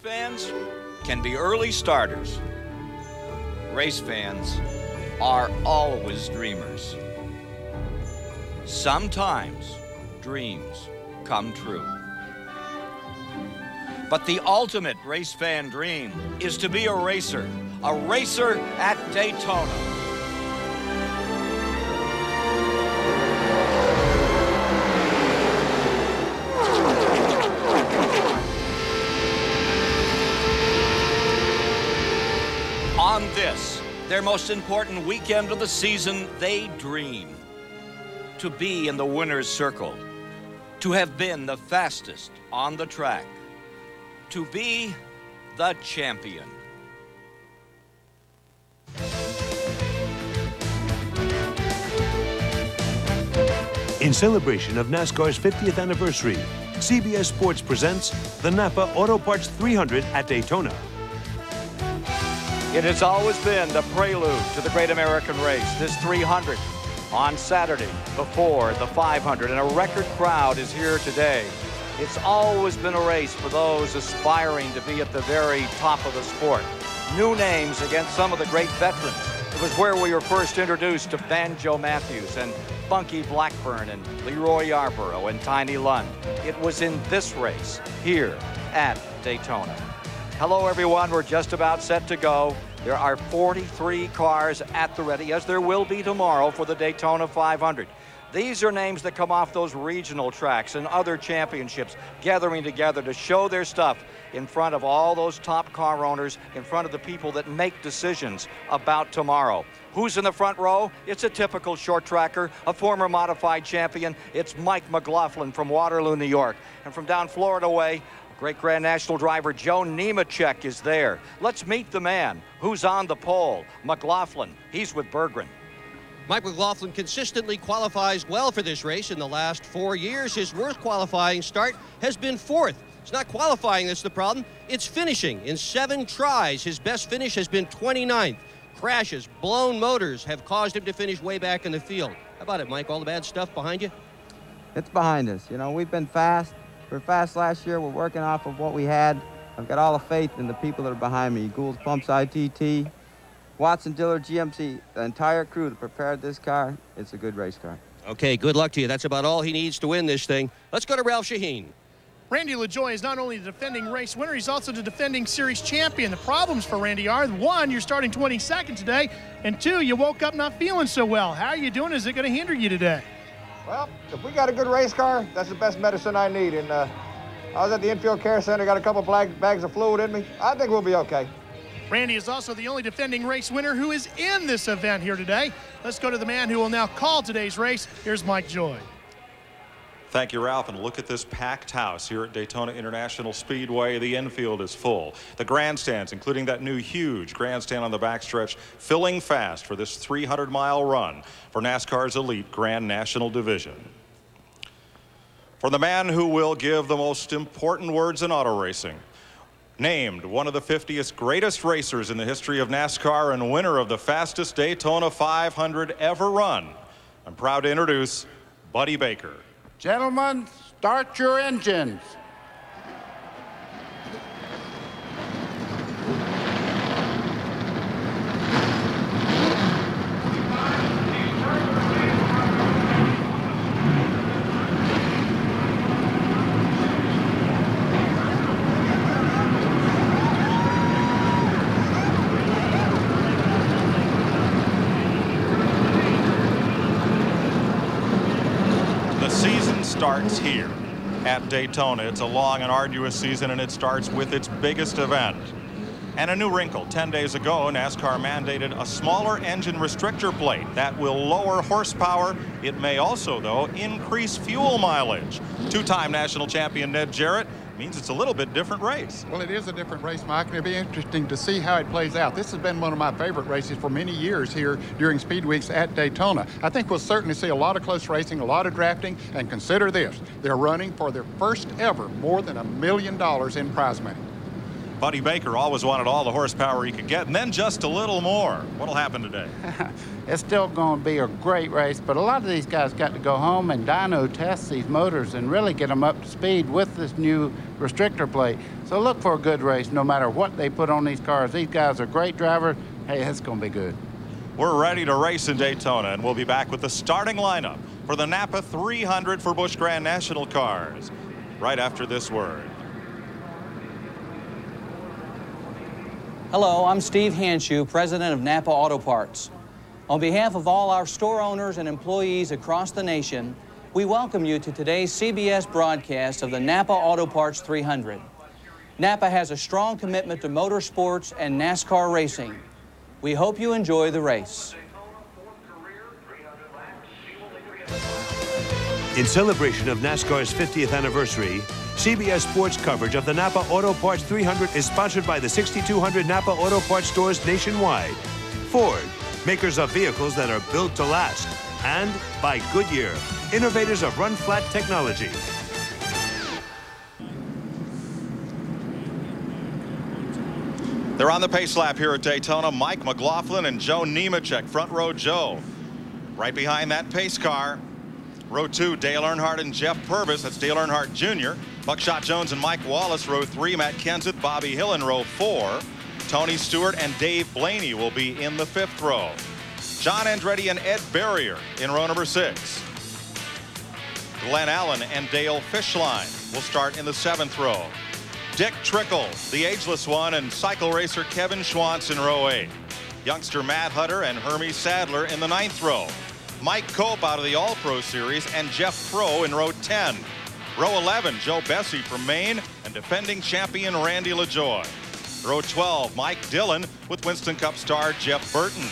fans can be early starters. Race fans are always dreamers. Sometimes dreams come true. But the ultimate race fan dream is to be a racer at Daytona. On this, their most important weekend of the season, they dream to be in the winner's circle, to have been the fastest on the track, to be the champion. In celebration of NASCAR's 50th anniversary, CBS Sports presents the NAPA Auto Parts 300 at Daytona. It has always been the prelude to the great American race, this 300 on Saturday before the 500, and a record crowd is here today. It's always been a race for those aspiring to be at the very top of the sport. New names against some of the great veterans. It was where we were first introduced to Banjo Matthews and Funky Blackburn and Leroy Yarborough and Tiny Lund. It was in this race here at Daytona. Hello, everyone. We're just about set to go. There are 43 cars at the ready, as there will be tomorrow for the Daytona 500. These are names that come off those regional tracks and other championships, gathering together to show their stuff in front of all those top car owners, in front of the people that make decisions about tomorrow. Who's in the front row? It's a typical short tracker, a former modified champion. It's Mike McLaughlin from Waterloo, New York. And from down Florida way, great Grand National driver Joe Nemechek is there. Let's meet the man who's on the pole, McLaughlin. He's with Berggren. Mike McLaughlin consistently qualifies well for this race. In the last 4 years, his worst qualifying start has been fourth. It's not qualifying that's the problem, it's finishing. In 7 tries, his best finish has been 29th. Crashes, blown motors have caused him to finish way back in the field. How about it, Mike? All the bad stuff behind you? It's behind us. You know, we've been fast. We were fast last year. We're working off of what we had. I've got all the faith in the people that are behind me. Gould's Pumps ITT, Watson Dillard GMC, the entire crew that prepared this car. It's a good race car. Okay, good luck to you. That's about all he needs to win this thing. Let's go to Ralph Shaheen. Randy LaJoie is not only the defending race winner, he's also the defending series champion. The problems for Randy are, 1, you're starting 22nd today, and 2, you woke up not feeling so well. How are you doing? Is it going to hinder you today? Well, if we got a good race car, that's the best medicine I need. And I was at the infield care center, got a couple bags of fluid in me. I think we'll be okay. Randy is also the only defending race winner who is in this event here today. Let's go to the man who will now call today's race. Here's Mike Joy. Thank you, Ralph, and look at this packed house here at Daytona International Speedway. The infield is full. The grandstands, including that new huge grandstand on the backstretch, filling fast for this 300-mile run for NASCAR's elite Grand National Division. For the man who will give the most important words in auto racing, named one of the 50th greatest racers in the history of NASCAR and winner of the fastest Daytona 500 ever run, I'm proud to introduce Buddy Baker. Gentlemen, start your engines. Starts here at Daytona. It's a long and arduous season, and it starts with its biggest event. And a new wrinkle. 10 days ago, NASCAR mandated a smaller engine restrictor plate that will lower horsepower. It may also, though, increase fuel mileage. Two-time national champion Ned Jarrett means it's a little bit different race. Well, it is a different race, Mike, and it'll be interesting to see how it plays out. This has been one of my favorite races for many years here during Speed Weeks at Daytona. I think we'll certainly see a lot of close racing, a lot of drafting, and consider this. They're running for their first ever more than $1 million in prize money. Buddy Baker always wanted all the horsepower he could get, and then just a little more. What'll happen today? It's still going to be a great race, but a lot of these guys got to go home and dyno test these motors and really get them up to speed with this new restrictor plate. So look for a good race no matter what they put on these cars. These guys are great drivers. Hey, it's going to be good. We're ready to race in Daytona, and we'll be back with the starting lineup for the NAPA 300 for Busch Grand National cars right after this word. Hello, I'm Steve Hanshew, president of NAPA Auto Parts. On behalf of all our store owners and employees across the nation, we welcome you to today's CBS broadcast of the NAPA Auto Parts 300. NAPA has a strong commitment to motorsports and NASCAR racing. We hope you enjoy the race. In celebration of NASCAR's 50th anniversary, CBS Sports coverage of the NAPA Auto Parts 300 is sponsored by the 6,200 NAPA Auto Parts stores nationwide, Ford, makers of vehicles that are built to last, and by Goodyear, innovators of run-flat technology. They're on the pace lap here at Daytona. Mike McLaughlin and Joe Nemechek, front row Joe. Right behind that pace car, row 2, Dale Earnhardt and Jeff Purvis. That's Dale Earnhardt Jr. Buckshot Jones and Mike Wallace. Row 3, Matt Kenseth, Bobby Hill in row 4. Tony Stewart and Dave Blaney will be in the 5th row. John Andretti and Ed Barrier in row number 6. Glenn Allen and Dale Fishline will start in the 7th row. Dick Trickle, the ageless one, and cycle racer Kevin Schwantz in row 8. Youngster Matt Hutter and Hermie Sadler in the 9th row. Mike Cope out of the All-Pro Series and Jeff Pro in row 10. Row 11, Joe Bessie from Maine and defending champion Randy LaJoie. Row 12, Mike Dillon with Winston Cup star Jeff Burton.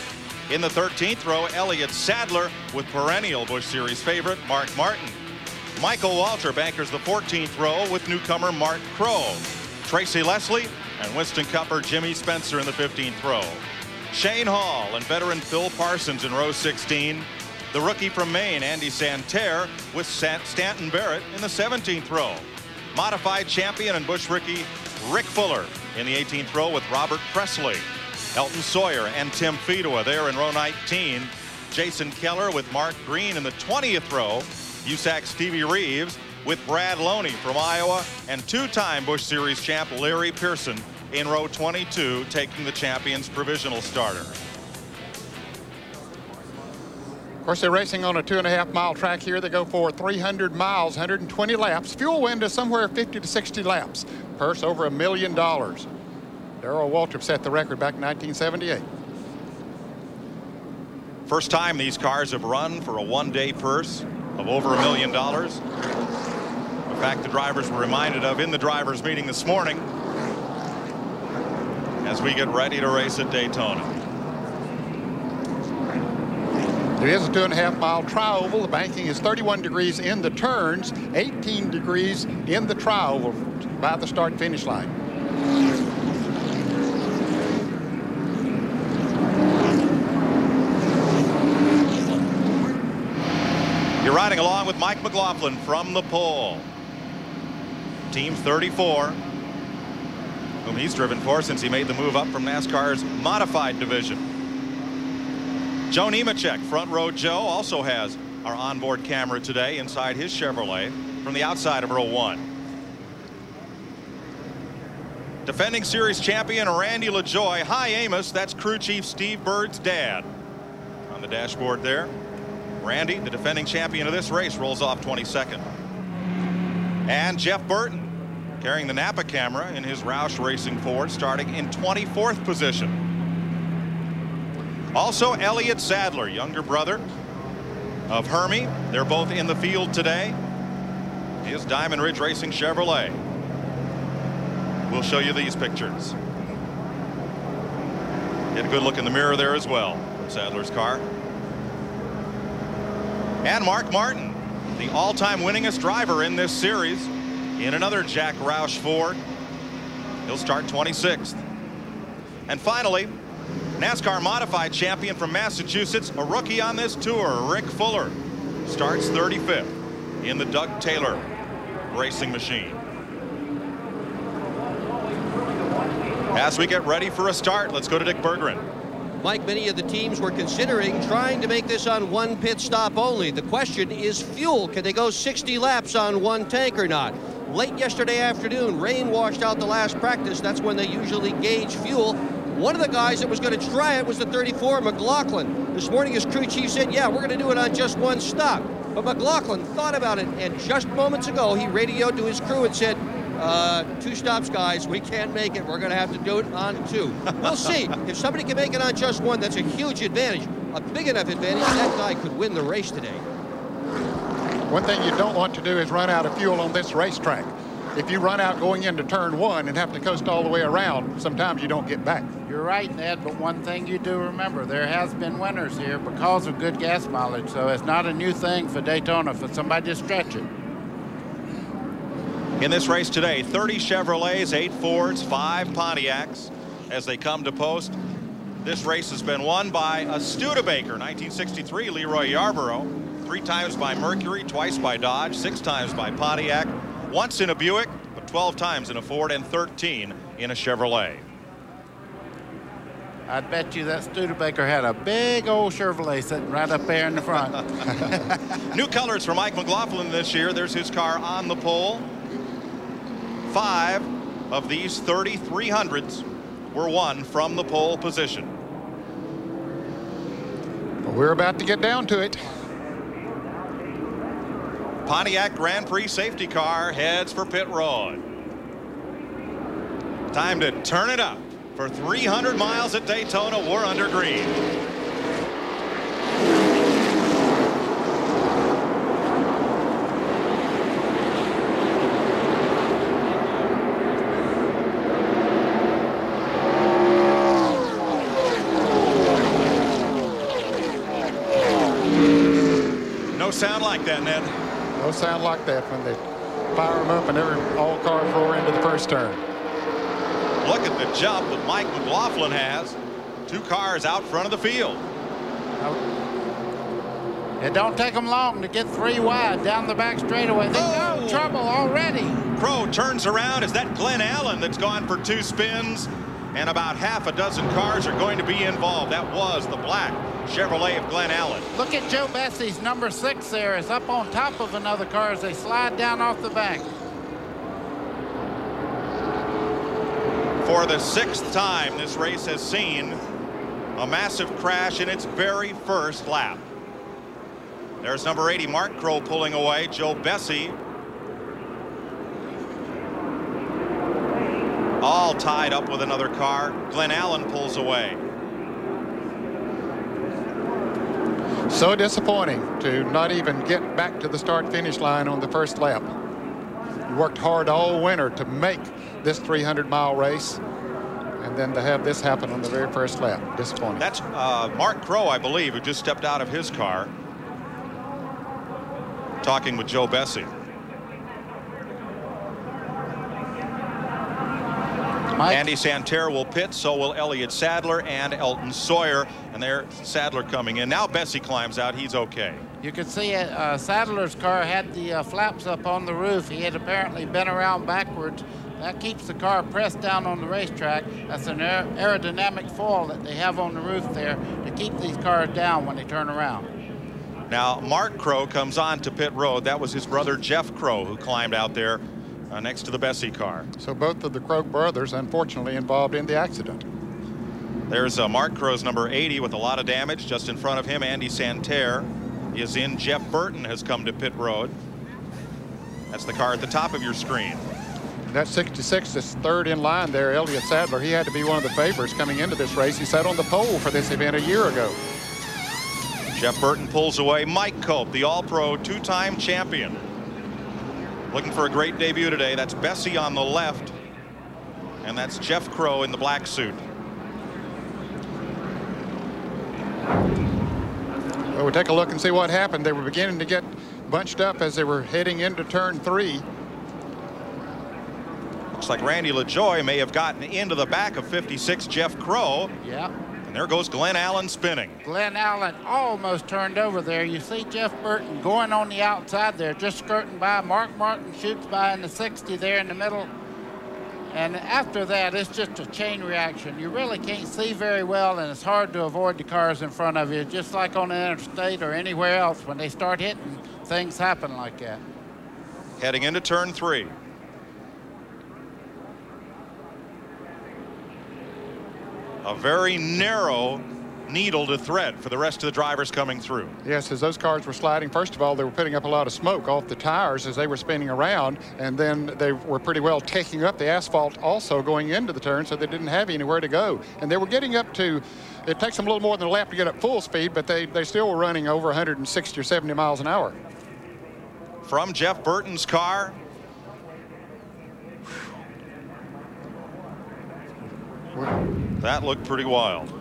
In the 13th row, Elliott Sadler with perennial Busch Series favorite Mark Martin. Michael Walter bankers the 14th row with newcomer Mark Crow. Tracy Leslie and Winston Cupper Jimmy Spencer in the 15th row. Shane Hall and veteran Phil Parsons in row 16. The rookie from Maine, Andy Santerre, with Stanton Barrett in the 17th row. Modified champion and Busch rookie Rick Fuller in the 18th row with Robert Presley. Elton Sawyer and Tim Fedowa there in row 19. Jason Keller with Mark Green in the 20th row. USAC Stevie Reeves with Brad Loney from Iowa, and two-time Busch Series champ Larry Pearson in row 22 taking the champion's provisional starter. Of course, they're racing on a 2.5-mile track here. They go for 300 miles, 120 laps. Fuel wind is somewhere 50 to 60 laps. Purse over $1 million. Darrell Waltrip set the record back in 1978. First time these cars have run for a one-day purse of over $1 million. A fact the drivers were reminded of in the drivers meeting this morning as we get ready to race at Daytona. It is a 2.5-mile tri-oval. The banking is 31 degrees in the turns, 18 degrees in the tri-oval by the start-finish line. You're riding along with Mike McLaughlin from the pole. Team 34, whom he's driven for since he made the move up from NASCAR's modified division. Joe Nemechek, front row Joe, also has our onboard camera today inside his Chevrolet from the outside of row 1. Defending series champion Randy LaJoie. Hi, Amos. That's crew chief Steve Bird's dad. On the dashboard there. Randy, the defending champion of this race, rolls off 22nd. And Jeff Burton carrying the NAPA camera in his Roush Racing Ford, starting in 24th position. Also, Elliott Sadler, younger brother of Hermie. They're both in the field today. His Diamond Ridge Racing Chevrolet. We'll show you these pictures. Get a good look in the mirror there as well. Sadler's car. And Mark Martin, the all-time winningest driver in this series, in another Jack Roush Ford. He'll start 26th. And finally, NASCAR modified champion from Massachusetts, a rookie on this tour, Rick Fuller, starts 35th in the Doug Taylor racing machine. As we get ready for a start, let's go to Dick Berggren. Mike, many of the teams were considering trying to make this on one pit stop only. The question is fuel. Can they go 60 laps on one tank or not? late yesterday afternoon. Rain washed out the last practice. That's when they usually gauge fuel. One of the guys that was going to try it was the 34, McLaughlin. This morning his crew chief said, yeah, we're going to do it on just one stop. But McLaughlin thought about it, and just moments ago he radioed to his crew and said, 2 stops, guys. We can't make it. We're going to have to do it on 2. We'll see. If somebody can make it on just 1, that's a huge advantage. A big enough advantage that guy could win the race today. One thing you don't want to do is run out of fuel on this racetrack. If you run out going into turn 1 and have to coast all the way around, sometimes you don't get back. You're right, Ned, but one thing you do remember, there has been winners here because of good gas mileage, so it's not a new thing for Daytona for somebody to stretch it. In this race today, 30 Chevrolets, 8 Fords, 5 Pontiacs as they come to post. This race has been won by a Studebaker, 1963 Leroy Yarborough, 3 times by Mercury, twice by Dodge, 6 times by Pontiac, once in a Buick, but 12 times in a Ford and 13 in a Chevrolet. I'd bet you that Studebaker had a big old Chevrolet sitting right up there in the front. New colors for Mike McLaughlin this year. There's his car on the pole. 5 of these 3,300s were won from the pole position. We're about to get down to it. Pontiac Grand Prix safety car heads for pit road. Time to turn it up. For 300 miles at Daytona, we're under green. No sound like that, Ned. No sound like that when they fire them up and all cars roar into the first turn. Look at the jump that Mike McLaughlin has. 2 cars out front of the field. It don't take them long to get 3 wide down the back straightaway. They got trouble already. Crow turns around. Is that Glenn Allen that's gone for 2 spins? And about half a dozen cars are going to be involved. That was the black Chevrolet of Glenn Allen. Look at Joe Bessie's number 6 there. Is up on top of another car as they slide down off the bank. For the 6th time, this race has seen a massive crash in its very first lap. There's number 80, Mark Crow, pulling away. Joe Bessie all tied up with another car. Glenn Allen pulls away. So disappointing to not even get back to the start-finish line on the first lap. You worked hard all winter to make this 300-mile race, and then to have this happen on the very first lap. Disappointing. That's Mark Crow, I believe, who just stepped out of his car, talking with Joe Bessie. Andy Santerre will pit, so will Elliott Sadler and Elton Sawyer, and there's Sadler coming in. Now Bessie climbs out. He's okay. You can see Sadler's car had the flaps up on the roof. He had apparently been around backwards. That keeps the car pressed down on the racetrack. That's an aerodynamic foil that they have on the roof there to keep these cars down when they turn around. Now Mark Crow comes on to pit road. That was his brother Jeff Crow who climbed out there next to the Bessie car. So both of the Crow brothers unfortunately involved in the accident. There's Mark Crow's number 80 with a lot of damage. Just in front of him, Andy Santerre is in. Jeff Burton has come to pit road. That's the car at the top of your screen. That 66 is 3rd in line there, Elliott Sadler. He had to be one of the favorites coming into this race. He sat on the pole for this event a year ago. Jeff Burton pulls away. Mike Cope, the All-Pro 2-time champion, looking for a great debut today. That's Bessie on the left, and that's Jeff Crow in the black suit. Well, we'll take a look and see what happened. They were beginning to get bunched up as they were heading into turn 3. Looks like Randy LaJoie may have gotten into the back of 56 Jeff Crow. Yeah. And there goes Glenn Allen spinning. Glenn Allen almost turned over there. You see Jeff Burton going on the outside there, just skirting by. Mark Martin shoots by in the 60 there in the middle. And after that, it's just a chain reaction. You really can't see very well, and it's hard to avoid the cars in front of you, just like on the interstate or anywhere else. When they start hitting, things happen like that. Heading into turn 3. a very narrow needle to thread for the rest of the drivers coming through. Yes, as those cars were sliding, first of all, they were putting up a lot of smoke off the tires as they were spinning around, and then they were pretty well taking up the asphalt also going into the turn, so they didn't have anywhere to go. And they were getting up to, it takes them a little more than a lap to get up full speed, but they still were running over 160 or 70 miles an hour. From Jeff Burton's car, that looked pretty wild.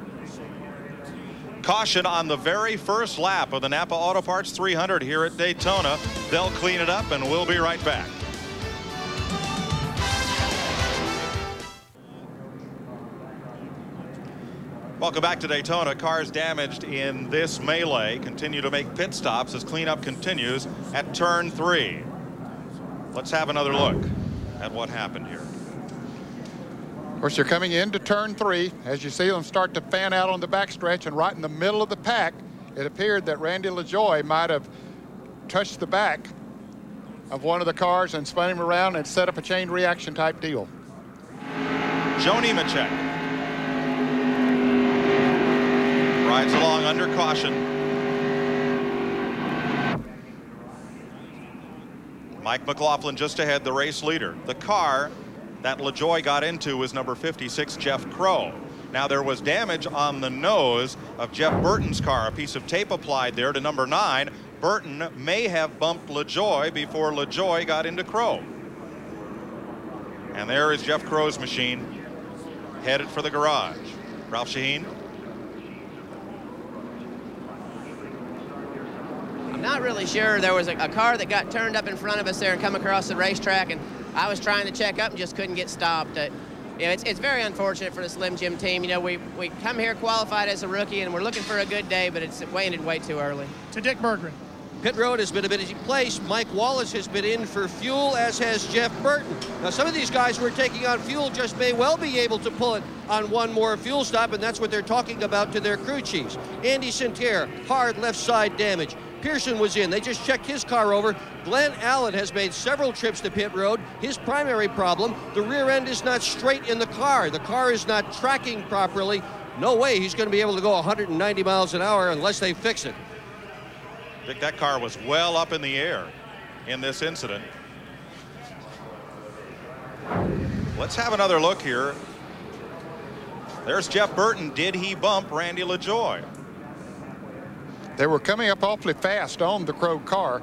Caution on the very first lap of the Napa Auto Parts 300 here at Daytona. They'll clean it up and we'll be right back. Welcome back to Daytona. Cars damaged in this melee continue to make pit stops as cleanup continues at turn 3. Let's have another look at what happened here. Of course, you're coming into turn 3. As you see them start to fan out on the backstretch, and right in the middle of the pack, it appeared that Randy LaJoie might have touched the back of one of the cars and spun him around and set up a chain reaction type deal. Joe Nemechek rides along under caution. Mike McLaughlin just ahead, the race leader. The car that LaJoie got into was number 56, Jeff Crow. Now, there was damage on the nose of Jeff Burton's car, a piece of tape applied there to number 9. Burton may have bumped LaJoie before LaJoie got into Crow. And there is Jeff Crow's machine headed for the garage. Ralph Shaheen. I'm not really sure. There was a car that got turned up in front of us there and come across the racetrack, and I was trying to check up and just couldn't get stopped. You know, it's very unfortunate for the Slim Jim team. You know, we come here qualified as a rookie, and we're looking for a good day, but it's ended way too early. To Dick Berggren. Pit road has been a busy place. Mike Wallace has been in for fuel, as has Jeff Burton. Now, some of these guys who are taking on fuel just may well be able to pull it on one more fuel stop, and that's what they're talking about to their crew chiefs. Andy Sintier, hard left side damage. Pearson was in. They just checked his car over. Glenn Allen has made several trips to pit road. His primary problem, the rear end is not straight in the car. The car is not tracking properly. No way he's going to be able to go 190 miles an hour unless they fix it. Dick, that car was well up in the air in this incident. Let's have another look here. There's Jeff Burton. Did he bump Randy LaJoie? They were coming up awfully fast on the Crow car.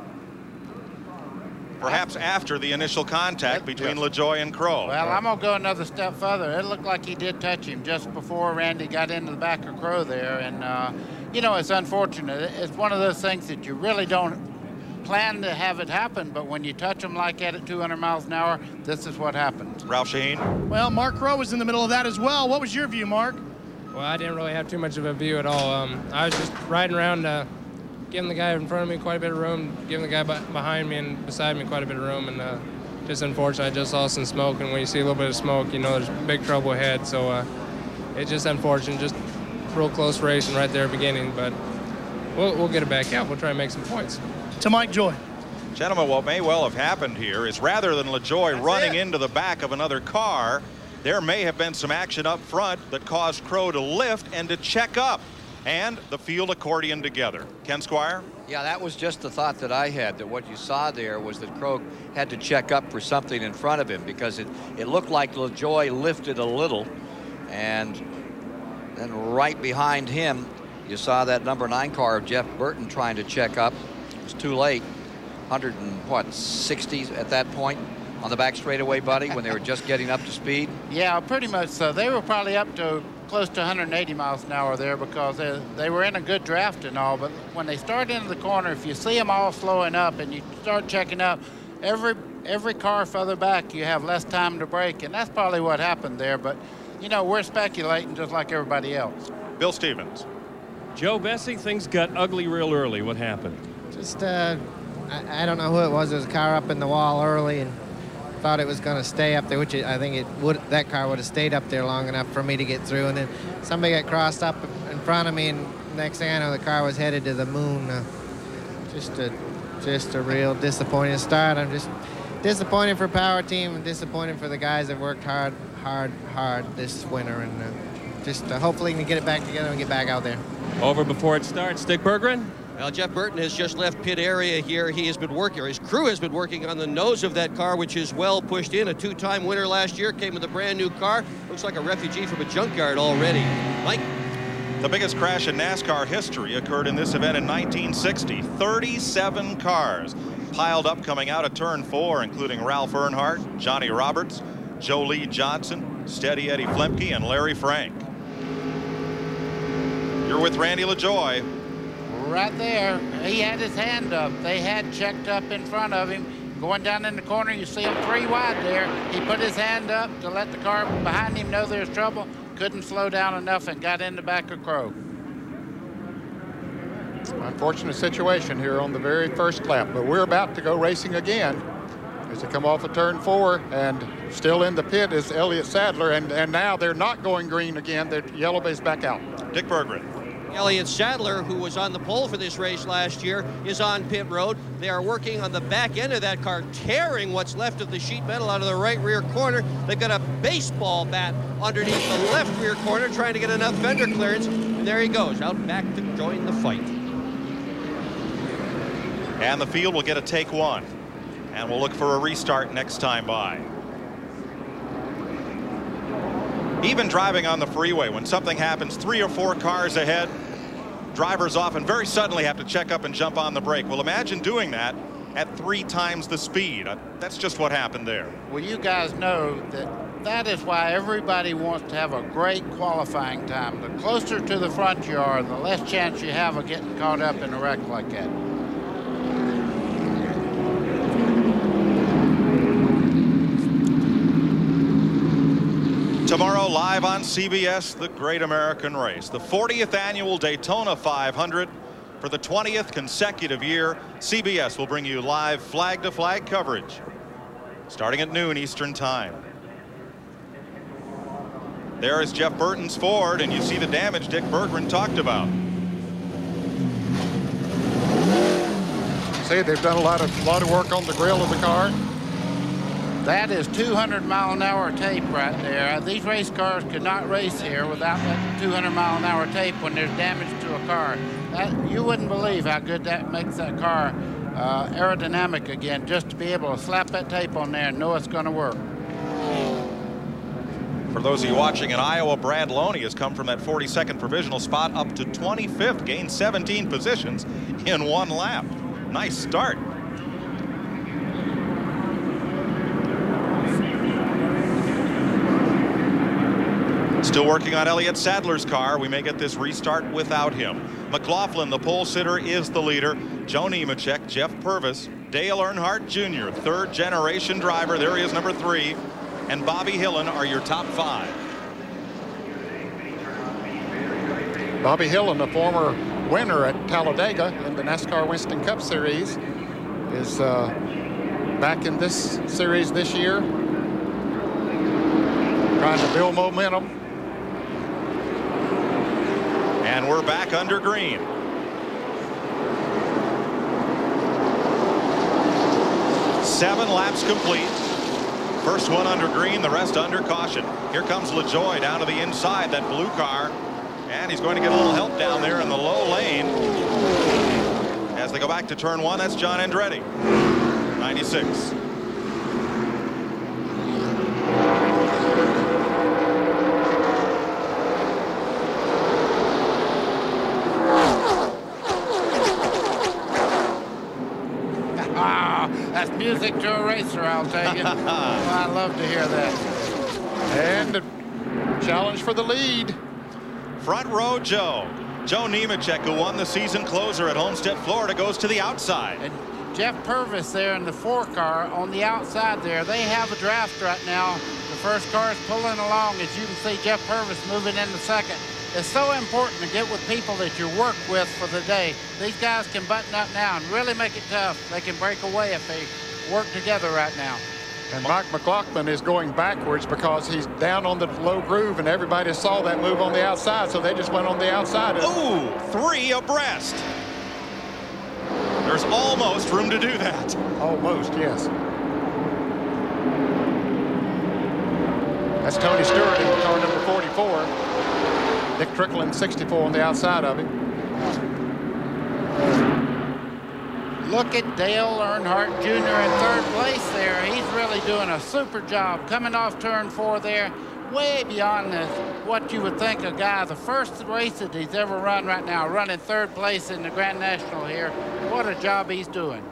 Perhaps after the initial contact between LaJoie and Crow. Well, I'm going to go another step further. It looked like he did touch him just before Randy got into the back of Crow there. And, you know, it's unfortunate. It's one of those things that you really don't plan to have it happen, but when you touch them like that at 200 miles an hour, this is what happens. Ralph Shaheen? Well, Mark Crow was in the middle of that as well. What was your view, Mark? Well, I didn't really have too much of a view at all. I was just riding around, giving the guy in front of me quite a bit of room, giving the guy behind me and beside me quite a bit of room, and just unfortunately, I just saw some smoke, and when you see a little bit of smoke, you know there's big trouble ahead, so it's just unfortunate, just real close racing right there beginning, but we'll get it back out. We'll try and make some points. To Mike Joy. Gentlemen, what may well have happened here is rather than LaJoie running into the back of another car, there may have been some action up front that caused Crow to lift and to check up, and the field accordion together. Ken Squire? Yeah, that was just the thought that I had, that what you saw there was that Crow had to check up for something in front of him, because it looked like LaJoie lifted a little, and then right behind him, you saw that number 9 car of Jeff Burton trying to check up. It was too late. 160 at that point on the back straightaway, buddy, when they were just getting up to speed? Yeah, pretty much so. They were probably up to close to 180 miles an hour there because they were in a good draft and all, but when they start into the corner, if you see them all slowing up and you start checking up, every car further back, you have less time to brake, and that's probably what happened there, but you know, we're speculating just like everybody else. Bill Stevens. Joe Bessie, things got ugly real early. What happened? Just, I don't know who it was. There was a car up in the wall early and thought it was going to stay up there, which I think that car would have stayed up there long enough for me to get through. And then somebody got crossed up in front of me, and next thing I know, the car was headed to the moon. Just a real disappointing start. I'm just disappointed for Power Team and disappointed for the guys that worked hard this winter. And just hopefully we can get it back together and get back out there. Over before it starts, Dick Berggren. Well, Jeff Burton has just left pit area here. He has been working, or his crew has been working on the nose of that car, which is well pushed in. A two-time winner last year, came with a brand new car. Looks like a refugee from a junkyard already. Mike? The biggest crash in NASCAR history occurred in this event in 1960. 37 cars piled up coming out of turn 4, including Ralph Earnhardt, Johnny Roberts, Joe Lee Johnson, Steady Eddie Flemke, and Larry Frank. You're with Randy LaJoie. Right there, he had his hand up. They had checked up in front of him. Going down in the corner, you see him 3 wide there. He put his hand up to let the car behind him know there's trouble. Couldn't slow down enough and got in the back of Crow. Unfortunate situation here on the very first lap, but we're about to go racing again as they come off of turn 4, and still in the pit is Elliott Sadler, and now they're not going green again. Their yellow base back out. Dick Berggren. Elliott Sadler, who was on the pole for this race last year, is on pit road. They are working on the back end of that car, tearing what's left of the sheet metal out of the right rear corner. They've got a baseball bat underneath the left rear corner, trying to get enough fender clearance. And there he goes, out back to join the fight. And the field will get a take 1. And we'll look for a restart next time by. Even driving on the freeway, when something happens 3 or 4 cars ahead, drivers often very suddenly have to check up and jump on the brake. Well, imagine doing that at 3 times the speed. That's just what happened there. Well, you guys know that is why everybody wants to have a great qualifying time. The closer to the front you are, the less chance you have of getting caught up in a wreck like that. Tomorrow, live on CBS, the Great American Race, the 40th annual Daytona 500. For the 20th consecutive year, CBS will bring you live flag-to-flag coverage starting at noon Eastern Time. There is Jeff Burton's Ford, and you see the damage Dick Berggren talked about. See, they've done a lot of work on the grill of the car. That is 200-mile-an-hour tape right there. These race cars could not race here without that 200-mile-an-hour tape when there's damage to a car. You wouldn't believe how good that makes that car aerodynamic again, just to be able to slap that tape on there and know it's going to work. For those of you watching in Iowa, Brad Loney has come from that 42nd provisional spot up to 25th, gained 17 positions in 1 lap. Nice start. Still working on Elliott Sadler's car. We may get this restart without him. McLaughlin, the pole sitter, is the leader. Joe Nemechek, Jeff Purvis, Dale Earnhardt Jr., 3rd generation driver. There he is, number 3. And Bobby Hillin are your top 5. Bobby Hillin, a former winner at Talladega in the NASCAR Winston Cup Series, is back in this series this year, trying to build momentum. And we're back under green. Seven laps complete. First one under green, the rest under caution. Here comes LaJoie down to the inside, that blue car. And he's going to get a little help down there in the low lane. As they go back to turn 1, that's John Andretti, 96. That's music to a racer, I'll tell you. Oh, I love to hear that. And a challenge for the lead. Front row Joe Nemechek, who won the season closer at Homestead, Florida, goes to the outside. And Jeff Purvis there in the 4 car on the outside there. They have a draft right now. The first car is pulling along. As you can see, Jeff Purvis moving into 2nd. It's so important to get with people that you work with for the day. These guys can button up now and really make it tough. They can break away if they work together right now. And Mike McLaughlin is going backwards because he's down on the low groove, and everybody saw that move on the outside, so they just went on the outside. Ooh, 3 abreast. There's almost room to do that. Almost, yes. That's Tony Stewart in car number 44. Dick Trickle in 64 on the outside of him. Look at Dale Earnhardt Jr. in third place there. He's really doing a super job coming off turn 4 there, way beyond what you would think a guy, the first race that he's ever run right now, running third place in the Grand National here. What a job he's doing.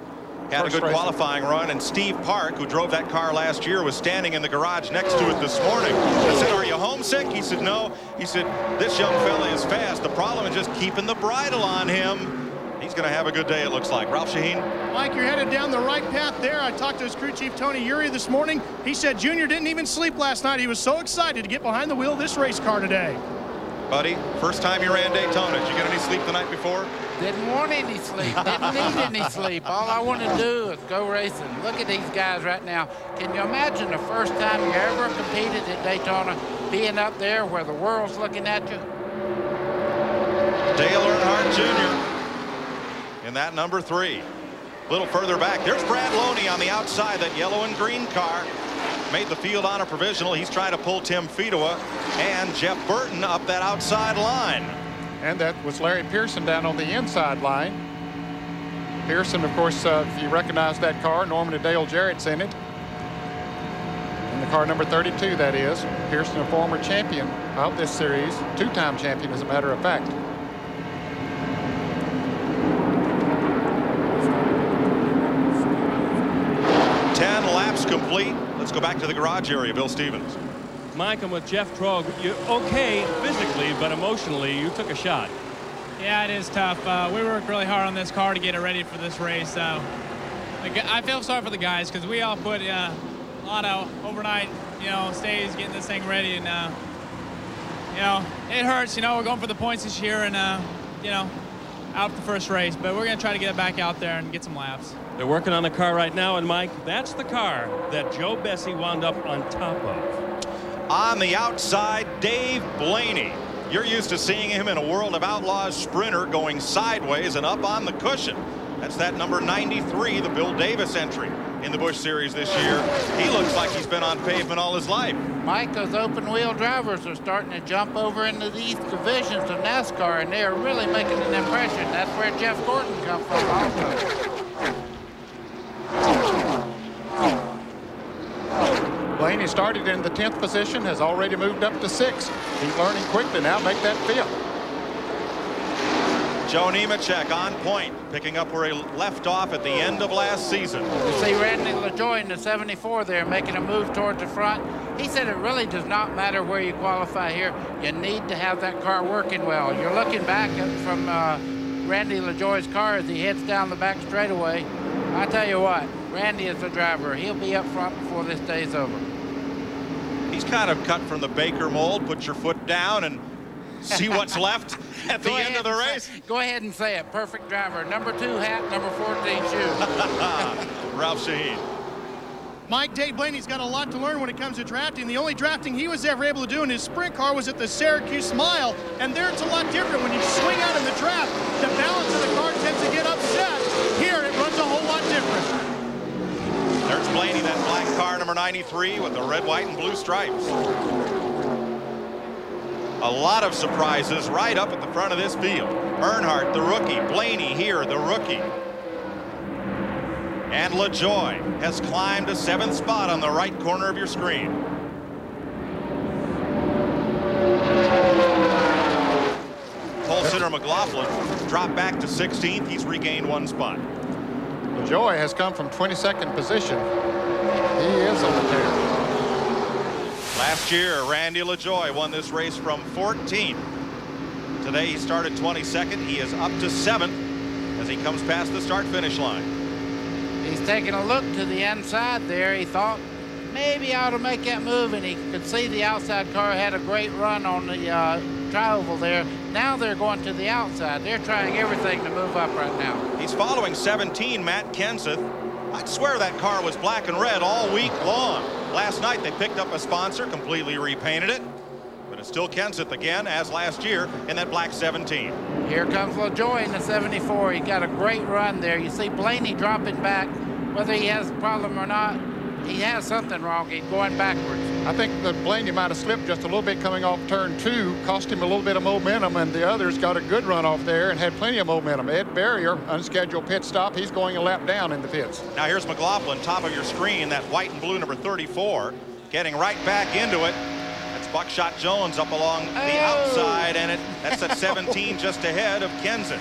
Had a good qualifying run, and Steve Park, who drove that car last year, was standing in the garage next to it this morning. I said, "Are you homesick?" He said, "No." He said, "This young fella is fast. The problem is just keeping the bridle on him." He's going to have a good day, it looks like. Ralph Shaheen. Mike, you're headed down the right path there. I talked to his crew chief, Tony Uri, this morning. He said Junior didn't even sleep last night. He was so excited to get behind the wheel of this race car today. Buddy, first time you ran Daytona. Did you get any sleep the night before? Didn't want any sleep. Didn't need any sleep. All I want to do is go racing. Look at these guys right now. Can you imagine the first time you ever competed at Daytona, being up there where the world's looking at you? Dale Earnhardt Jr. in that number 3. A little further back, there's Brad Loney on the outside, that yellow and green car. Made the field on a provisional. He's trying to pull Tim Fedewa and Jeff Burton up that outside line. And that was Larry Pearson down on the inside line. Pearson, of course, if you recognize that car, Norman and Dale Jarrett's in it. In the car number 32, that is. Pearson, a former champion of this series, 2-time champion, as a matter of fact. Laps complete. Let's go back to the garage area. Bill Stevens. Mike, I'm with Jeff Trogue. You're okay physically, but emotionally, you took a shot. Yeah, it is tough. We worked really hard on this car to get it ready for this race. I feel sorry for the guys because we all put a lot of overnight, stays getting this thing ready, and it hurts. We're going for the points this year, and out the first race, but we're going to try to get it back out there and get some laps. They're working on the car right now, and Mike, that's the car that Joe Bessie wound up on top of. On the outside, Dave Blaney. You're used to seeing him in a World of Outlaws sprinter going sideways and up on the cushion. That's that number 93, the Bill Davis entry in the Busch Series this year. He looks like he's been on pavement all his life. Mike, those open-wheel drivers are starting to jump over into these divisions of NASCAR, and they're really making an impression. That's where Jeff Gordon comes from also. Blaney started in the 10th position, has already moved up to 6th. He's learning quick to now make that 5th. Joe Nemechek on point, picking up where he left off at the end of last season. You see Randy LaJoie in the 74 there making a move towards the front. He said it really does not matter where you qualify here. You need to have that car working well. You're looking back from Randy LaJoie's car as he heads down the back straightaway. I tell you what, Randy is the driver. He'll be up front before this day's over. He's kind of cut from the Baker mold. Put your foot down and see what's left at the end of the race. Go ahead and say it. Perfect driver. Number 2 hat, number 14 shoe. Ralph Shaheen. Mike, Dave Blaney's got a lot to learn when it comes to drafting. The only drafting he was ever able to do in his sprint car was at the Syracuse Mile, and there it's a lot different. When you swing out in the draft, the balance of the car tends to get upset. Here it runs a whole lot different. There's Blaney, that black car, number 93, with the red, white, and blue stripes. A lot of surprises right up at the front of this field. Earnhardt, the rookie. Blaney here, the rookie. And LaJoie has climbed a 7th spot on the right corner of your screen. Pole sitter McLaughlin dropped back to 16th. He's regained 1 spot. LaJoie has come from 22nd position. He is on the tear. Last year, Randy LaJoie won this race from 14th. Today, he started 22nd. He is up to 7th as he comes past the start-finish line. He's taking a look to the inside there. He thought maybe I ought to make that move, and he could see the outside car had a great run on the tri-oval there. Now they're going to the outside. They're trying everything to move up right now. He's following 17, Matt Kenseth. I'd swear that car was black and red all week long. Last night they picked up a sponsor, completely repainted it, but it's still Kenseth again, as last year, in that black 17. Here comes LaJoie in the 74. He got a great run there. You see Blaney dropping back. Whether he has a problem or not, he has something wrong. He's going backwards. I think that Blaney might have slipped just a little bit coming off turn 2, cost him a little bit of momentum, and the others got a good run off there and had plenty of momentum. Ed Barrier, unscheduled pit stop. He's going a lap down in the pits. Now here's McLaughlin, top of your screen, that white and blue number 34, getting right back into it. That's Buckshot Jones up along the outside, and that's at 17 just ahead of Kenzen.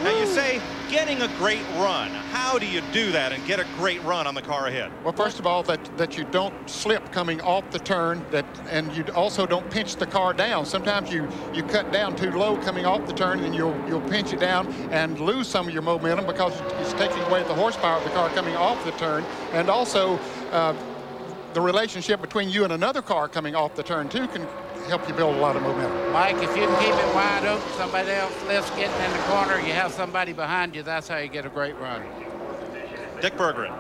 Now you say getting a great run. How do you do that and get a great run on the car ahead? Well, first of all, that you don't slip coming off the turn, and you also don't pinch the car down. Sometimes you cut down too low coming off the turn, and you'll pinch it down and lose some of your momentum because it's taking away the horsepower of the car coming off the turn. And also the relationship between you and another car coming off the turn too can help you build a lot of momentum. Mike, if you can keep it wide open, somebody else lifts getting in the corner, you have somebody behind you, that's how you get a great run. Dick Bergeron.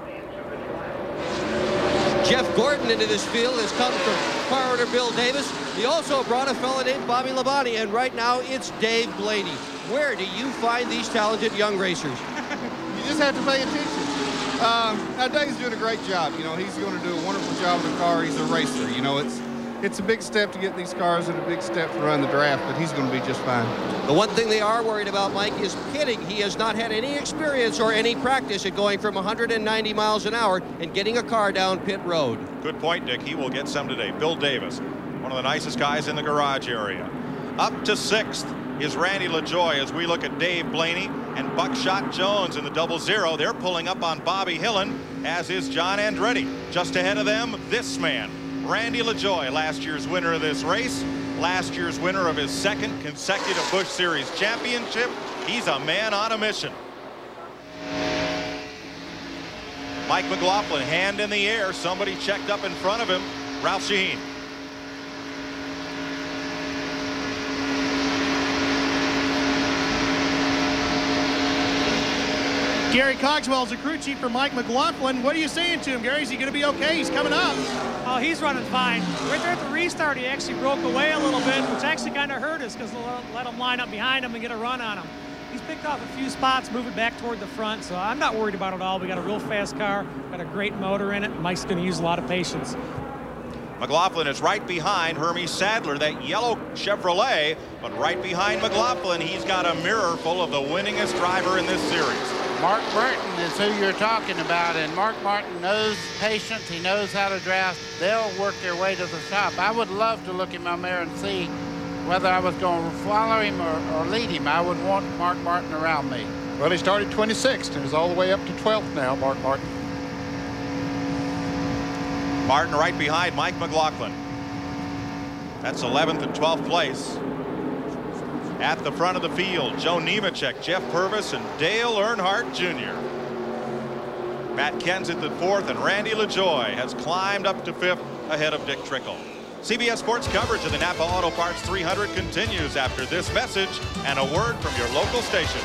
Jeff Gordon into this field has come from car owner Bill Davis. He also brought a fellow named Bobby Labonte, and right now it's Dave Blaney. Where do you find these talented young racers? You just have to pay attention. Now Dave's doing a great job. You know, he's going to do a wonderful job in the car. He's a racer. You know, it's a big step to get these cars and a big step to run the draft, but he's going to be just fine. The one thing they are worried about, Mike, is pitting. He has not had any experience or any practice at going from 190 miles an hour and getting a car down pit road. Good point, Dick. He will get some today. Bill Davis, one of the nicest guys in the garage area. Up to 6th is Randy LaJoie as we look at Dave Blaney and Buckshot Jones in the 00. They're pulling up on Bobby Hillen, as is John Andretti. Just ahead of them, this man, Randy LaJoie, last year's winner of this race, last year's winner of his 2nd consecutive Busch Series championship. He's a man on a mission. Mike McLaughlin, hand in the air. Somebody checked up in front of him. Ralph Sheheen. Gary Cogswell is the crew chief for Mike McLaughlin. What are you saying to him, Gary? Is he going to be okay? He's coming up. Oh, he's running fine. Right there at the restart, he actually broke away a little bit, which actually kind of hurt us because let him line up behind him and get a run on him. He's picked off a few spots, moving back toward the front, so I'm not worried about it all. We got a real fast car, got a great motor in it. Mike's going to use a lot of patience. McLaughlin is right behind Hermie Sadler, that yellow Chevrolet, but right behind McLaughlin, he's got a mirror full of the winningest driver in this series. Mark Martin is who you're talking about, and Mark Martin knows patience. He knows how to draft. They'll work their way to the top. I would love to look in my mirror and see whether I was going to follow him or lead him. I would want Mark Martin around me. Well, he started 26th and is all the way up to 12th now, Mark Martin. Martin right behind Mike McLaughlin. That's 11th and 12th place. At the front of the field, Joe Nemechek, Jeff Purvis, and Dale Earnhardt Jr. Matt Kenseth at 4th, and Randy LaJoie has climbed up to 5th ahead of Dick Trickle. CBS Sports coverage of the Napa Auto Parts 300 continues after this message and a word from your local station.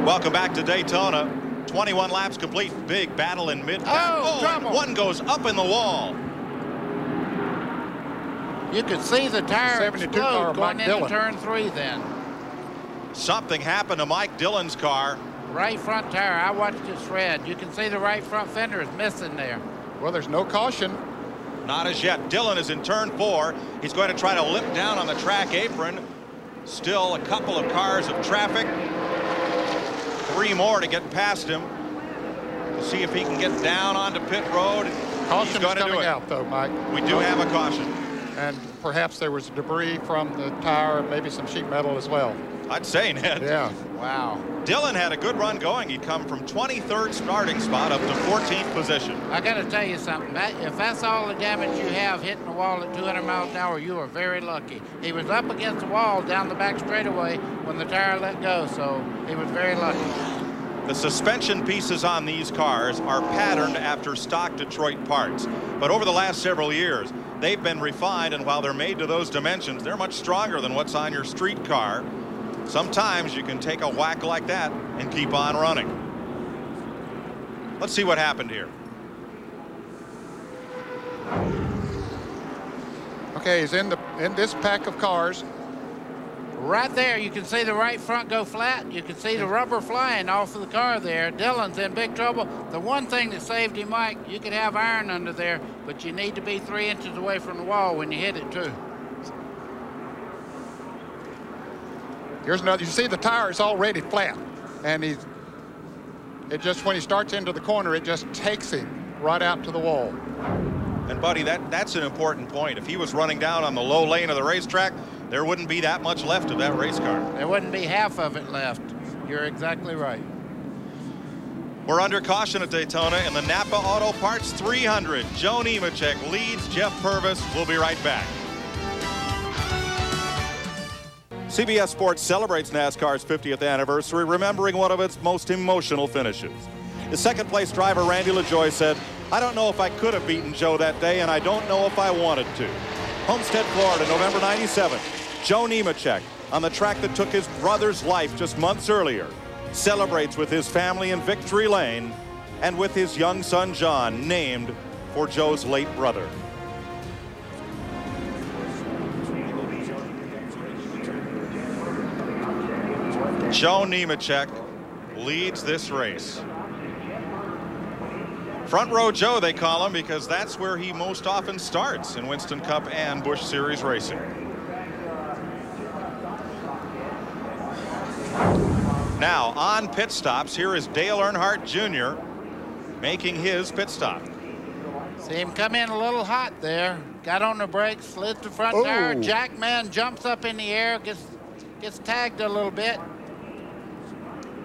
Welcome back to Daytona. 21 laps complete. Big battle in mid-pack. And one goes up in the wall. You could see the tire explode going into turn 3 then. Something happened to Mike Dillon's car. Right front tire. I watched it shred. You can see the right front fender is missing there. Well, there's no caution. Not as yet. Dillon is in turn 4. He's going to try to limp down on the track apron. Still a couple of cars of traffic. 3 more to get past him. We'll see if he can get down onto pit road. Caution is coming out, though, Mike. We do have a caution. And perhaps there was debris from the tire, maybe some sheet metal as well. I'd say, Ned. Yeah. Wow. Dillon had a good run going. He'd come from 23rd starting spot up to 14th position. I got to tell you something. If that's all the damage you have hitting the wall at 200 miles an hour, you are very lucky. He was up against the wall down the back straightaway when the tire let go, so he was very lucky. The suspension pieces on these cars are patterned after stock Detroit parts. But over the last several years, they've been refined, and while they're made to those dimensions, they're much stronger than what's on your street car. Sometimes you can take a whack like that and keep on running. Let's see what happened here. Okay, he's in this pack of cars. Right there, you can see the right front go flat. You can see the rubber flying off of the car there. Dillon's in big trouble. The one thing that saved him, Mike, you could have iron under there, but you need to be 3 inches away from the wall when you hit it, too. Here's another. You see the tire is already flat, and it just, when he starts into the corner, it just takes him right out to the wall. And Buddy, that's an important point. If he was running down on the low lane of the racetrack, there wouldn't be that much left of that race car. There wouldn't be half of it left. You're exactly right. We're under caution at Daytona in the NAPA Auto Parts 300. Joe Nemechek leads Jeff Purvis. We'll be right back. CBS Sports celebrates NASCAR's 50th anniversary, remembering one of its most emotional finishes. The second place driver, Randy LaJoie, said, "I don't know if I could have beaten Joe that day, and I don't know if I wanted to." Homestead, Florida, November '97. Joe Nemechek, on the track that took his brother's life just months earlier, celebrates with his family in Victory Lane and with his young son, John, named for Joe's late brother. Joe Nemechek leads this race. Front row Joe, they call him, because that's where he most often starts in Winston Cup and Busch Series racing. Now on pit stops, here is Dale Earnhardt Jr. making his pit stop. See him come in a little hot there. Got on the brakes, slid the front tire. Jackman jumps up in the air, gets tagged a little bit.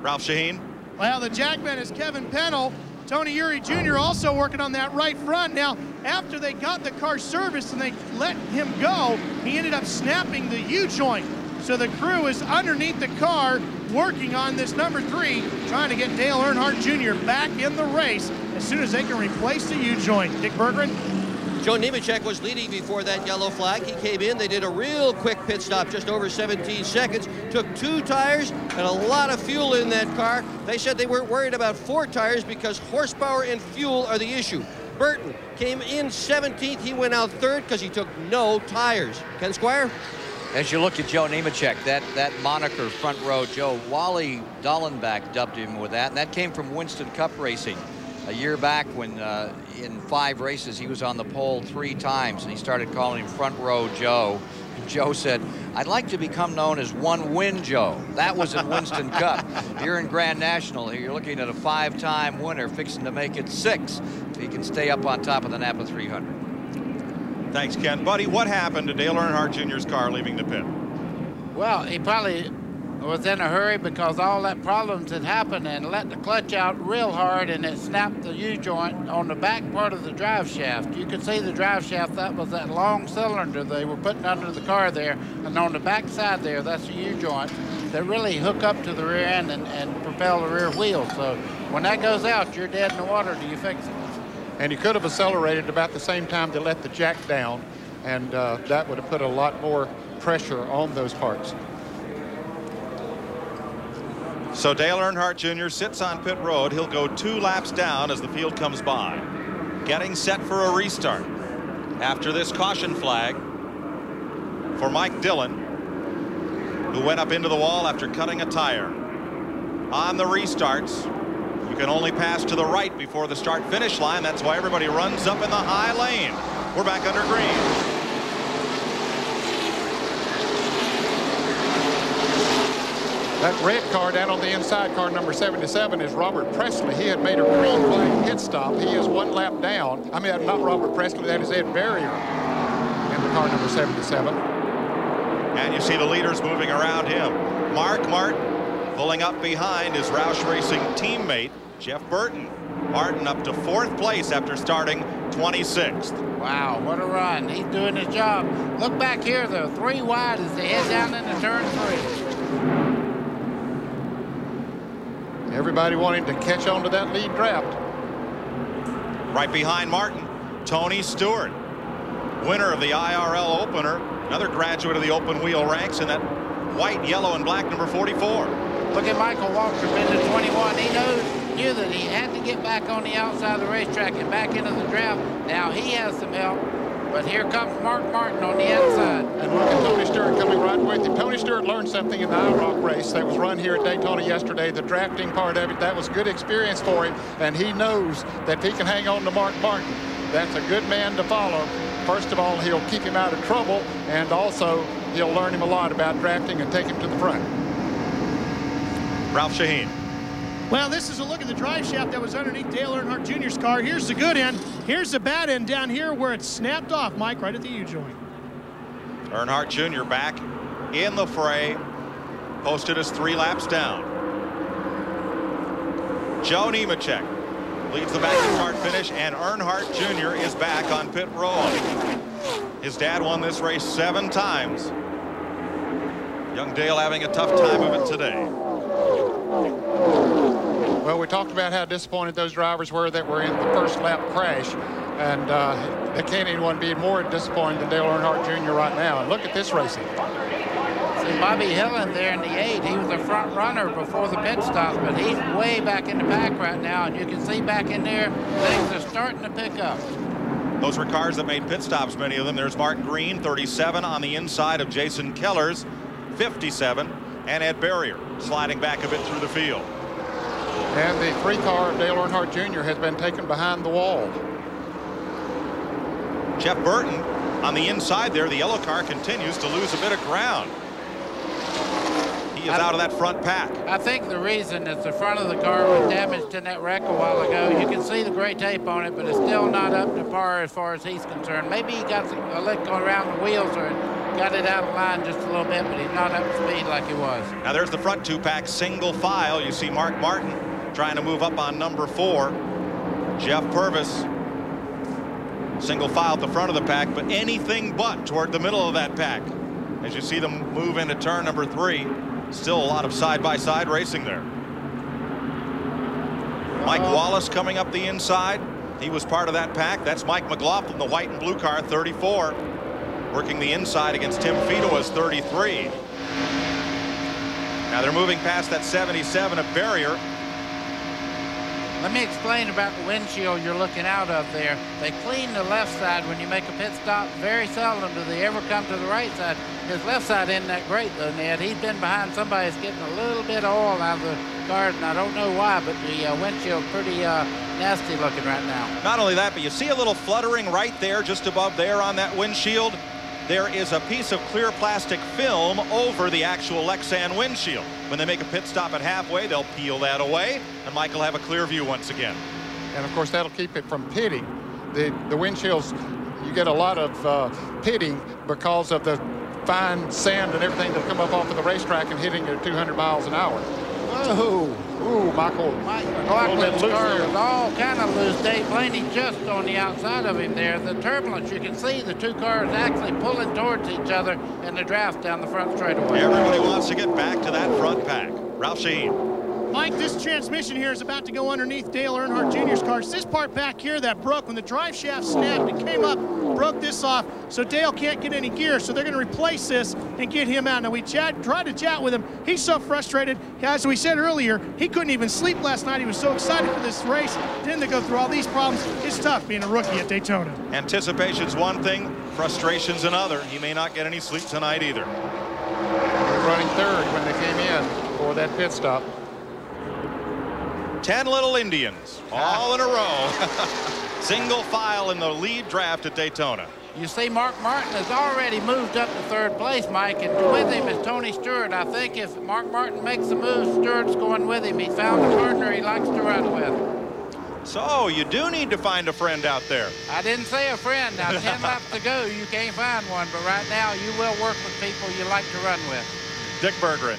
Ralph Shaheen. Well, the Jackman is Kevin Pennell. Tony Eury Jr. also working on that right front. Now, after they got the car serviced and they let him go, he ended up snapping the U-joint. So the crew is underneath the car working on this number 3, trying to get Dale Earnhardt Jr. back in the race as soon as they can replace the U-joint. Dick Berggren. Joe Nemechek was leading before that yellow flag. He came in, they did a real quick pit stop, just over 17 seconds, took 2 tires and a lot of fuel in that car. They said they weren't worried about 4 tires because horsepower and fuel are the issue. Burton came in 17th, he went out 3rd because he took no tires. Ken Squire? As you look at Joe Nemechek, that moniker, front row Joe, Wally Dallenbach dubbed him with that, and that came from Winston Cup racing a year back when in 5 races he was on the pole 3 times, and he started calling him front row Joe. And Joe said, "I'd like to become known as One Win Joe." That was in Winston Cup. Here in Grand National, here you're looking at a 5-time winner fixing to make it 6 if he can stay up on top of the NAPA 300. Thanks, Ken. Buddy, what happened to Dale Earnhardt Jr.'s car leaving the pit? Well, he probably was in a hurry because all that problems had happened and let the clutch out real hard, and it snapped the U-joint on the back part of the drive shaft. You could see the drive shaft. That was that long cylinder they were putting under the car there, and on the back side there, that's the U-joint that really hook up to the rear end and propel the rear wheel. So when that goes out, you're dead in the water till you fix it. And he could have accelerated about the same time to let the jack down, and that would have put a lot more pressure on those parts. So Dale Earnhardt Jr. sits on pit road. He'll go 2 laps down as the field comes by, getting set for a restart after this caution flag for Mike Dillon, who went up into the wall after cutting a tire. On the restarts, you can only pass to the right before the start-finish line. That's why everybody runs up in the high lane. We're back under green. That red car down on the inside, car number 77, is Robert Presley. He had made a green flag pit stop. He is 1 lap down. I mean, not Robert Presley, that is Ed Verrier in the car number 77. And you see the leaders moving around him. Mark Martin pulling up behind his Roush Racing teammate, Jeff Burton. Martin up to 4th place after starting 26th. Wow, what a run. He's doing his job. Look back here, though. 3 wide as they head down into turn 3. Everybody wanting to catch on to that lead draft. Right behind Martin, Tony Stewart, winner of the IRL opener, another graduate of the open wheel ranks in that white, yellow, and black number 44. Look at Michael Walker, been to 21. He knew that he had to get back on the outside of the racetrack and back into the draft. Now he has some help. But here comes Mark Martin on the inside. And look at Tony Stewart coming right with him. Tony Stewart learned something in the IROC race that was run here at Daytona yesterday. The drafting part of it, that was good experience for him. And he knows that if he can hang on to Mark Martin, that's a good man to follow. First of all, he'll keep him out of trouble, and also he'll learn him a lot about drafting and take him to the front. Ralph Shaheen. Well, this is a look at the drive shaft that was underneath Dale Earnhardt Jr.'s car. Here's the good end. Here's the bad end down here where it snapped off, Mike, right at the U-joint. Earnhardt Jr. back in the fray. Posted us 3 laps down. Joe Nemechek leads the back to start finish, and Earnhardt Jr. is back on pit road. His dad won this race 7 times. Young Dale having a tough time of it today. Well, we talked about how disappointed those drivers were that were in the first lap crash, and they can't anyone be more disappointed than Dale Earnhardt Jr. right now. And look at this racing. See, Bobby Hillin there in the 8, he was a front runner before the pit stops, but he's way back in the pack right now, and you can see back in there, things are starting to pick up. Those were cars that made pit stops, many of them. There's Mark Green, 37 on the inside of Jason Kellers, 57, and Ed Berrier sliding back a bit through the field. And the 3 car of Dale Earnhardt Jr. has been taken behind the wall. Jeff Burton on the inside there. The yellow car continues to lose a bit of ground. He is out of that front pack. I think the reason is the front of the car was damaged in that wreck a while ago. You can see the gray tape on it, but it's still not up to par as far as he's concerned. Maybe he got a lick around the wheels or got it out of line just a little bit, but he's not up to speed like he was. Now there's the front 2-pack single file. You see Mark Martin trying to move up on number 4. Jeff Purvis single file at the front of the pack, but anything but toward the middle of that pack. As you see them move into turn number 3, still a lot of side-by-side racing there. Mike Wallace coming up the inside. He was part of that pack. That's Mike McLaughlin, the white and blue car, 34. Working the inside against Tim Fedowa's 33. Now they're moving past that 77 of Berrier. Let me explain about the windshield you're looking out of there. They clean the left side when you make a pit stop. Very seldom do they ever come to the right side. His left side isn't that great though, Ned. He's been behind somebody that's getting a little bit of oil out of the cars, and I don't know why, but the windshield's pretty nasty looking right now. Not only that, but you see a little fluttering right there, just above there on that windshield. There is a piece of clear plastic film over the actual Lexan windshield. When they make a pit stop at halfway, they'll peel that away, and Mike will have a clear view once again. And of course, that'll keep it from pitting. The windshields, you get a lot of pitting because of the fine sand and everything that come up off of the racetrack and hitting at 200 miles an hour. Whoa. Ooh, Michael. Mike McLaughlin's car was all kind of loose. Dave Blaney just on the outside of him there. The turbulence, you can see the 2 cars actually pulling towards each other in the draft down the front straightaway. Everybody wants to get back to that front pack. Ralph Sheen. Mike, this transmission here is about to go underneath Dale Earnhardt Jr.'s car. It's this part back here that broke. When the drive shaft snapped, it came up, broke this off, so Dale can't get any gear. So they're going to replace this and get him out. Now, we tried to chat with him. He's so frustrated. As we said earlier, he couldn't even sleep last night. He was so excited for this race. Then to go through all these problems, it's tough being a rookie at Daytona. Anticipation's one thing, frustration's another. He may not get any sleep tonight either. Running third when they came in for that pit stop. 10 little Indians, all in a row. Single file in the lead draft at Daytona. You see, Mark Martin has already moved up to 3rd place, Mike, and with him is Tony Stewart. I think if Mark Martin makes the move, Stewart's going with him. He's found a partner he likes to run with. So you do need to find a friend out there. I didn't say a friend. Now, 10 laps to go, you can't find one, but right now you will work with people you like to run with. Dick Berggren.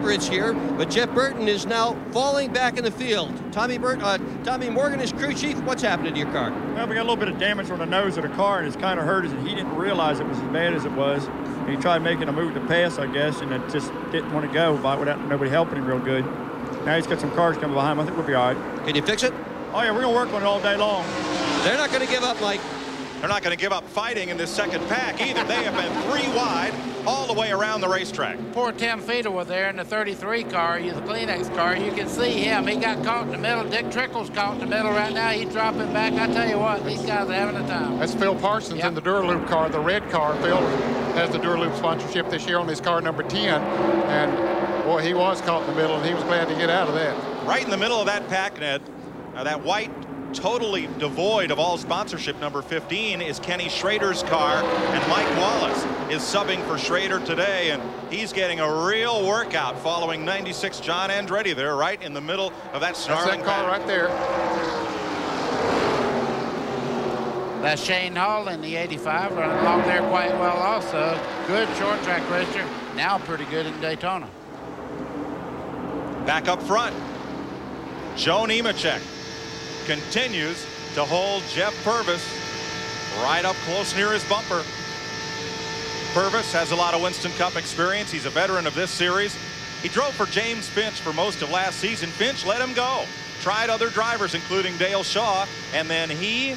Bridge here, but Jeff Burton is now falling back in the field. Tommy Morgan is crew chief. What's happening to your car? Well, we got a little bit of damage on the nose of the car, and it's kind of hurt us, and he didn't realize it was as bad as it was. And he tried making a move to pass, I guess, and it just didn't want to go without nobody helping him real good. Now he's got some cars coming behind him. I think we'll be all right. Can you fix it? Oh, yeah, we're going to work on it all day long. They're not going to give up, Mike. They're not going to give up fighting in this second pack either. They have been 3 wide all the way around the racetrack. Poor Tim Feeder was there in the 33 car, the Kleenex car. You can see him. He got caught in the middle. Dick Trickle's caught in the middle right now. He's dropping back. I tell you what, these guys are having a time. That's Phil Parsons in the Duraloop car, the red car. Phil has the Duraloop sponsorship this year on his car number 10. And, boy, he was caught in the middle, and he was glad to get out of that. Right in the middle of that pack, Ned, that white, totally devoid of all sponsorship, number 15, is Kenny Schrader's car, and Mike Wallace is subbing for Schrader today, and he's getting a real workout following 96 John Andretti there, right in the middle of that snarling That's that car right there. That's Shane Hall in the 85, running along there quite well also. Good short track racer, now pretty good in Daytona. Back up front, Joe Nemechek continues to hold Jeff Purvis right up close near his bumper. Purvis has a lot of Winston Cup experience. He's a veteran of this series. He drove for James Finch for most of last season. Finch let him go. Tried other drivers, including Dale Shaw, and then he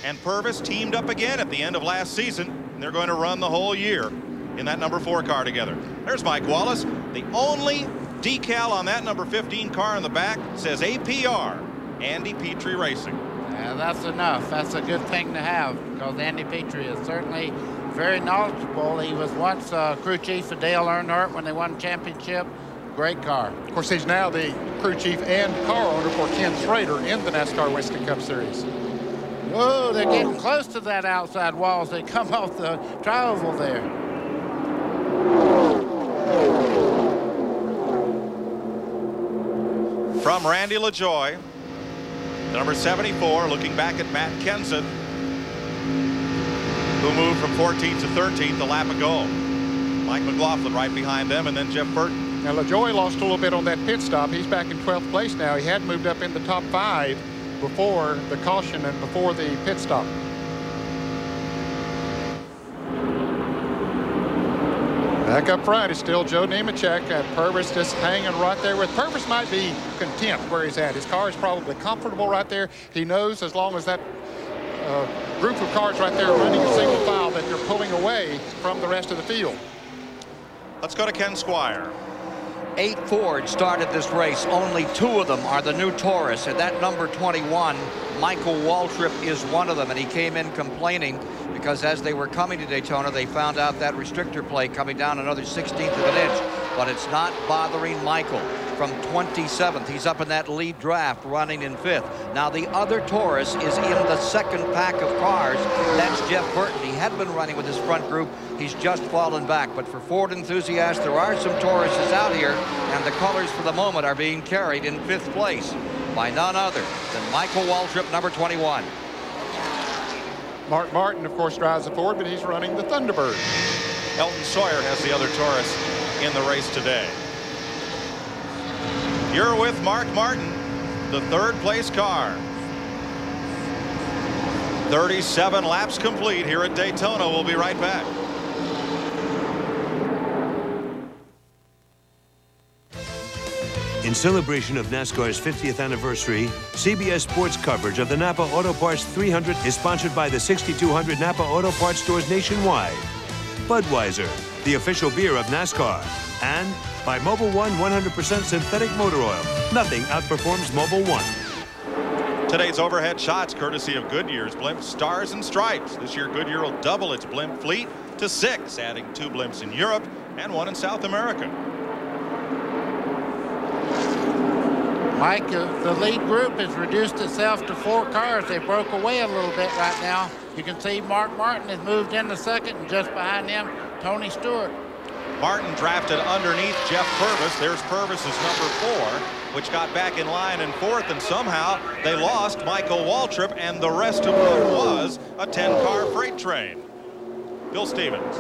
and Purvis teamed up again at the end of last season, and they're going to run the whole year in that number 4 car together. There's Mike Wallace. The only decal on that number 15 car in the back says APR, Andy Petrie Racing. Yeah, that's enough. That's a good thing to have, because Andy Petrie is certainly very knowledgeable. He was once crew chief for Dale Earnhardt when they won the championship. Great car. Of course, he's now the crew chief and car owner for Ken Schrader in the NASCAR Winston Cup Series. Whoa, they're getting close to that outside wall as they come off the tri-oval there. From Randy LaJoie, number 74, looking back at Matt Kenseth, who moved from 14th to 13th a lap ago. Mike McLaughlin right behind them, and then Jeff Burton. Now, LaJoie lost a little bit on that pit stop. He's back in 12th place now. He had moved up in the top 5 before the caution and before the pit stop. Back up front is still Joe Nemechek, and Purvis just hanging right there with. Purvis might be content where he's at. His car is probably comfortable right there. He knows as long as that group of cars right there are running a single file that they're pulling away from the rest of the field. Let's go to Ken Squire. 8 Fords started this race. Only 2 of them are the new Taurus. And that number 21, Michael Waltrip, is one of them. And he came in complaining because as they were coming to Daytona, they found out that restrictor plate coming down another 16th of an inch. But it's not bothering Michael. From 27th, he's up in that lead draft, running in 5th. Now the other Taurus is in the second pack of cars. That's Jeff Burton. He had been running with his front group. He's just fallen back. But for Ford enthusiasts, there are some Tauruses out here, and the colors for the moment are being carried in 5th place by none other than Michael Waltrip, number 21. Mark Martin, of course, drives the Ford, but he's running the Thunderbird. Elton Sawyer has the other Taurus in the race today. You're with Mark Martin, the 3rd place car. 37 laps complete here at Daytona. We'll be right back. In celebration of NASCAR's 50th anniversary, CBS Sports coverage of the Napa Auto Parts 300 is sponsored by the 6,200 Napa Auto Parts stores nationwide, Budweiser, the official beer of NASCAR, and by Mobil 1 100% synthetic motor oil. Nothing outperforms Mobil 1. Today's overhead shots courtesy of Goodyear's blimp Stars and Stripes. This year Goodyear will double its blimp fleet to 6, adding 2 blimps in Europe and 1 in South America. Mike, the lead group has reduced itself to 4 cars. They broke away a little bit right now. You can see Mark Martin has moved into 2nd, and just behind him, Tony Stewart. Martin drafted underneath Jeff Purvis. There's Purvis's number 4, which got back in line in 4th, and somehow they lost Michael Waltrip and the rest of what was a 10-car freight train. Bill Stevens.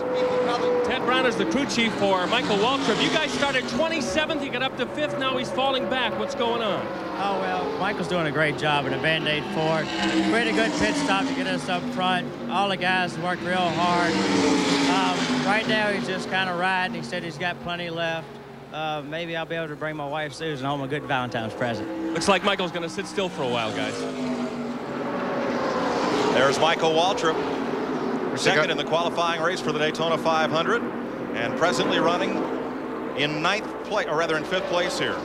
Ted Brown is the crew chief for Michael Waltrip. You guys started 27th. He got up to 5th. Now he's falling back. What's going on? Oh, well, Michael's doing a great job in a Band-Aid Ford. Pretty good pit stop to get us up front. All the guys worked real hard. Right now, he's just kind of riding. He said he's got plenty left. Maybe I'll be able to bring my wife, Susan, home a good Valentine's present. Looks like Michael's going to sit still for a while, guys. There's Michael Waltrip Second in the qualifying race for the Daytona 500, and presently running in fifth place here.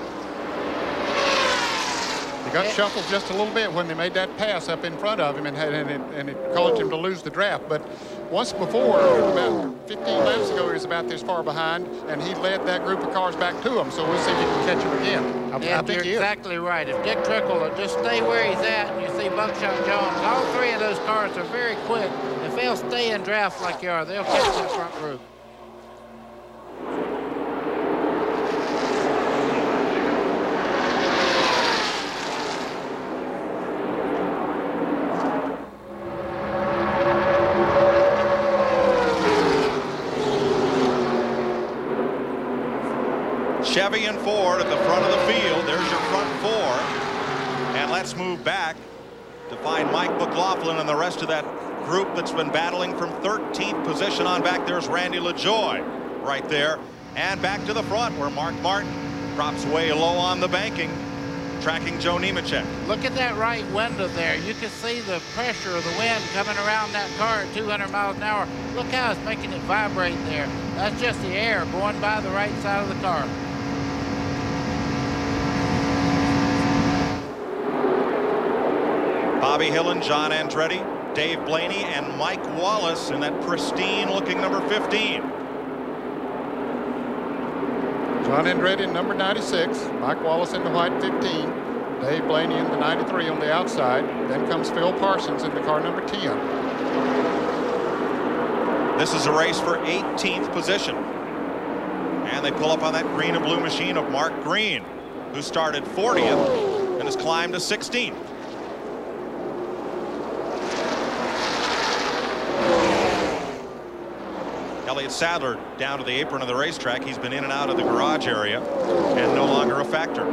He got shuffled just a little bit when they made that pass up in front of him, and it caused him to lose the draft. But once before, about 15 laps ago, he was about this far behind, and he led that group of cars back to him. So we'll see if he can catch him again. I think you're exactly right. If Dick Trickle will just stay where he's at, and you see Buckshot Jones, all three of those cars are very quick. If they'll stay in draft like they are, they'll catch that front group. Chevy and Ford at the front of the field. There's your front four. And let's move back to find Mike McLaughlin and the rest of that group that's been battling from 13th position on back. There's Randy LaJoie right there. And back to the front where Mark Martin drops way low on the banking, tracking Joe Nemechek. Look at that right window there. You can see the pressure of the wind coming around that car at 200 miles an hour. Look how it's making it vibrate there. That's just the air going by the right side of the car. Bobby Hillin, John Andretti, Dave Blaney, and Mike Wallace in that pristine-looking number 15. John Andretti in number 96, Mike Wallace in the white 15, Dave Blaney in the 93 on the outside. Then comes Phil Parsons in the car number 10. This is a race for 18th position. And they pull up on that green and blue machine of Mark Green, who started 40th and has climbed to 16th. Elliott Sadler down to the apron of the racetrack. He's been in and out of the garage area and no longer a factor.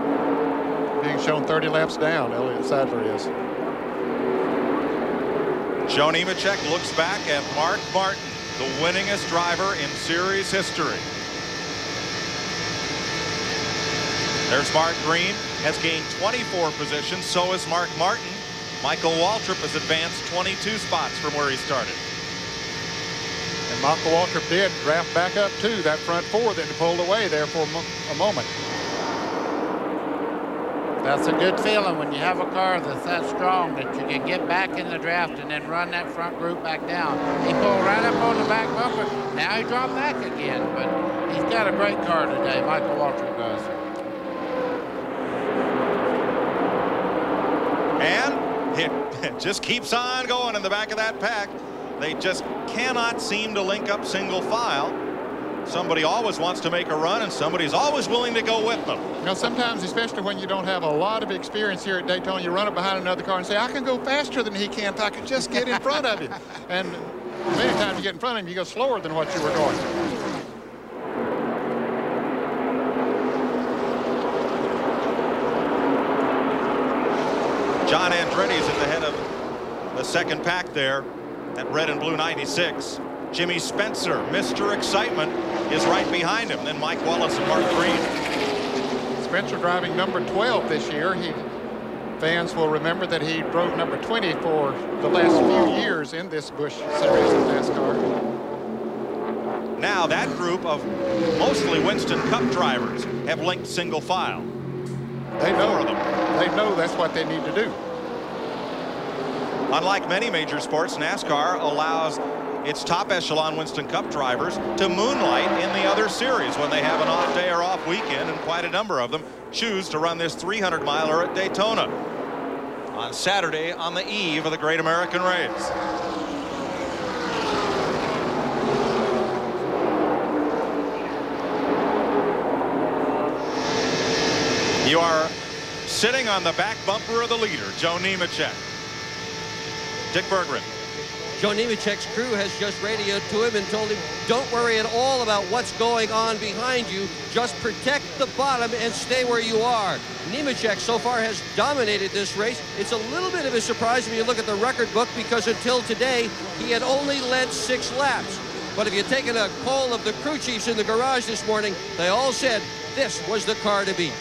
Being shown 30 laps down, Elliott Sadler is. Joe Nemechek looks back at Mark Martin, the winningest driver in series history. There's Mark Green, has gained 24 positions. So has Mark Martin. Michael Waltrip has advanced 22 spots from where he started. And Michael Waltrip did draft back up to that front four that pulled away there for a moment. That's a good feeling when you have a car that's that strong that you can get back in the draft and then run that front group back down. He pulled right up on the back bumper. Now he dropped back again, but he's got a great car today, Michael Waltrip does. And it just keeps on going in the back of that pack. They just cannot seem to link up single file. Somebody always wants to make a run, and somebody's always willing to go with them. You know, sometimes, especially when you don't have a lot of experience here at Daytona, you run up behind another car and say, I can go faster than he can if I could just get in front of him. And many times you get in front of him, you go slower than what you were going. John Andretti's at the head of the second pack there. That red and blue 96. Jimmy Spencer, Mr. Excitement, is right behind him. Then Mike Wallace and Mark Green. Spencer driving number 12 this year. Fans will remember that he drove number 20 for the last few years in this Busch series of NASCAR. Now that group of mostly Winston Cup drivers have linked single file. They know that's what they need to do. Unlike many major sports, NASCAR allows its top echelon Winston Cup drivers to moonlight in the other series when they have an off day or off weekend, and quite a number of them choose to run this 300-miler at Daytona on Saturday on the eve of the Great American Race. You are sitting on the back bumper of the leader, Joe Nemechek. Dick Berggren. Joe Nemechek's crew has just radioed to him and told him, don't worry at all about what's going on behind you. Just protect the bottom and stay where you are. Nemechek so far has dominated this race. It's a little bit of a surprise when you look at the record book, because until today, he had only led 6 laps. But if you'd taken a poll of the crew chiefs in the garage this morning, they all said this was the car to beat.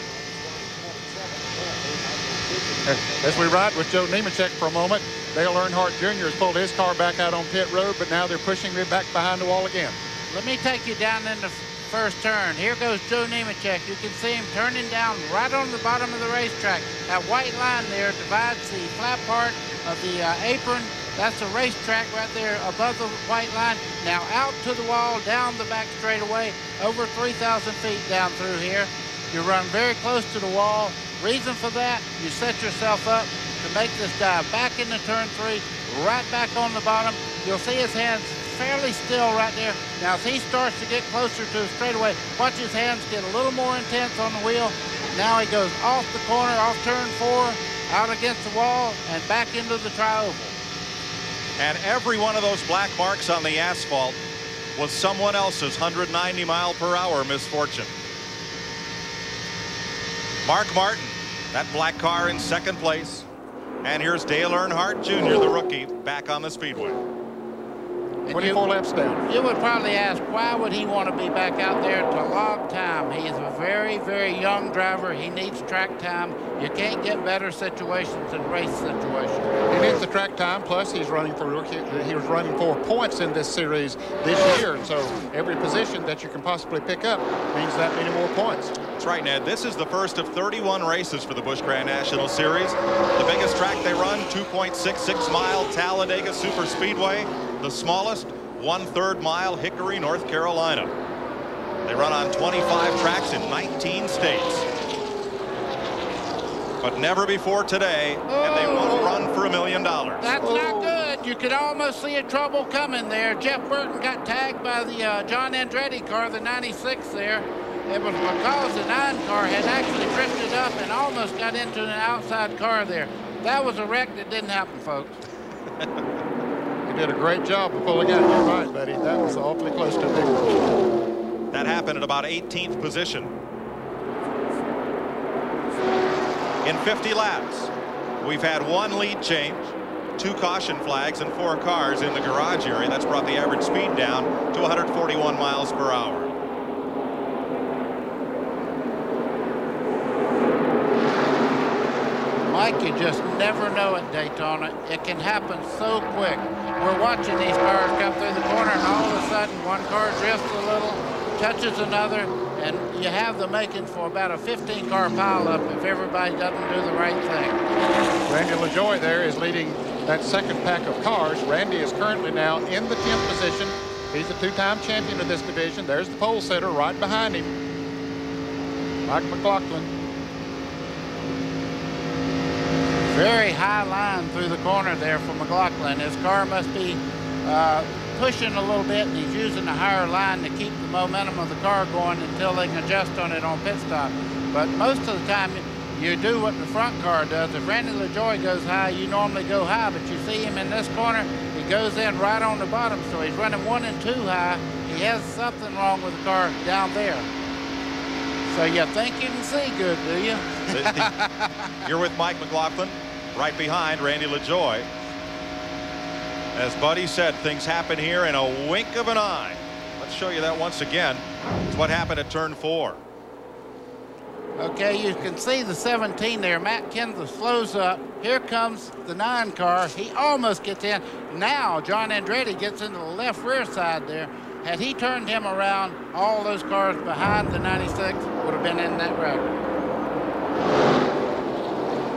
As we ride with Joe Nemechek for a moment, Dale Earnhardt Jr. has pulled his car back out on pit road, but now they're pushing me back behind the wall again. Let me take you down in the first turn. Here goes Joe Nemechek. You can see him turning down right on the bottom of the racetrack. That white line there divides the flat part of the apron. That's the racetrack right there above the white line. Now out to the wall, down the back straightaway, over 3,000 feet down through here. You run very close to the wall. Reason for that, you set yourself up to make this dive back into turn 3, right back on the bottom. You'll see his hands fairly still right there. Now, as he starts to get closer to the straightaway, watch his hands get a little more intense on the wheel. Now he goes off the corner, off turn 4, out against the wall, and back into the tri-oval. And every one of those black marks on the asphalt was someone else's 190-mile-per-hour misfortune. Mark Martin, that black car in second place. And here's Dale Earnhardt Jr., the rookie, back on the speedway. 24 laps down. You would probably ask, why would he want to be back out there to log time? He is a very, very young driver. He needs track time. You can't get better situations than race situations. He needs the track time, plus he's running for he was running for points in this series this year. And so every position that you can possibly pick up means that many more points. That's right, Ned. This is the first of 31 races for the Busch Grand National Series. The biggest track they run, 2.66-mile Talladega Super Speedway. The smallest, 1/3 mile, Hickory, North Carolina. They run on 25 tracks in 19 states. But never before today have they won a run for $1 million. That's not good. You could almost see a trouble coming there. Jeff Burton got tagged by the John Andretti car, the 96 there. It was because the 9 car had actually drifted up and almost got into an outside car there. That was a wreck that didn't happen, folks. You did a great job of pulling out. You're right, buddy. That was awfully close to victory. That happened at about 18th position. In 50 laps, we've had 1 lead change, 2 caution flags, and 4 cars in the garage area. That's brought the average speed down to 141 miles per hour. Mike, you just never know at Daytona. It can happen so quick. We're watching these cars come through the corner, and all of a sudden one car drifts a little, touches another, and you have the makings for about a 15-car pileup if everybody doesn't do the right thing. Randy LaJoie there is leading that second pack of cars. Randy is currently now in the 10th position. He's a 2-time champion of this division. There's the pole sitter right behind him, Mike McLaughlin. Very high line through the corner there for McLaughlin. His car must be pushing a little bit, and he's using a higher line to keep the momentum of the car going until they can adjust on it on pit stop. But most of the time, you do what the front car does. If Randy LaJoie goes high, you normally go high, but you see him in this corner, he goes in right on the bottom, so he's running 1 and 2 high. He has something wrong with the car down there. So you think you can see good, do you? You're with Mike McLaughlin, right behind Randy LaJoie. As Buddy said, things happen here in a wink of an eye. Let's show you that once again. It's what happened at turn 4. Okay, you can see the 17 there. Matt Kenseth slows up. Here comes the 9 car. He almost gets in. Now John Andretti gets into the left rear side there. Had he turned him around, all those cars behind the 96 would have been in that wreck.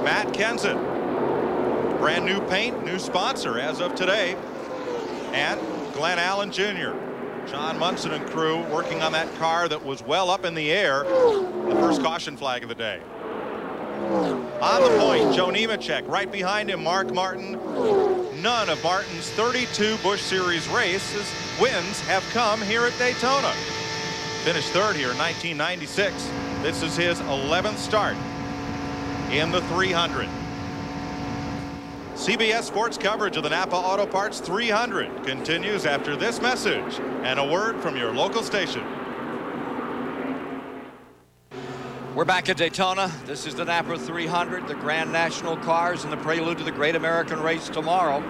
Matt Kenseth. Brand new paint, new sponsor as of today. And Glenn Allen Jr. John Munson and crew working on that car that was well up in the air. The first caution flag of the day. On the point, Joe Nemechek. Right behind him, Mark Martin. None of Martin's 32 Busch Series races wins have come here at Daytona. Finished 3rd here in 1996. This is his 11th start in the 300. CBS Sports coverage of the NAPA Auto Parts 300 continues after this message and a word from your local station. We're back at Daytona. This is the NAPA 300, the Grand National cars, and the prelude to the Great American Race tomorrow.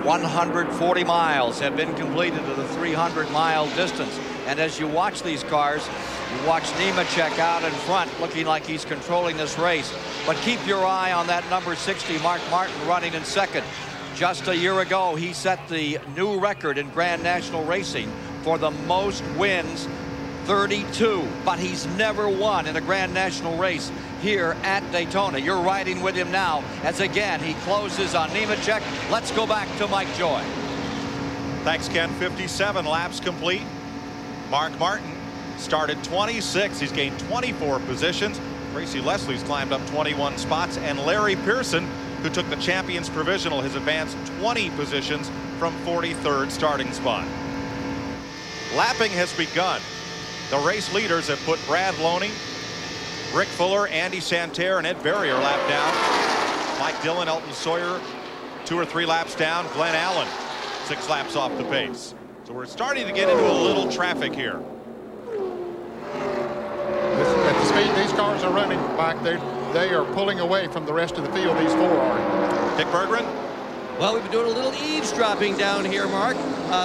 140 miles have been completed of the 300-mile distance. And as you watch these cars, you watch Nemechek out in front looking like he's controlling this race. But keep your eye on that number 60, Mark Martin, running in second. Just a year ago, he set the new record in Grand National Racing for the most wins, 32. But he's never won in a Grand National race here at Daytona. You're riding with him now as again he closes on Nemechek. Let's go back to Mike Joy. Thanks, Ken. 57 laps complete. Mark Martin started 26. He's gained 24 positions. Tracy Leslie's climbed up 21 spots, and Larry Pearson, who took the champion's provisional, has advanced 20 positions from 43rd starting spot. Lapping has begun. The race leaders have put Brad Loney, Rick Fuller, Andy Santerre, and Ed Berrier lapped down. Mike Dillon, Elton Sawyer, 2 or 3 laps down. Glenn Allen, 6 laps off the pace. So we're starting to get into a little traffic here. At the speed these cars are running, Mike, they are pulling away from the rest of the field. These 4 are. Dick Berggren? Well, we've been doing a little eavesdropping down here, Mark.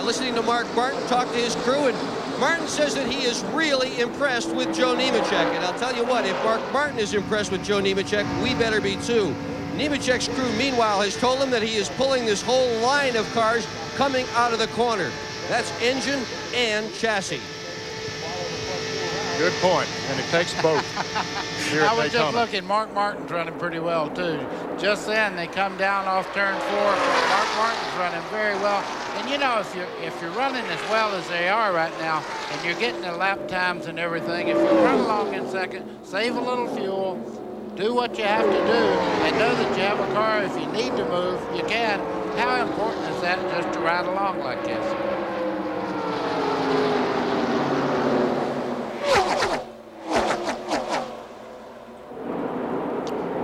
Listening to Mark Martin talk to his crew, and Martin says that he is really impressed with Joe Nemechek. And I'll tell you what, if Mark Martin is impressed with Joe Nemechek, we better be too. Nemechek's crew, meanwhile, has told him that he is pulling this whole line of cars coming out of the corner. That's engine and chassis. Good point, and it takes both. Here I at was Daytona. just looking, Mark Martin's running pretty well too. Just then they come down off turn 4. Mark Martin's running very well. And you know, if you're running as well as they are right now, and you're getting the lap times and everything, if you run along in second, save a little fuel, do what you have to do, and know that you have a car. If you need to move, you can. How important is that just to ride along like this?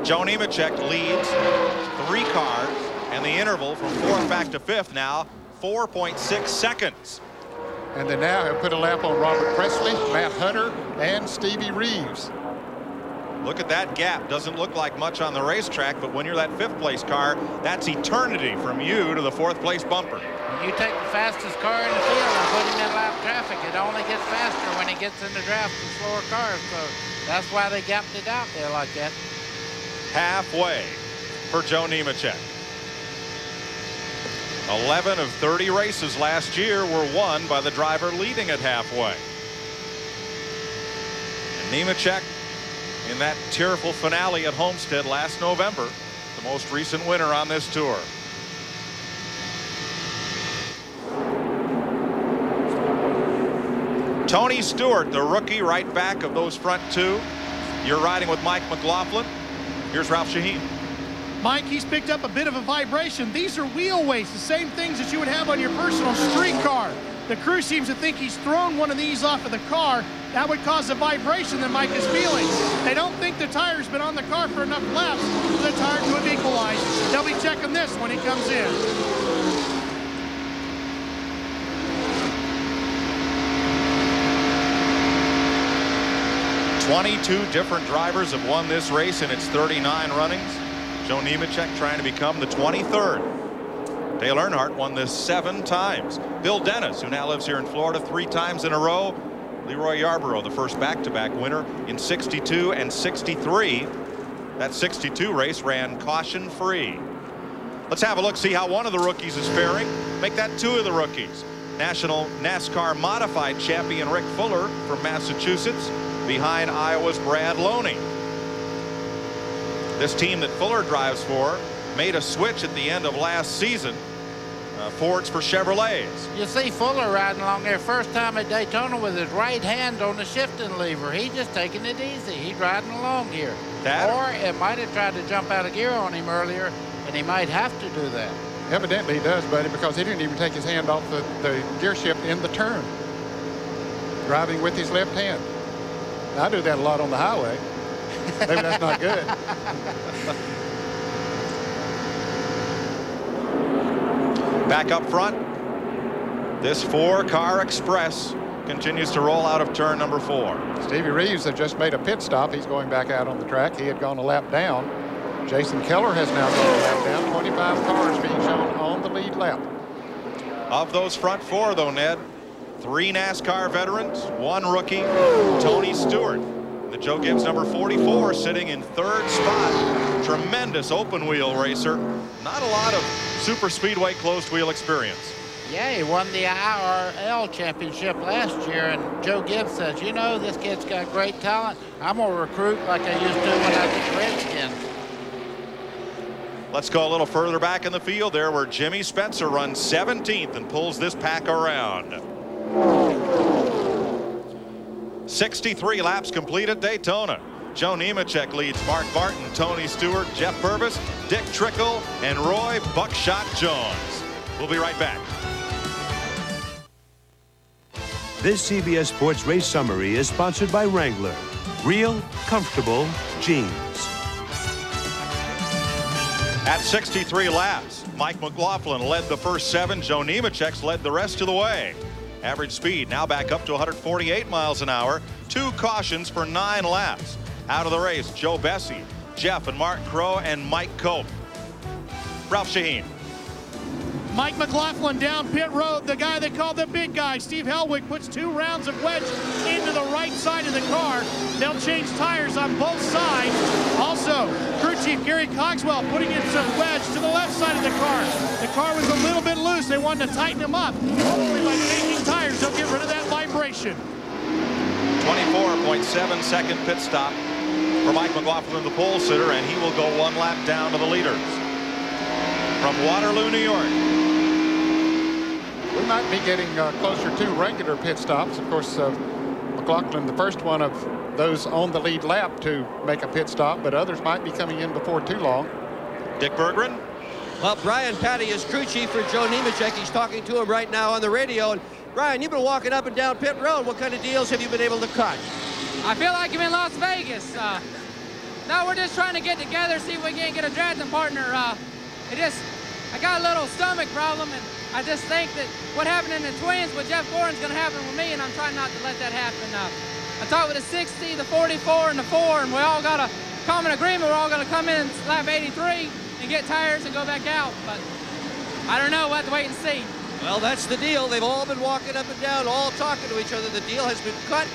Joe Nemechek leads 3 cars, and the interval from 4th back to 5th now 4.6 seconds. And they now have put a lap on Robert Presley, Matt Hunter, and Stevie Reeves. Look at that gap. Doesn't look like much on the racetrack, but when you're that 5th place car, that's eternity from you to the 4th place bumper. When you take the fastest car in the field and put him in lap traffic, it only gets faster when he gets in the draft with slower cars. So that's why they gapped it out there like that. Halfway for Joe Nemechek. 11 of 30 races last year were won by the driver leading at halfway. And Nemechek in that tearful finale at Homestead last November, the most recent winner on this tour. Tony Stewart, the rookie, right back of those front 2. You're riding with Mike McLaughlin. Here's Ralph Shaheen. Mike, he's picked up a bit of a vibration. These are wheel weights, the same things that you would have on your personal street car. The crew seems to think he's thrown one of these off of the car. That would cause a vibration that Mike is feeling. They don't think the tire's been on the car for enough laps for the tire to have equalized. They'll be checking this when he comes in. 22 different drivers have won this race in its 39 runnings. Joe Nemechek trying to become the 23rd. Dale Earnhardt won this 7 times. Bill Dennis, who now lives here in Florida, 3 times in a row. Leroy Yarborough, the first back-to-back winner in 62 and 63. That 62 race ran caution-free. Let's have a look, see how one of the rookies is faring. Make that 2 of the rookies. National NASCAR Modified Champion Rick Fuller from Massachusetts, behind Iowa's Brad Loney. This team that Fuller drives for made a switch at the end of last season. Fords for Chevrolets. You see Fuller riding along there first time at Daytona with his right hand on the shifting lever. He's just taking it easy. He's riding along here. Or it might have tried to jump out of gear on him earlier, and he might have to do that. Evidently he does, buddy, because he didn't even take his hand off the gear shift in the turn. Driving with his left hand. I do that a lot on the highway. Maybe that's not good. Back up front, this 4-car express continues to roll out of turn number 4. Stevie Reeves has just made a pit stop. He's going back out on the track. He had gone a lap down. Jason Keller has now gone a lap down. 25 cars being shown on the lead lap. Of those front 4, though, Ned, 3 NASCAR veterans, 1 rookie, Tony Stewart. The Joe Gibbs number 44 sitting in 3rd spot. Tremendous open wheel racer. Not a lot of super speedway closed wheel experience. Yeah, he won the IRL championship last year, and Joe Gibbs says, you know, this kid's got great talent. I'm going to recruit like I used to when I was at Redskins. Let's go a little further back in the field there, where Jimmy Spencer runs 17th and pulls this pack around. 63 laps complete at Daytona. Joe Nemechek leads Mark Martin, Tony Stewart, Jeff Purvis, Dick Trickle, and Roy Buckshot Jones. We'll be right back. This CBS Sports Race Summary is sponsored by Wrangler. Real, comfortable jeans. At 63 laps, Mike McLaughlin led the first 7. Joe Nemechek led the rest of the way. Average speed now back up to 148 miles an hour. 2 cautions for 9 laps. Out of the race, Joe Bessie, Jeff and Mark Crow, and Mike Cope. Ralph Shaheen. Mike McLaughlin down pit road. The guy they call the big guy, Steve Helwig, puts 2 rounds of wedge into the right side of the car. They'll change tires on both sides. Also, crew chief Gary Cogswell putting in some wedge to the left side of the car. The car was a little bit loose. They wanted to tighten them up. Hopefully by changing tires, they'll get rid of that vibration. 24.7 second pit stop for Mike McLaughlin, the pole sitter, and he will go 1 lap down to the leaders. From Waterloo, New York. We might be getting closer to regular pit stops. Of course, McLaughlin, the first one of those on the lead lap to make a pit stop, but others might be coming in before too long. Dick Berggren. Well, Brian Patty is crew chief for Joe Nemechek. He's talking to him right now on the radio. And Brian, you've been walking up and down pit road. What kind of deals have you been able to cut? I feel like I'm in Las Vegas. No, we're just trying to get together, see if we can't get a drafting partner. I got a little stomach problem, and I just think that what happened in the Twins with Jeff Gordon's going to happen with me, and I'm trying not to let that happen. I talked with the 60, the 44, and the 4, and we all got a common agreement. We're all going to come in lap 83 and get tires and go back out. But I don't know. We'll have to wait and see. Well, that's the deal. They've all been walking up and down, all talking to each other. The deal has been cut.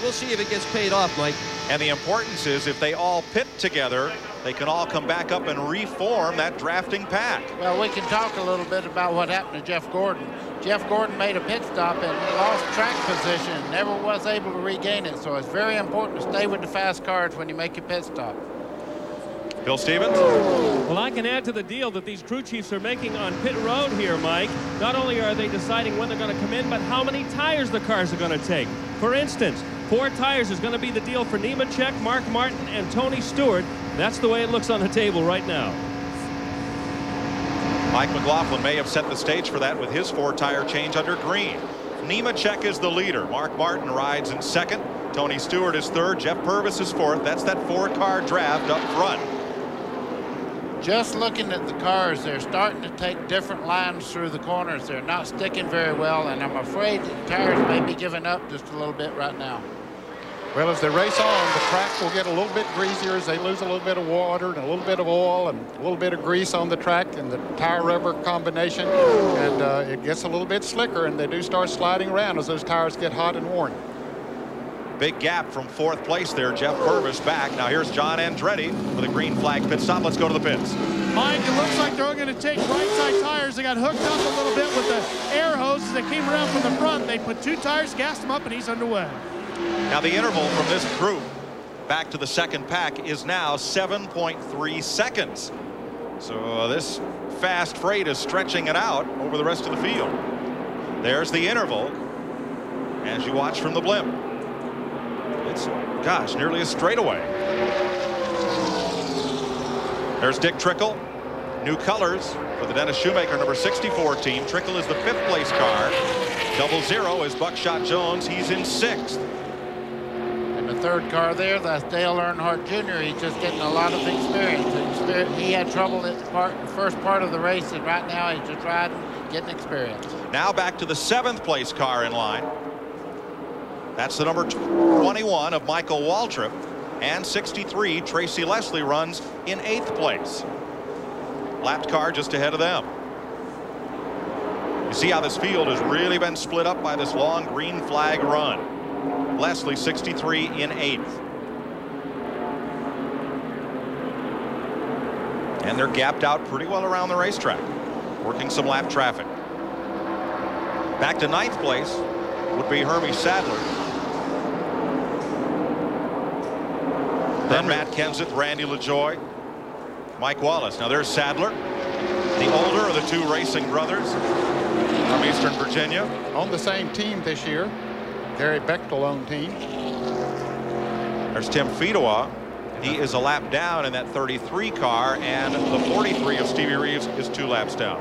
We'll see if it gets paid off, Mike. And the importance is if they all pit together, they can all come back up and reform that drafting pack. Well, we can talk a little bit about what happened to Jeff Gordon. Jeff Gordon made a pit stop and lost track position, never was able to regain it. So it's very important to stay with the fast cars when you make your pit stop. Bill Stevens? Well, I can add to the deal that these crew chiefs are making on pit road here, Mike. Not only are they deciding when they're going to come in, but how many tires the cars are going to take. For instance, 4 tires is going to be the deal for Nemechek, Mark Martin, and Tony Stewart. That's the way it looks on the table right now. Mike McLaughlin may have set the stage for that with his 4-tire change under green. Nemechek is the leader. Mark Martin rides in 2nd. Tony Stewart is 3rd. Jeff Purvis is 4th. That's that 4-car draft up front. Just looking at the cars, they're starting to take different lines through the corners. They're not sticking very well, and I'm afraid the tires may be giving up just a little bit right now. Well, as they race on, the track will get a little bit greasier as they lose a little bit of water and a little bit of oil and a little bit of grease on the track and the tire-rubber combination, and it gets a little bit slicker, and they do start sliding around as those tires get hot and worn. Big gap from 4th place there. Jeff Purvis back. Now here's John Andretti with a green flag pit stop. Let's go to the pits. Mike, it looks like they're going to take right side tires. They got hooked up a little bit with the air hoses that came around from the front. They put 2 tires, gassed them up, and he's underway. Now the interval from this group back to the 2nd pack is now 7.3 seconds. So this fast freight is stretching it out over the rest of the field. There's the interval as you watch from the blimp. It's, gosh, nearly a straightaway. There's Dick Trickle. New colors for the Dennis Shoemaker number 64 team. Trickle is the 5th place car. 00 is Buckshot Jones. He's in 6th. And the 3rd car there, that's Dale Earnhardt Jr. He's just getting a lot of experience. He had trouble at the first part of the race, and right now he's just riding, getting experience. Now back to the 7th place car in line. That's the number 21 of Michael Waltrip, and 63 Tracy Leslie runs in 8th place. Lapped car just ahead of them. You see how this field has really been split up by this long green flag run. Leslie 63 in 8th. And they're gapped out pretty well around the racetrack, working some lap traffic. Back to 9th place would be Hermie Sadler. Then Matt Kenseth, Randy LaJoie, Mike Wallace. Now there's Sadler, the older of the two racing brothers from Eastern Virginia. On the same team this year, Gary Bechtel-owned team. There's Tim Fedowa. He is a lap down in that 33 car, and the 43 of Stevie Reeves is 2 laps down.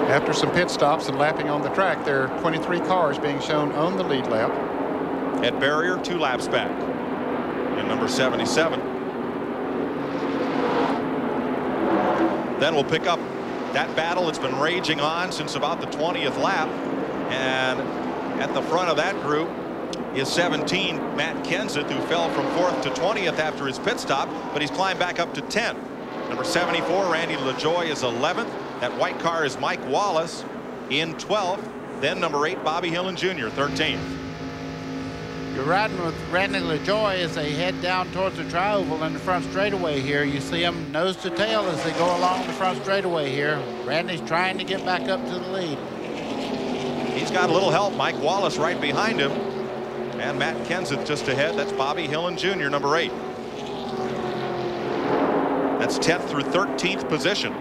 After some pit stops and lapping on the track, there are 23 cars being shown on the lead lap. Ed Barrier 2 laps back in number 77. Then we'll pick up that battle that's been raging on since about the 20th lap, and at the front of that group is 17 Matt Kenseth, who fell from 4th to 20th after his pit stop, but he's climbed back up to 10th. Number 74 Randy LaJoie is 11th. That white car is Mike Wallace in 12th. Then number 8 Bobby Hillin Jr. 13th. You're riding with Randy LaJoie as they head down towards the tri-oval in the front straightaway here. You see them nose to tail as they go along the front straightaway here. Randy's trying to get back up to the lead. He's got a little help. Mike Wallace right behind him. And Matt Kenseth just ahead. That's Bobby Hillin Jr. number 8. That's 10th through 13th position.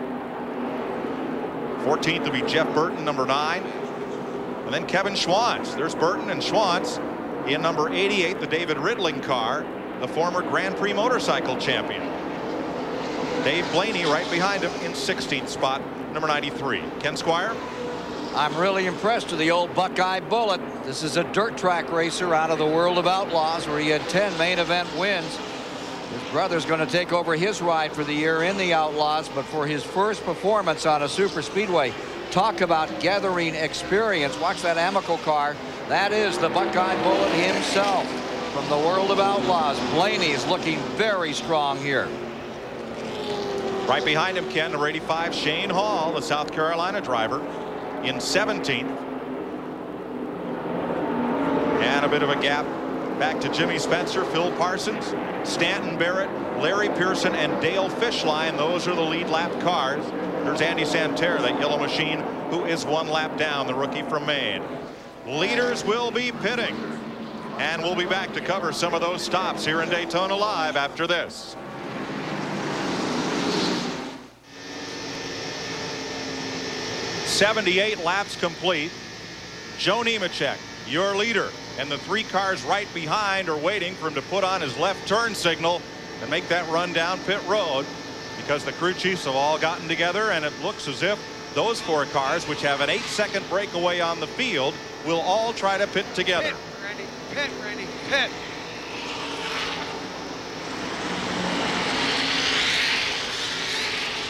14th will be Jeff Burton, number 9. And then Kevin Schwantz. There's Burton and Schwantz in number 88, the David Ridling car, the former Grand Prix motorcycle champion. Dave Blaney right behind him in 16th spot, number 93. Ken Squire. I'm really impressed with the old Buckeye Bullet. This is a dirt track racer out of the World of Outlaws, where he had 10 main event wins. His brother's going to take over his ride for the year in the Outlaws, but for his first performance on a super speedway, talk about gathering experience. Watch that Amical car. That is the Buckeye Bullet himself from the World of Outlaws. Blaney's looking very strong here. Right behind him, Ken, number 85, Shane Hall, the South Carolina driver, in 17th. And a bit of a gap back to Jimmy Spencer, Phil Parsons, Stanton Barrett, Larry Pearson, and Dale Fishline. Those are the lead lap cars. There's Andy Santerre, that yellow machine, who is 1 lap down, the rookie from Maine. Leaders will be pitting, and we'll be back to cover some of those stops here in Daytona Live after this. "78 laps complete. Joe Nemechek, your leader, and the 3 cars right behind are waiting for him to put on his left turn signal and make that run down pit road, because the crew chiefs have all gotten together, and it looks as if those 4 cars, which have an 8-second breakaway on the field, will all try to pit together. Pit, Randy. Pit, Randy. Pit.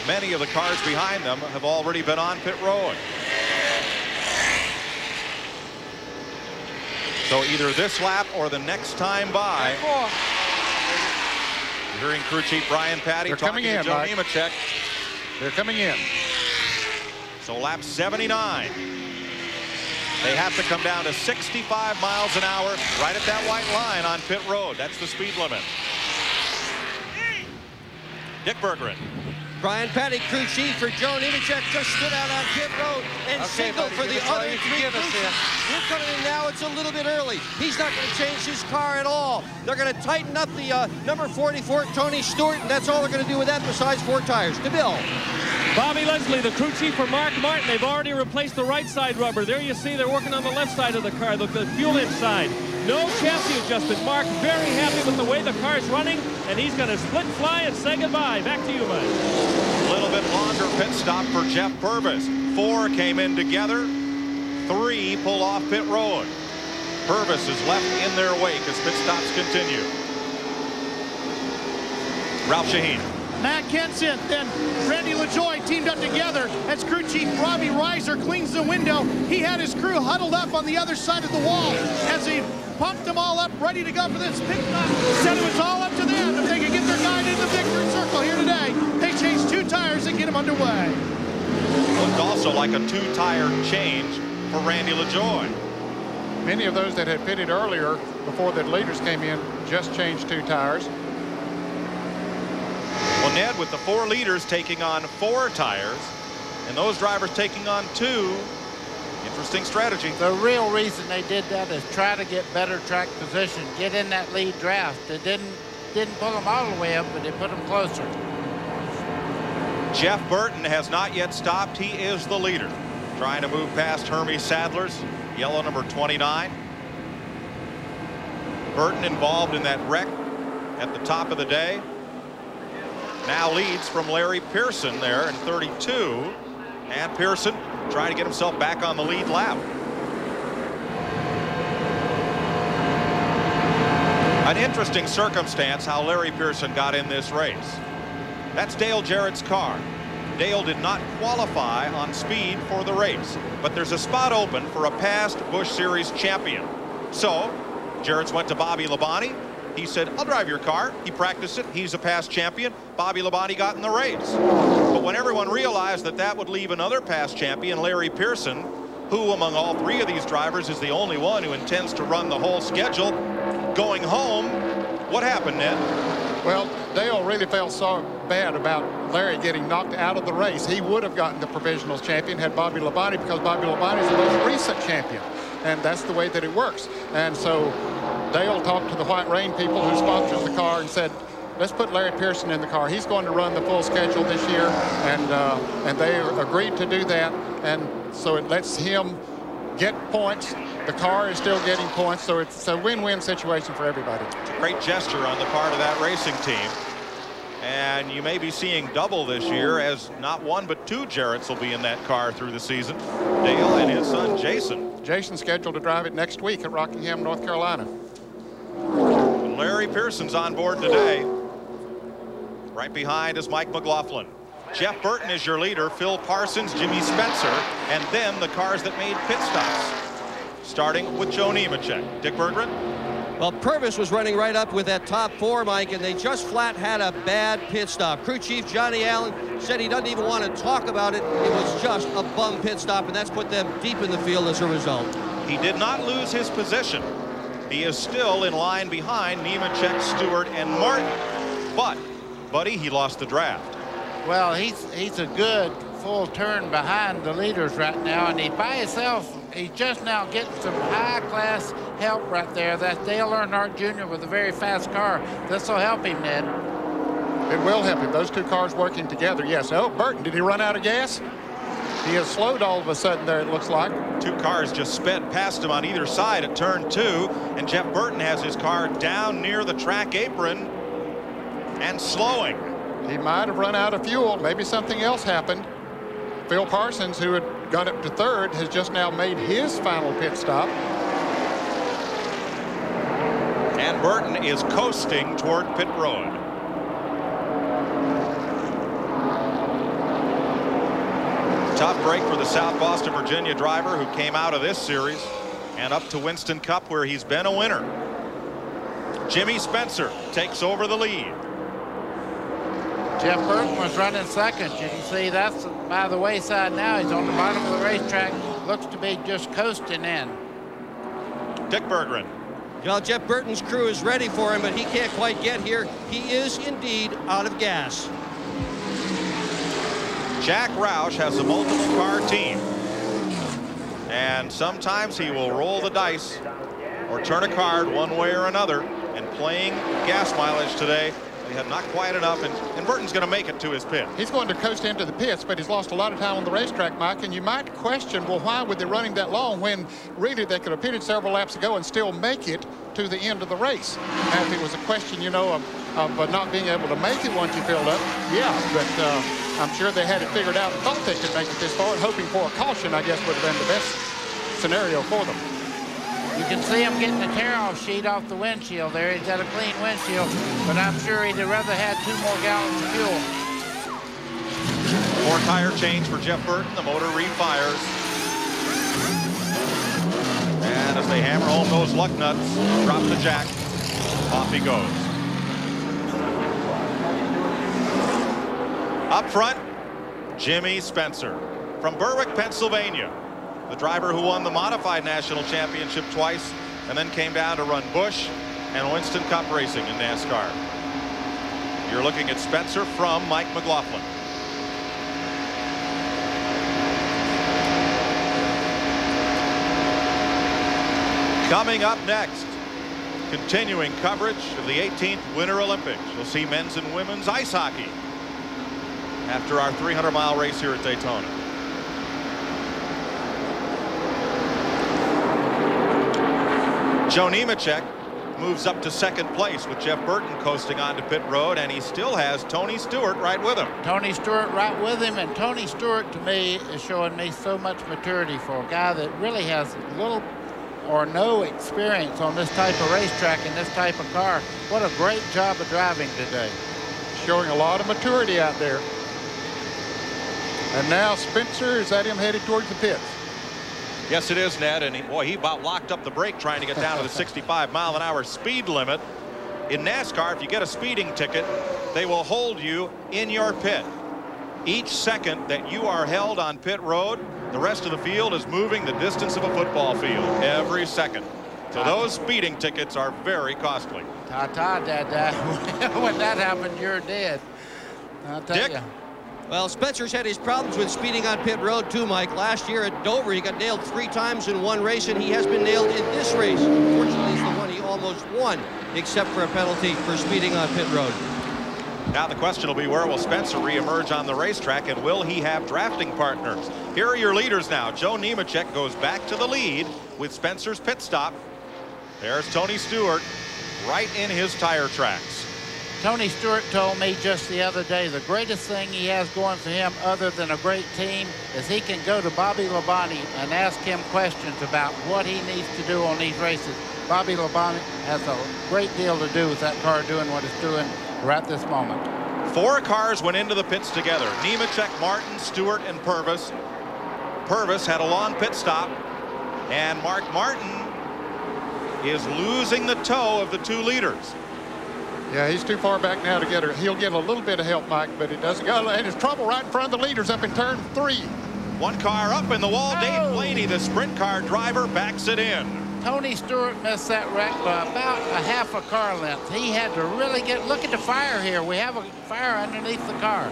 Many of the cars behind them have already been on pit road. So either this lap or the next time by. You're hearing crew chief Brian Patty talking to Joe Nemechek. They're coming in. So lap 79. They have to come down to 65 miles an hour right at that white line on pit road. That's the speed limit. Dick Bergeron. Brian Patty, crew chief for Joe Nemechek, just stood out on pit road and signaled for the other 3 crew chiefs. We're coming in now. It's a little bit early. He's not going to change his car at all. They're going to tighten up the number 44, Tony Stewart, and that's all they're going to do with that besides 4 tires. DeBill. Bobby Leslie, the crew chief for Mark Martin. They've already replaced the right side rubber. There you see they're working on the left side of the car, the fuel inside. No chassis adjustment. Mark very happy with the way the car's running, and he's going to split fly and say goodbye. Back to you, Mike. A little bit longer pit stop for Jeff Purvis. 4 came in together. 3 pull off pit road. Purvis is left in their wake as pit stops continue. Ralph Shaheen. Matt Kenseth and Randy LaJoie teamed up together as crew chief Robbie Reiser cleans the window. He had his crew huddled up on the other side of the wall as he pumped them all up, ready to go for this pit stop. Said it was all up to them if they could get their guy into the victory circle here today. They changed 2 tires and get him under also like a 2-tire change for Randy LaJoie. Many of those that had pitted earlier before the leaders came in just changed 2 tires. Well, Ned, with the 4 leaders taking on 4 tires and those drivers taking on 2, interesting strategy. The real reason they did that is try to get better track position, get in that lead draft. They didn't pull them all the way up, but they put them closer. Jeff Burton has not yet stopped. He is the leader, trying to move past Hermie Sadler's yellow number 29. Burton involved in that wreck at the top of the day. Now leads from Larry Pearson there in 32. And Pearson trying to get himself back on the lead lap. An interesting circumstance how Larry Pearson got in this race. That's Dale Jarrett's car. Dale did not qualify on speed for the race, but there's a spot open for a past Busch Series champion. So Jarrett's went to Bobby Labonte. He said, I'll drive your car. He practiced it. He's a past champion. Bobby Labonte got in the race. But when everyone realized that that would leave another past champion, Larry Pearson, who among all 3 of these drivers is the only one who intends to run the whole schedule, going home, what happened, Ned? Well, Dale really felt so bad about Larry getting knocked out of the race. He would have gotten the provisionals champion had Bobby Labonte, because Bobby Labonte is the most recent champion. And that's the way that it works. And so Dale talked to the White Rain people who sponsored the car and said, let's put Larry Pearson in the car. He's going to run the full schedule this year. And they agreed to do that. And so it lets him get points. The car is still getting points. So it's a win-win situation for everybody. It's a great gesture on the part of that racing team. And you may be seeing double this year, as not 1 but 2 Jarretts will be in that car through the season. Dale and his son Jason. Jason's scheduled to drive it next week at Rockingham, North Carolina. Larry Pearson's on board today. Right behind is Mike McLaughlin. Jeff Burton is your leader, Phil Parsons, Jimmy Spencer, and then the cars that made pit stops. Starting with Joe Nemechek. Dick Berggren. Well, Purvis was running right up with that top 4, Mike, and they just flat had a bad pit stop. Crew chief Johnny Allen said he doesn't even want to talk about it. It was just a bum pit stop, and that's put them deep in the field as a result. He did not lose his position. He is still in line behind Nemechek, Stewart, and Martin. But, buddy, he lost the draft. Well, he's a good full turn behind the leaders right now, and he's by himself. He's just now getting some high-class help right there. That's Dale Earnhardt Jr. with a very fast car. This will help him, Ned. It will help him. Those 2 cars working together. Yes. Oh, Burton, did he run out of gas? He has slowed all of a sudden there, it looks like. 2 cars just sped past him on either side at turn 2, and Jeff Burton has his car down near the track apron and slowing. He might have run out of fuel. Maybe something else happened. Phil Parsons, who had got up to 3rd, has just now made his final pit stop. And Burton is coasting toward pit road. Tough break for the South Boston, Virginia driver who came out of this series and up to Winston Cup, where he's been a winner. Jimmy Spencer takes over the lead. Jeff Burton was running 2nd. You can see that's by the wayside now. He's on the bottom of the racetrack. Looks to be just coasting in. Dick Berggren. Well, Jeff Burton's crew is ready for him, but he can't quite get here. He is indeed out of gas. Jack Roush has a multiple car team. And sometimes he will roll the dice or turn a card one way or another. And playing gas mileage today, he had not quite enough, and Burton's going to make it to his pit. He's going to coast into the pits, but he's lost a lot of time on the racetrack, Mike, and you might question, well, why were they running that long when really they could have pitted several laps ago and still make it to the end of the race? Now, if it was a question, you know, of not being able to make it once you filled up, yeah, but I'm sure they had it figured out and thought they could make it this far, and hoping for a caution, I guess, would have been the best scenario for them. You can see him getting the tear-off sheet off the windshield there. He's got a clean windshield, but I'm sure he'd have rather had 2 more gallons of fuel. 4 tire change for Jeff Burton. The motor refires. And as they hammer home those luck nuts, drop the jack, off he goes. Up front, Jimmy Spencer. From Berwick, Pennsylvania, the driver who won the modified national championship twice and then came down to run Busch and Winston Cup racing in NASCAR. You're looking at Spencer from Mike McLaughlin. Coming up next, continuing coverage of the 18th Winter Olympics. You'll see men's and women's ice hockey after our 300-mile race here at Daytona. Joe Nemechek moves up to second place with Jeff Burton coasting onto pit road, and he still has Tony Stewart right with him. Tony Stewart right with him, and Tony Stewart to me is showing me so much maturity for a guy that really has little or no experience on this type of racetrack and this type of car. What a great job of driving today. Showing a lot of maturity out there. And now Spencer is at him headed towards the pits. Yes, it is, Ned, and he about locked up the brake trying to get down to the 65-mile-an-hour speed limit. In NASCAR, if you get a speeding ticket, they will hold you in your pit. Each second that you are held on pit road, the rest of the field is moving the distance of a football field every second. So those speeding tickets are very costly. Ta-ta, Dad. When that happened, you're dead. I'll tell you. Well, Spencer's had his problems with speeding on pit road too, Mike. Last year at Dover, he got nailed 3 times in one race, and he has been nailed in this race. Fortunately, it's the one he almost won, except for a penalty for speeding on pit road. Now the question will be, where will Spencer reemerge on the racetrack, and will he have drafting partners? Here are your leaders now. Joe Nemechek goes back to the lead with Spencer's pit stop. There's Tony Stewart right in his tire tracks. Tony Stewart told me just the other day the greatest thing he has going for him other than a great team is he can go to Bobby Labonte and ask him questions about what he needs to do on these races. Bobby Labonte has a great deal to do with that car doing what it's doing right this moment. 4 cars went into the pits together. Nemechek, Martin, Stewart, and Purvis. Purvis had a long pit stop, and Mark Martin is losing the toe of the 2 leaders. Yeah, he's too far back now to get her. He'll get a little bit of help, Mike, but it doesn't go. And it's trouble right in front of the leaders up in turn 3. 1 car up in the wall. Dave Blaney, the sprint car driver, backs it in. Tony Stewart missed that wreck by about a half a car length. He had to really look at the fire here. We have a fire underneath the car.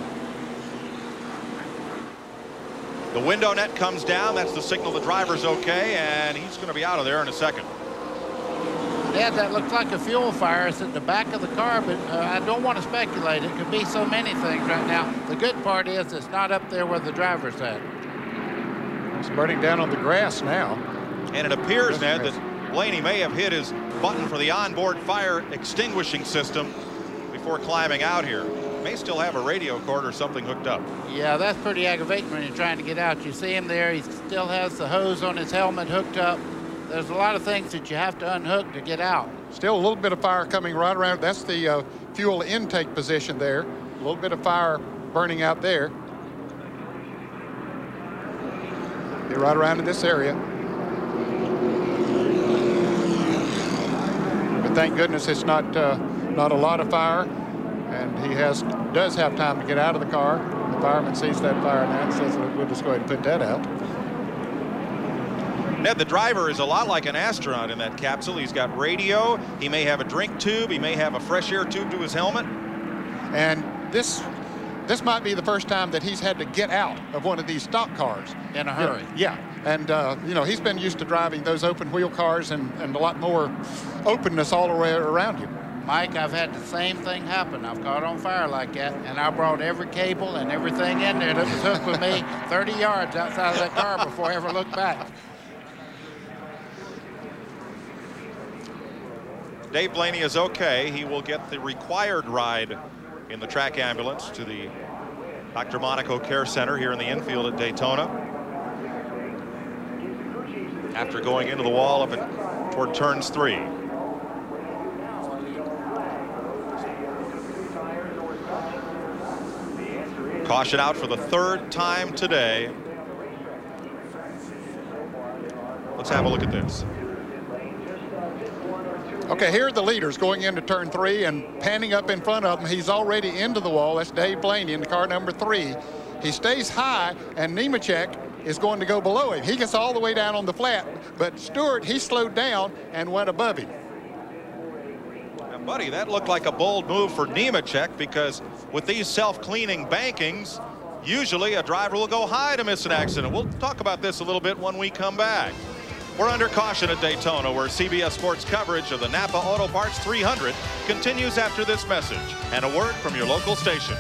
The window net comes down. That's the signal the driver's okay, and he's going to be out of there in a second. Dad, that looks like a fuel fire. It's at the back of the car, but I don't want to speculate. It could be so many things right now. The good part is it's not up there where the driver's at. It's burning down on the grass now. And it appears, Ned, that Blaney may have hit his button for the onboard fire extinguishing system before climbing out here. May still have a radio cord or something hooked up. Yeah, that's pretty aggravating when you're trying to get out. You see him there. He still has the hose on his helmet hooked up. There's a lot of things that you have to unhook to get out. Still a little bit of fire coming right around. That's the fuel intake position there. A little bit of fire burning out there. Get right around in this area. But thank goodness it's not a lot of fire, and he does have time to get out of the car. The fireman sees that fire now and says, we'll just go ahead and put that out. Ned, the driver is a lot like an astronaut in that capsule. He's got radio. He may have a drink tube. He may have a fresh air tube to his helmet. And this might be the first time that he's had to get out of one of these stock cars. In a hurry. Yeah. And, you know, he's been used to driving those open wheel cars and a lot more openness all the way around him. Mike, I've had the same thing happen. I've caught on fire like that, and I brought every cable and everything in there that was hooked with me 30 yards outside of that car before I ever looked back. Dave Blaney is okay. He will get the required ride in the track ambulance to the Dr. Monaco Care Center here in the infield at Daytona. After going into the wall up toward turns 3. Caution out for the 3rd time today. Let's have a look at this. Okay, here are the leaders going into turn 3 and panning up in front of him. He's already into the wall. That's Dave Blaney in the car number 3. He stays high, and Nemechek is going to go below him. He gets all the way down on the flat, but Stewart, he slowed down and went above him. Now, buddy, that looked like a bold move for Nemechek, because with these self-cleaning bankings, usually a driver will go high to miss an accident. We'll talk about this a little bit when we come back. We're under caution at Daytona, where CBS Sports coverage of the Napa Auto Parts 300 continues after this message and a word from your local station.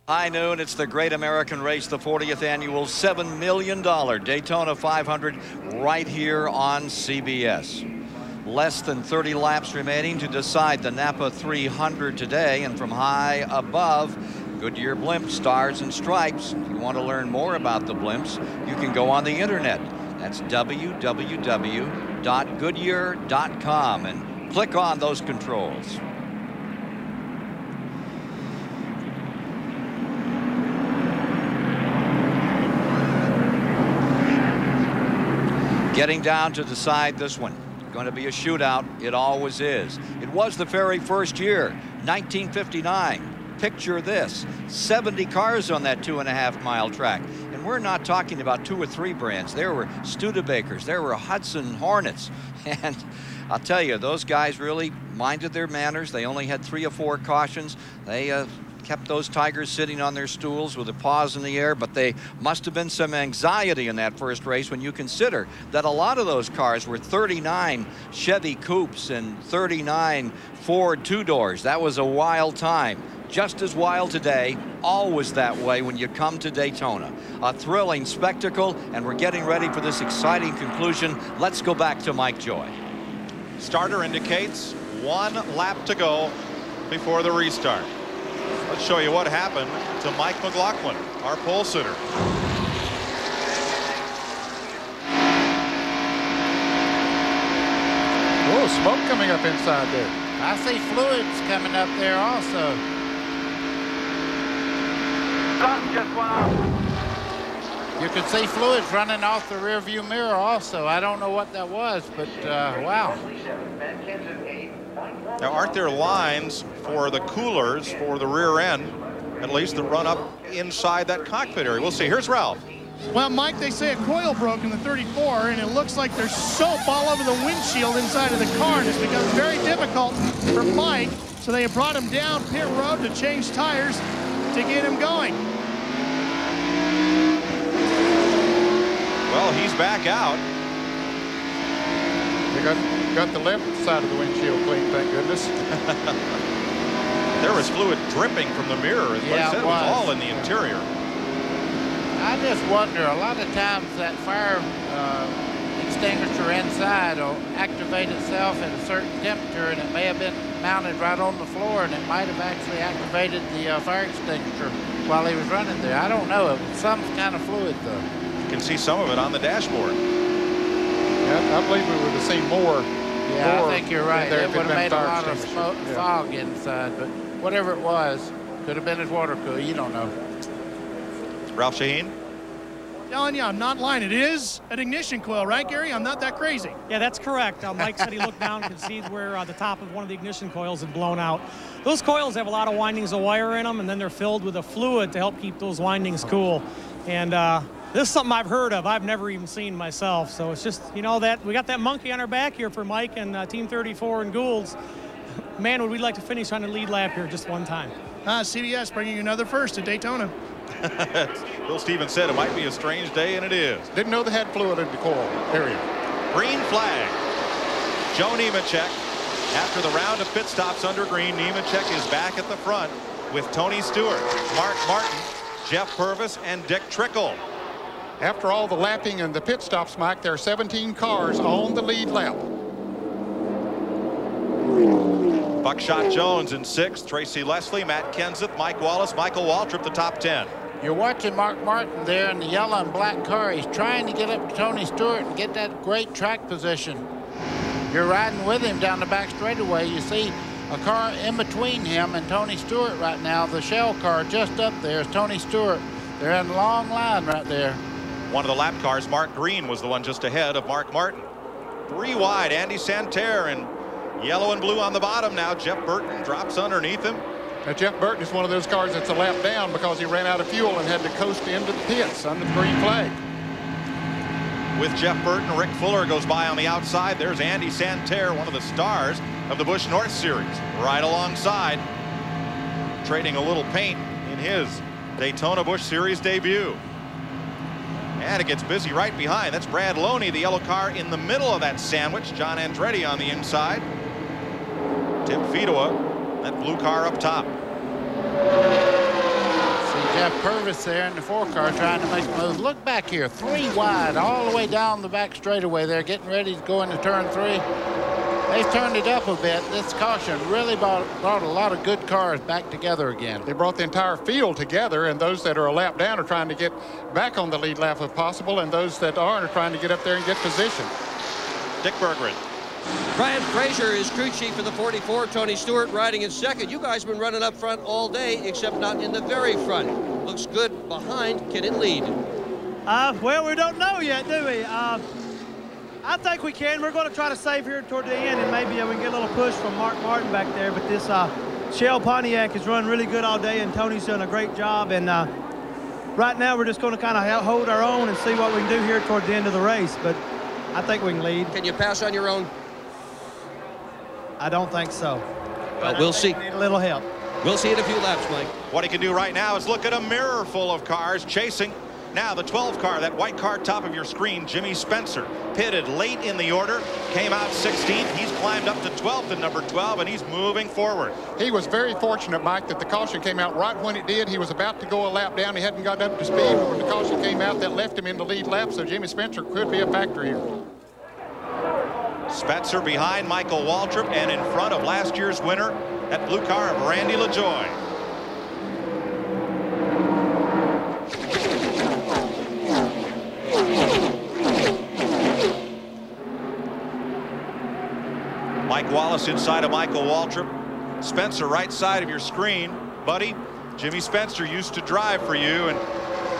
High noon, it's the Great American Race, the 40th annual $7 million Daytona 500 right here on CBS. Less than 30 laps remaining to decide the Napa 300 today, and from high above, Goodyear blimp stars and stripes. If you want to learn more about the blimps, you can go on the internet. That's www.goodyear.com and click on those controls. Getting down to decide this one. Going to be a shootout. It always is. It was the very first year, 1959. Picture this, 70 cars on that 2.5-mile track. And we're not talking about 2 or 3 brands. There were Studebakers, there were Hudson Hornets. And I'll tell you, those guys really minded their manners. They only had 3 or 4 cautions. They kept those Tigers sitting on their stools with their paws in the air, but they must have been some anxiety in that first race when you consider that a lot of those cars were 39 Chevy Coupes and 39 Ford 2-doors. That was a wild time. Just as wild today, always that way when you come to Daytona. A thrilling spectacle, and we're getting ready for this exciting conclusion. Let's go back to Mike Joy. Starter indicates 1 lap to go before the restart. Let's show you what happened to Mike McLaughlin, our pole sitter. Whoa, smoke coming up inside there. I see fluids coming up there also. Something just went off. You can see fluids running off the rear view mirror also. I don't know what that was, but wow. Now, aren't there lines for the coolers for the rear end, at least, that run up inside that cockpit area? We'll see. Here's Ralph. Well, Mike, they say a coil broke in the 34, and it looks like there's soap all over the windshield inside of the car, and it's become very difficult for Mike. So they brought him down pit road to change tires to get him going. Well, he's back out. They got the left side of the windshield clean, thank goodness. There was fluid dripping from the mirror. As I said, it was all in the interior. I just wonder, a lot of times that fire extinguisher inside will activate itself at a certain temperature, and it may have been mounted right on the floor, and it might have actually activated the fire extinguisher while he was running there. I don't know. It was some kind of fluid, though. You can see some of it on the dashboard. Yeah, I believe we would have seen more. Yeah, more I think you're right. It would have made a lot of smoke, fog inside, but whatever it was, could have been his water cooler. You don't know. Ralph Shaheen? I'm telling you, I'm not lying. It is an ignition coil, right, Gary? I'm not that crazy. Yeah, that's correct. Mike said he looked down and could see where the top of one of the ignition coils had blown out. Those coils have a lot of windings of wire in them, and then they're filled with a fluid to help keep those windings cool. And this is something I've heard of. I've never even seen myself. So it's just, you know, that we got that monkey on our back here for Mike and Team 34 and Gould's. Man, would we like to finish on the lead lap here just one time. CBS bringing you another first at Daytona. Bill Stevens said it might be a strange day, and it is. Didn't know they had fluid in the coil area. Green flag. Joe Nemechek. After the round of pit stops under green, Nemechek is back at the front with Tony Stewart, Mark Martin, Jeff Purvis, and Dick Trickle. After all the lapping and the pit stops, Mike, there are 17 cars on the lead lap. Buckshot Jones in 6th, Tracy Leslie, Matt Kenseth, Mike Wallace, Michael Waltrip, the top 10. You're watching Mark Martin there in the yellow and black car. He's trying to get up to Tony Stewart and get that great track position. You're riding with him down the back straightaway. You see a car in between him and Tony Stewart right now. The shell car just up there is Tony Stewart. They're in a long line right there. One of the lap cars, Mark Green, was the one just ahead of Mark Martin. 3 wide, Andy Santerre in yellow and blue on the bottom now. Jeff Burton drops underneath him. Now, Jeff Burton is one of those cars that's a lap down because he ran out of fuel and had to coast into the pits under the green flag. With Jeff Burton, Rick Fuller goes by on the outside. There's Andy Santerre, one of the stars of the Busch North Series, right alongside, trading a little paint in his Daytona Busch Series debut. And it gets busy right behind. That's Brad Loney, the yellow car in the middle of that sandwich. John Andretti on the inside. Tim Fedowa, that blue car up top. See Jeff Purvis there in the 4 car trying to make a move. Look back here, 3 wide all the way down the back straightaway. They're getting ready to go into turn 3. They've turned it up a bit. This caution really brought a lot of good cars back together again. They brought the entire field together, and those that are a lap down are trying to get back on the lead lap if possible, and those that aren't are trying to get up there and get position. Dick Berggren. Brian Frazier is crew chief for the 44. Tony Stewart riding in second. You guys have been running up front all day, except not in the very front. Looks good behind. Can it lead? Well, we don't know yet, do we? I think we can. We're going to try to save here toward the end, and maybe we can get a little push from Mark Martin back there. But this Shell Pontiac has run really good all day, and Tony's done a great job. And right now, we're just going to kind of hold our own and see what we can do here toward the end of the race. But I think we can lead. Can you pass on your own? I don't think so. Well, we'll see. Need a little help. We'll see in a few laps, Mike. What he can do right now is look at a mirror full of cars chasing. Now the 12 car, that white car top of your screen, Jimmy Spencer, pitted late in the order, came out 16th. He's climbed up to 12th in number 12, and he's moving forward. He was very fortunate, Mike, that the caution came out right when it did. He was about to go a lap down. He hadn't got up to speed, but when the caution came out, that left him in the lead lap, so Jimmy Spencer could be a factor here. Spencer behind Michael Waltrip and in front of last year's winner, that blue car of Randy LaJoie. Mike Wallace inside of Michael Waltrip. Spencer right side of your screen. Buddy, Jimmy Spencer used to drive for you, and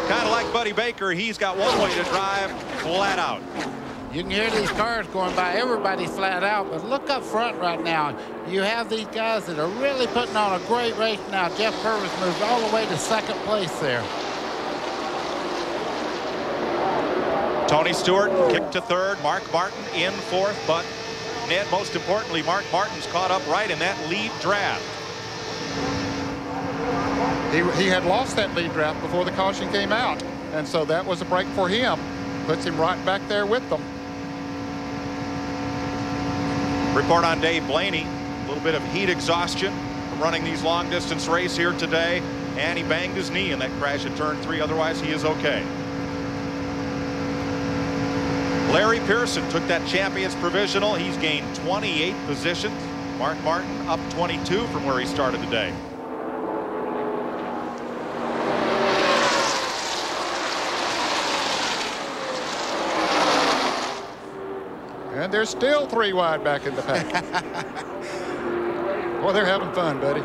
kind of like Buddy Baker, he's got one way to drive, flat out. You can hear these cars going by. Everybody's flat out, but look up front right now. You have these guys that are really putting on a great race now. Jeff Purvis moved all the way to second place there. Tony Stewart kicked to third. Mark Martin in fourth, but Ned, most importantly, Mark Martin's caught up right in that lead draft. He had lost that lead draft before the caution came out, and so that was a break for him. Puts him right back there with them. Report on Dave Blaney. A little bit of heat exhaustion from running these long distance race here today, and he banged his knee in that crash at turn 3. Otherwise, he is okay. Larry Pearson took that champion's provisional. He's gained 28 positions. Mark Martin up 22 from where he started today. And there's still 3 wide back in the pack. Boy, they're having fun, buddy.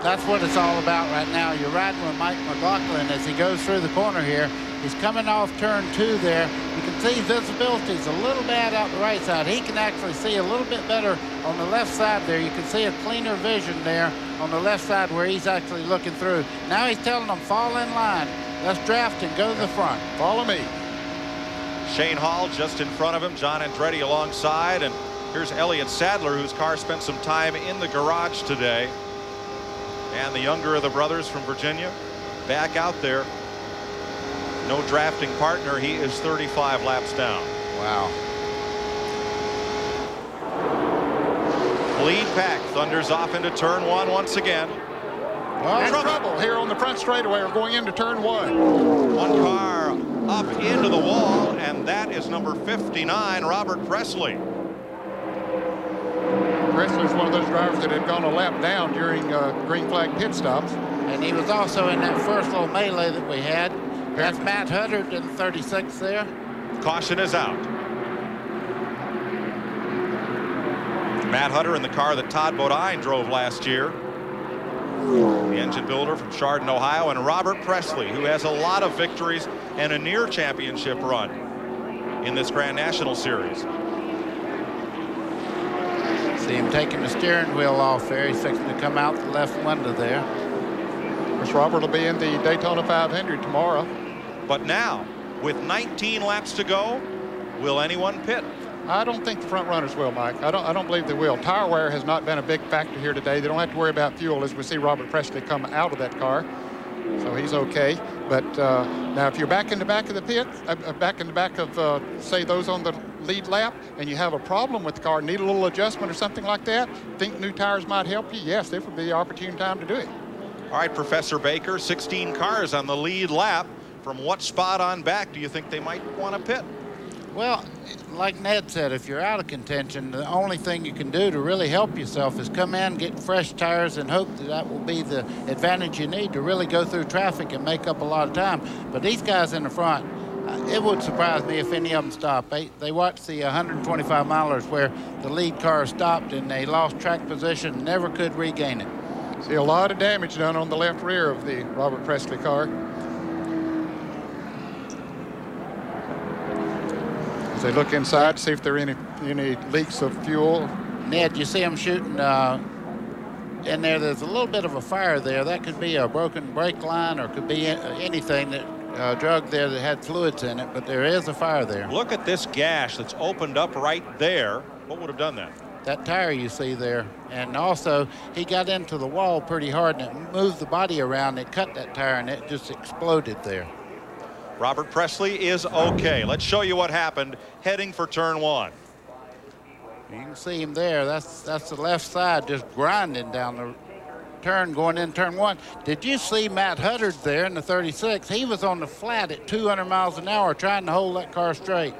That's what it's all about right now. You're riding with Mike McLaughlin as he goes through the corner here. He's coming off turn 2 there. You can see visibility is a little bad out the right side. He can actually see a little bit better on the left side there. You can see a cleaner vision there on the left side where he's actually looking through. Now he's telling them, fall in line. Let's draft and go to the front. Follow me. Shane Hall just in front of him, John Andretti alongside, and here's Elliott Sadler, whose car spent some time in the garage today. And the younger of the brothers from Virginia back out there. No drafting partner. He is 35 laps down. Wow. Lead pack thunders off into turn 1 once again. Trouble here on the front straightaway. We're going into turn 1. One car up into the wall, and that is number 59, Robert Presley. Presley's one of those drivers that had gone a lap down during green flag pit stops. And he was also in that first little melee that we had. That's Matt Huddard in 36 there. Caution is out. Matt Huddard in the car that Todd Bodine drove last year. The engine builder from Chardon, Ohio, and Robert Presley, who has a lot of victories and a near championship run in this Grand National Series. See him taking the steering wheel off there. He's fixing to come out the left window there. Of course, Robert will be in the Daytona 500 tomorrow. But now, with 19 laps to go, will anyone pit? I don't think the front runners will, Mike. I don't believe they will. Tire wear has not been a big factor here today. They don't have to worry about fuel as we see Robert Presley come out of that car. So he's okay. But now if you're back in the back of the pit, back in the back of, say, those on the lead lap, and you have a problem with the car, need a little adjustment or something like that, think new tires might help you, yes, this would be the opportune time to do it. All right, Professor Baker, 16 cars on the lead lap. From what spot on back do you think they might want to pit? Well, like Ned said, if you're out of contention, the only thing you can do to really help yourself is come in, get fresh tires, and hope that that will be the advantage you need to really go through traffic and make up a lot of time. But these guys in the front, it would surprise me if any of them stop. They watched the 125 milers where the lead car stopped and they lost track position, never could regain it. See a lot of damage done on the left rear of the Robert Presley car. They look inside to see if there are any leaks of fuel. Ned, you see them shooting in there. There's a little bit of a fire there. That could be a broken brake line or could be anything that drug there that had fluids in it, but there is a fire there. Look at this gash that's opened up right there. What would have done that? That tire you see there. And also, he got into the wall pretty hard and it moved the body around. It cut that tire and it just exploded there. Robert Presley is okay. Let's show you what happened heading for turn one. You can see him there. That's the left side just grinding down the turn going in turn one. Did you see Matt Huddard there in the 36? He was on the flat at 200 miles an hour trying to hold that car straight.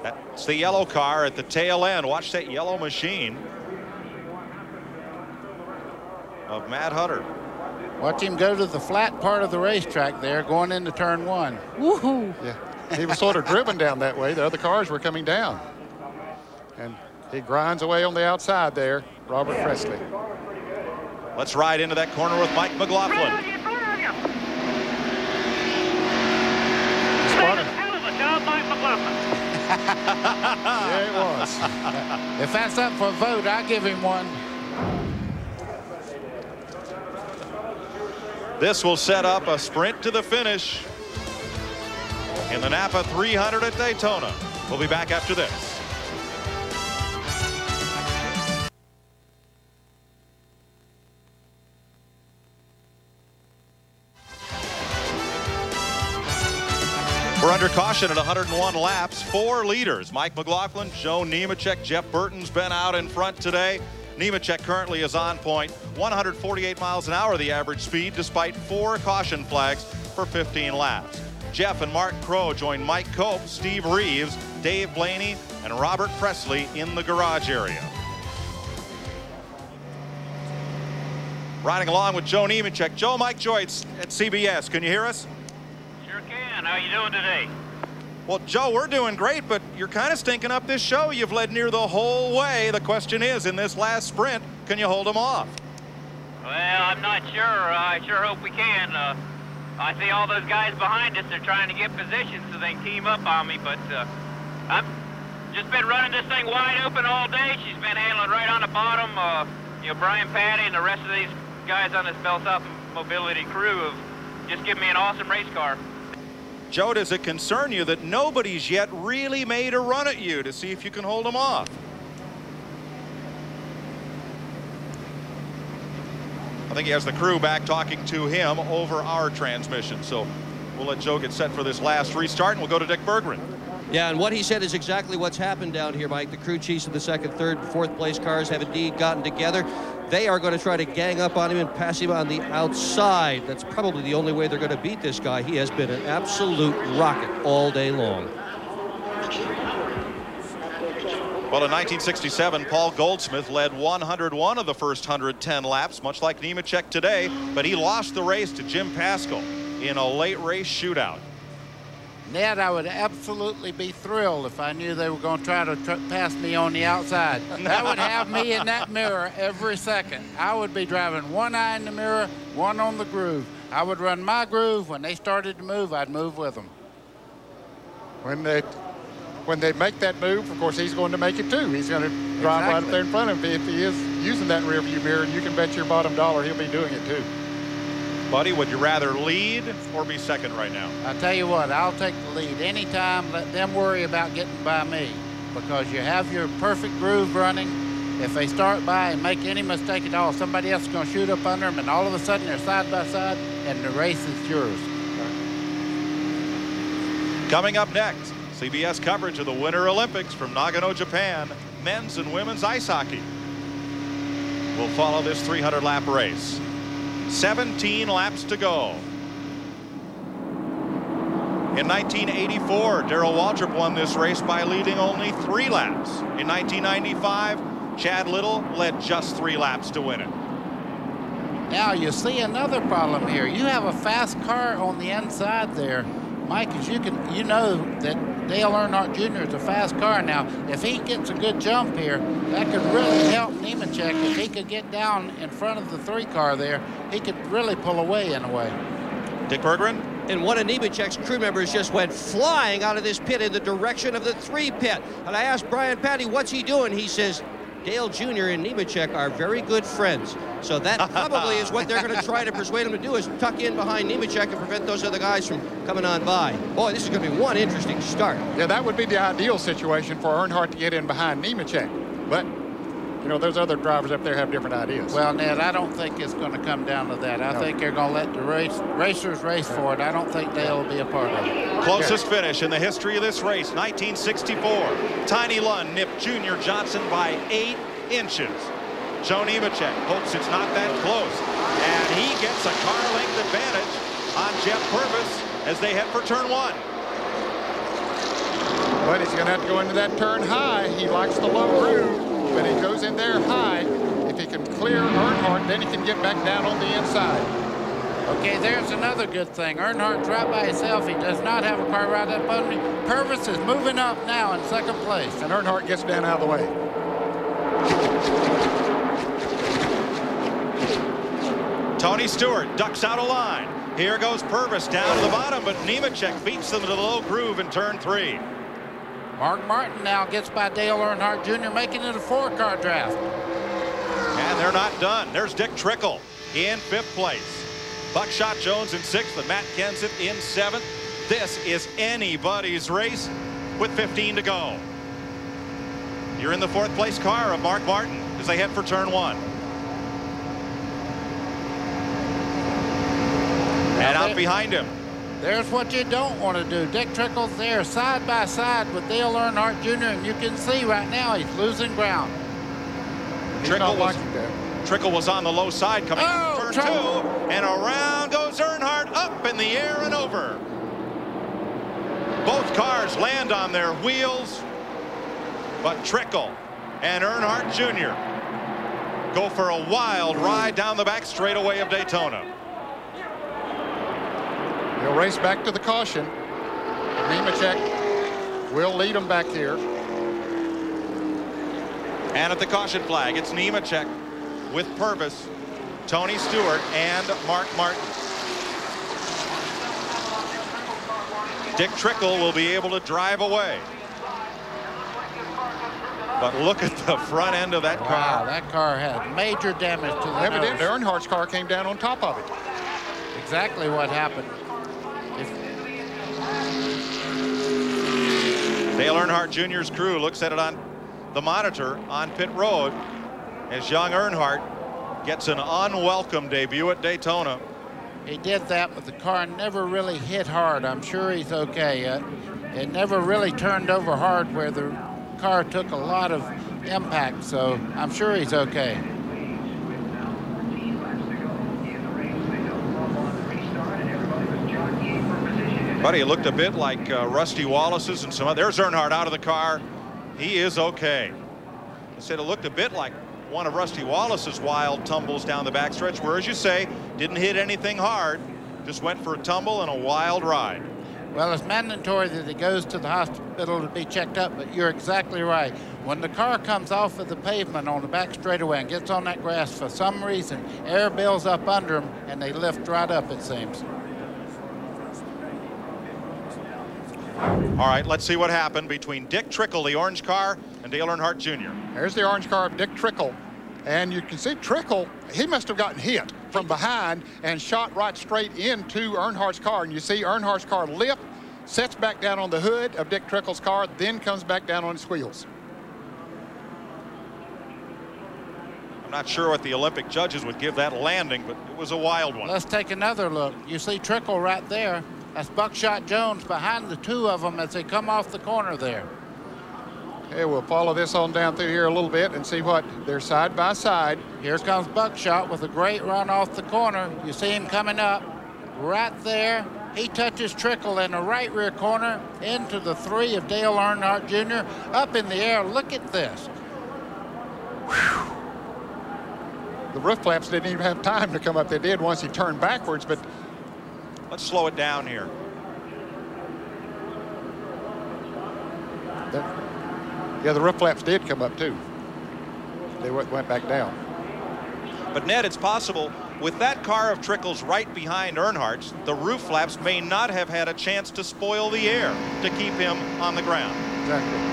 That's the yellow car at the tail end. Watch that yellow machine of Matt Huddard. Watch him go to the flat part of the racetrack there, going into turn one. Woohoo! Yeah, he was sort of driven down that way. The other cars were coming down. And he grinds away on the outside there, Robert Presley. Let's ride into that corner with Mike McLaughlin. Hell of a job, Mike McLaughlin. Yeah, it was. If that's up for a vote, I give him one. This will set up a sprint to the finish in the NAPA 300 at Daytona. We'll be back after this. We're under caution at 101 laps. 4 leaders. Mike McLaughlin, Joe Nemechek, Jeff Burton's been out in front today. Nemechek currently is on point. 148 miles an hour the average speed despite 4 caution flags for 15 laps. Jeff and Mark Crow join Mike Cope, Steve Reeves, Dave Blaney, and Robert Presley in the garage area. Riding along with Joe Nemechek. Joe, Mike Joyce at CBS. Can you hear us? Sure can. How you doing today? Well, Joe, we're doing great, but you're kind of stinking up this show. You've led near the whole way. The question is, in this last sprint, can you hold them off? Well, I'm not sure. I sure hope we can. I see all those guys behind us. They're trying to get positions so they can team up on me, but I've just been running this thing wide open all day. She's been handling right on the bottom. You know, Brian Patty and the rest of these guys on this Bell South Mobility crew have just given me an awesome race car. Joe, does it concern you that nobody's yet really made a run at you to see if you can hold them off? I think he has the crew back talking to him over our transmission. So we'll let Joe get set for this last restart, and we'll go to Dick Berggren. Yeah, and what he said is exactly what's happened down here, Mike. The crew chiefs of the second, third, and fourth place cars have indeed gotten together. They are going to try to gang up on him and pass him on the outside. That's probably the only way they're going to beat this guy. He has been an absolute rocket all day long. Well, in 1967, Paul Goldsmith led 101 of the first 110 laps, much like Nemechek today, but he lost the race to Jim Paschal in a late race shootout. Ned, I would absolutely be thrilled if I knew they were going to try to pass me on the outside. That would have me in that mirror every second. I would be driving one eye in the mirror, one on the groove. I would run my groove. When they started to move, I'd move with them. When they when they make that move, of course, he's going to make it too. He's going to drive right up there in front of him. If he is using that rear view mirror, you can bet your bottom dollar he'll be doing it too. Buddy, would you rather lead or be second right now? I tell you what, I'll take the lead anytime. Let them worry about getting by me, because you have your perfect groove running. If they start by and make any mistake at all, somebody else is going to shoot up under them, and all of a sudden they're side by side, and the race is yours. Coming up next, CBS coverage of the Winter Olympics from Nagano, Japan, men's and women's ice hockey. We'll follow this 300-lap race. 17 laps to go. In 1984, Darrell Waltrip won this race by leading only 3 laps. In 1995, Chad Little led just 3 laps to win it. Now you see another problem here. You have a fast car on the inside there, Mike, as you know that Dale Earnhardt Jr. is a fast car. Now, if he gets a good jump here, that could really help Nemechek. If he could get down in front of the 3 car there, he could really pull away in a way. Dick Berggren? And one of Nemechek's crew members just went flying out of this pit in the direction of the 3 pit. And I asked Brian Patty, what's he doing? He says, Dale Jr. and Nemechek are very good friends. So that probably is what they're going to try to persuade him to do, is tuck in behind Nemechek and prevent those other guys from coming on by. Boy, this is going to be one interesting start. Yeah, that would be the ideal situation for Earnhardt to get in behind Nemechek. But, you know, those other drivers up there have different ideas. Well, Ned, I don't think it's going to come down to that. I think they're going to let the racers race for it. I don't think Dale will be a part of it. Closest finish in the history of this race, 1964. Tiny Lund nipped Junior Johnson by 8 inches. Joe Nemechek hopes it's not that close, and he gets a car length advantage on Jeff Purvis as they head for turn 1. But he's going to have to go into that turn high. He likes the low groove, but he goes in there high. If he can clear Earnhardt, then he can get back down on the inside. Okay, there's another good thing. Earnhardt's right by himself. He does not have a car right up under him. Purvis is moving up now in 2nd place. And Earnhardt gets down out of the way. Tony Stewart ducks out of line. Here goes Purvis down to the bottom, but Nemechek beats them to the low groove in turn 3. Mark Martin now gets by Dale Earnhardt Jr., making it a 4-car draft. And they're not done. There's Dick Trickle in 5th place. Buckshot Jones in 6th and Matt Kenseth in 7th. This is anybody's race with 15 to go. You're in the 4th place car of Mark Martin as they head for turn 1. And out behind him. There's what you don't want to do. Dick Trickle's there side by side with Dale Earnhardt Jr., and you can see right now he's losing ground. Trickle was on the low side coming from turn 2, and around goes Earnhardt up in the air and over. Both cars land on their wheels, but Trickle and Earnhardt Jr. go for a wild ride down the back straightaway of Daytona. He'll race back to the caution. Nemechek will lead him back here. And at the caution flag, it's Nemechek with Purvis, Tony Stewart, and Mark Martin. Dick Trickle will be able to drive away. But look at the front end of that car. Wow, that car had major damage to the Evidently, Earnhardt's car came down on top of it. Exactly what happened. Dale Earnhardt Jr.'s crew looks at it on the monitor on pit road as young Earnhardt gets an unwelcome debut at Daytona. He did that, but the car never really hit hard. I'm sure he's okay. It never really turned over hard where the car took a lot of impact, so I'm sure he's okay. Buddy, it looked a bit like Rusty Wallace's and some other. There's Earnhardt out of the car. He is okay. I said it looked a bit like one of Rusty Wallace's wild tumbles down the backstretch, where, as you say, didn't hit anything hard, just went for a tumble and a wild ride. Well, it's mandatory that he goes to the hospital to be checked up, but you're exactly right. When the car comes off of the pavement on the back straightaway and gets on that grass, for some reason, air builds up under them and they lift right up, it seems. All right, let's see what happened between Dick Trickle, the orange car, and Dale Earnhardt Jr. There's the orange car of Dick Trickle. And you can see Trickle, he must have gotten hit from behind and shot right straight into Earnhardt's car. And you see Earnhardt's car lift, sets back down on the hood of Dick Trickle's car, then comes back down on its wheels. I'm not sure what the Olympic judges would give that landing, but it was a wild one. Let's take another look. You see Trickle right there. That's Buckshot Jones behind the two of them as they come off the corner there. Okay, we'll follow this on down through here a little bit and see what they're side by side. Here comes Buckshot with a great run off the corner. You see him coming up right there. He touches Trickle in the right rear corner into the 3 of Dale Earnhardt Jr. Up in the air. Look at this. Whew. The roof flaps didn't even have time to come up. They did once he turned backwards, but let's slow it down here. Yeah, the roof flaps did come up too. They went back down. But Ned, it's possible with that car of Trickle's right behind Earnhardt's, the roof flaps may not have had a chance to spoil the air to keep him on the ground. Exactly.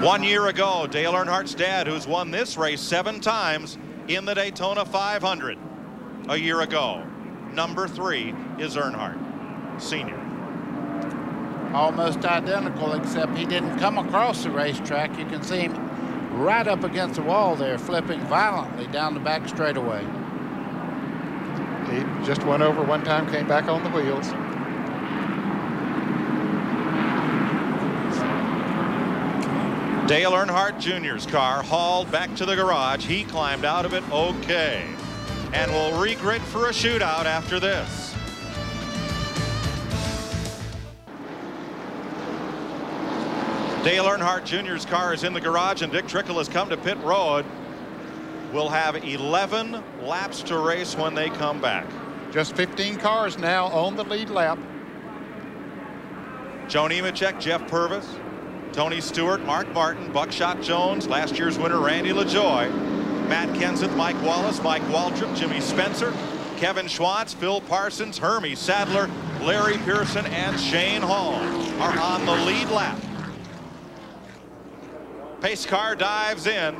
One year ago, Dale Earnhardt's dad, who's won this race 7 times in the Daytona 500. A year ago, number 3 is Earnhardt, senior. Almost identical, except he didn't come across the racetrack. You can see him right up against the wall there, flipping violently down the back straightaway. He just went over one time, came back on the wheels. Dale Earnhardt Jr.'s car hauled back to the garage. He climbed out of it okay, and will regrid for a shootout after this. Dale Earnhardt Jr.'s car is in the garage, and Dick Trickle has come to pit road. We'll have 11 laps to race when they come back. Just 15 cars now on the lead lap. Joe Nemechek, Jeff Purvis, Tony Stewart, Mark Martin, Buckshot Jones, last year's winner Randy LaJoie, Matt Kenseth, Mike Wallace, Mike Waltrip, Jimmy Spencer, Kevin Schwantz, Phil Parsons, Hermie Sadler, Larry Pearson, and Shane Hall are on the lead lap. Pace car dives in,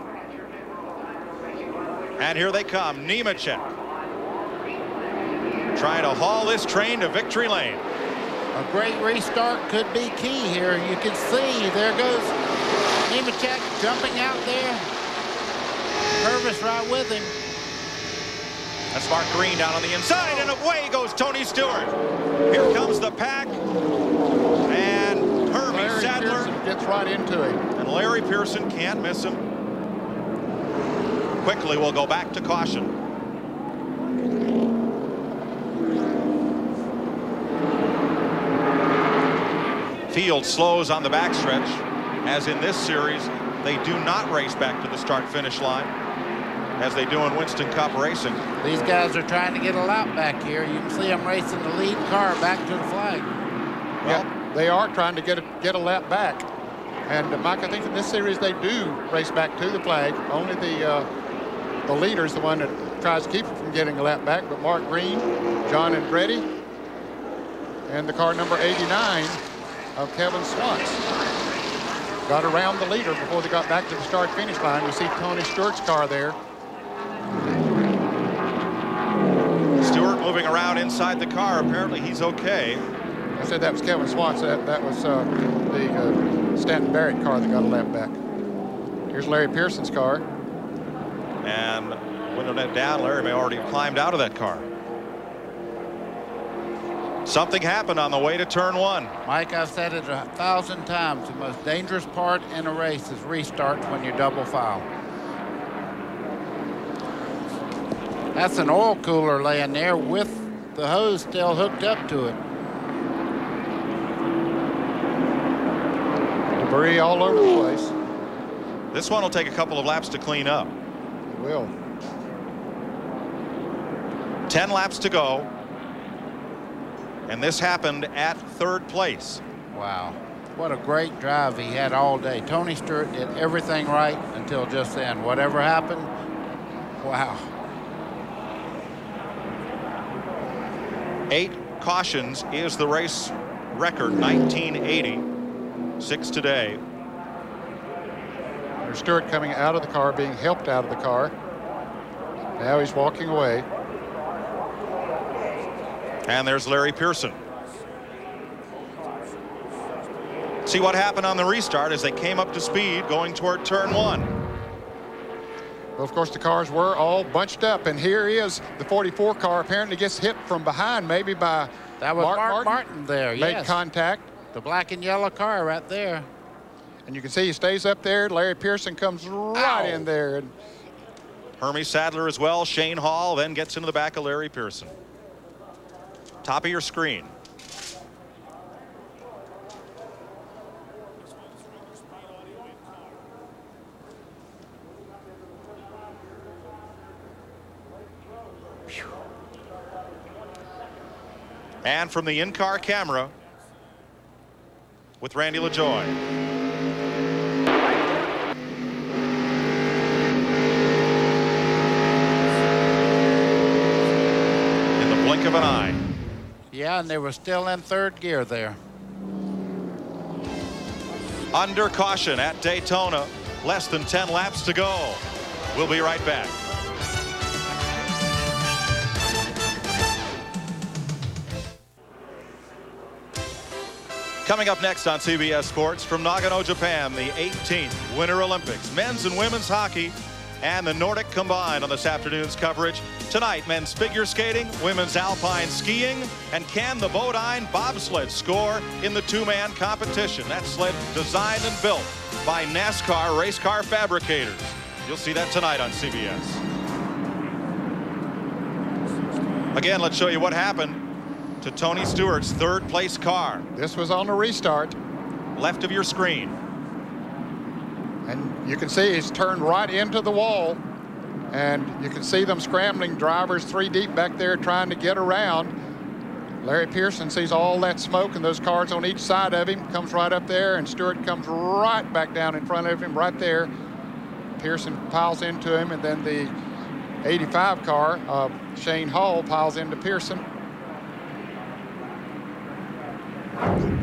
and here they come. Nemechek trying to haul this train to victory lane. A great restart could be key here. You can see there goes Nemechek jumping out there. Purvis right with him. That's Mark Green down on the inside, and away goes Tony Stewart. Here comes the pack, and Hermie Sadler gets right into him. And Larry Pearson can't miss him. Quickly, we'll go back to caution. Field slows on the backstretch. As in this series, they do not race back to the start-finish line as they do in Winston Cup racing. These guys are trying to get a lap back here. You can see them racing the lead car back to the flag. Well, yeah, they are trying to get a lap back. And Mike, I think in this series they do race back to the flag. Only the leader's the one that tries to keep it from getting a lap back. But Mark Green, John Andretti, and the car number 89 of Kevin Schwantz got around the leader before they got back to the start-finish line. You see Tony Stewart's car there. Stewart moving around inside the car. Apparently he's okay. I said that was Kevin Schwantz. That was the Stanton Barrett car that got a lap back. Here's Larry Pearson's car. And window net down, Larry may already have climbed out of that car. Something happened on the way to turn 1. Mike, I've said it 1,000 times. The most dangerous part in a race is restarts when you double foul. That's an oil cooler laying there with the hose still hooked up to it. Debris all over the place. This one will take a couple of laps to clean up. It will. 10 laps to go. And this happened at 3rd place. Wow. What a great drive he had all day. Tony Stewart did everything right until just then. Whatever happened, wow. 8 cautions is the race record, 1980. 6 today. There's Stewart coming out of the car, being helped out of the car. Now he's walking away. And there's Larry Pearson. See what happened on the restart as they came up to speed going toward turn 1. Well, of course, the cars were all bunched up, and here is the 44 car. Apparently gets hit from behind, maybe by that was Mark Martin there. Made yes. contact. The black and yellow car right there. And you can see he stays up there. Larry Pearson comes right in there. And Hermie Sadler as well. Shane Hall then gets into the back of Larry Pearson. Top of your screen. And from the in-car camera with Randy LaJoie. In the blink of an eye. Yeah, and they were still in 3rd gear there. Under caution at Daytona. Less than 10 laps to go. We'll be right back. Coming up next on CBS Sports, from Nagano, Japan, the 18th Winter Olympics, men's and women's hockey, and the Nordic combined on this afternoon's coverage. Tonight, men's figure skating, women's alpine skiing, and can the Bodine bobsled score in the 2-man competition? That sled designed and built by NASCAR race car fabricators. You'll see that tonight on CBS. Again, let's show you what happened to Tony Stewart's 3rd place car. this was on the restart. Left of your screen. And you can see he's turned right into the wall. And you can see them scrambling, drivers 3 deep back there trying to get around. Larry Pearson sees all that smoke and those cars on each side of him, comes right up there, and Stewart comes right back down in front of him right there. Pearson piles into him, and then the 85 car of Shane Hall piles into Pearson.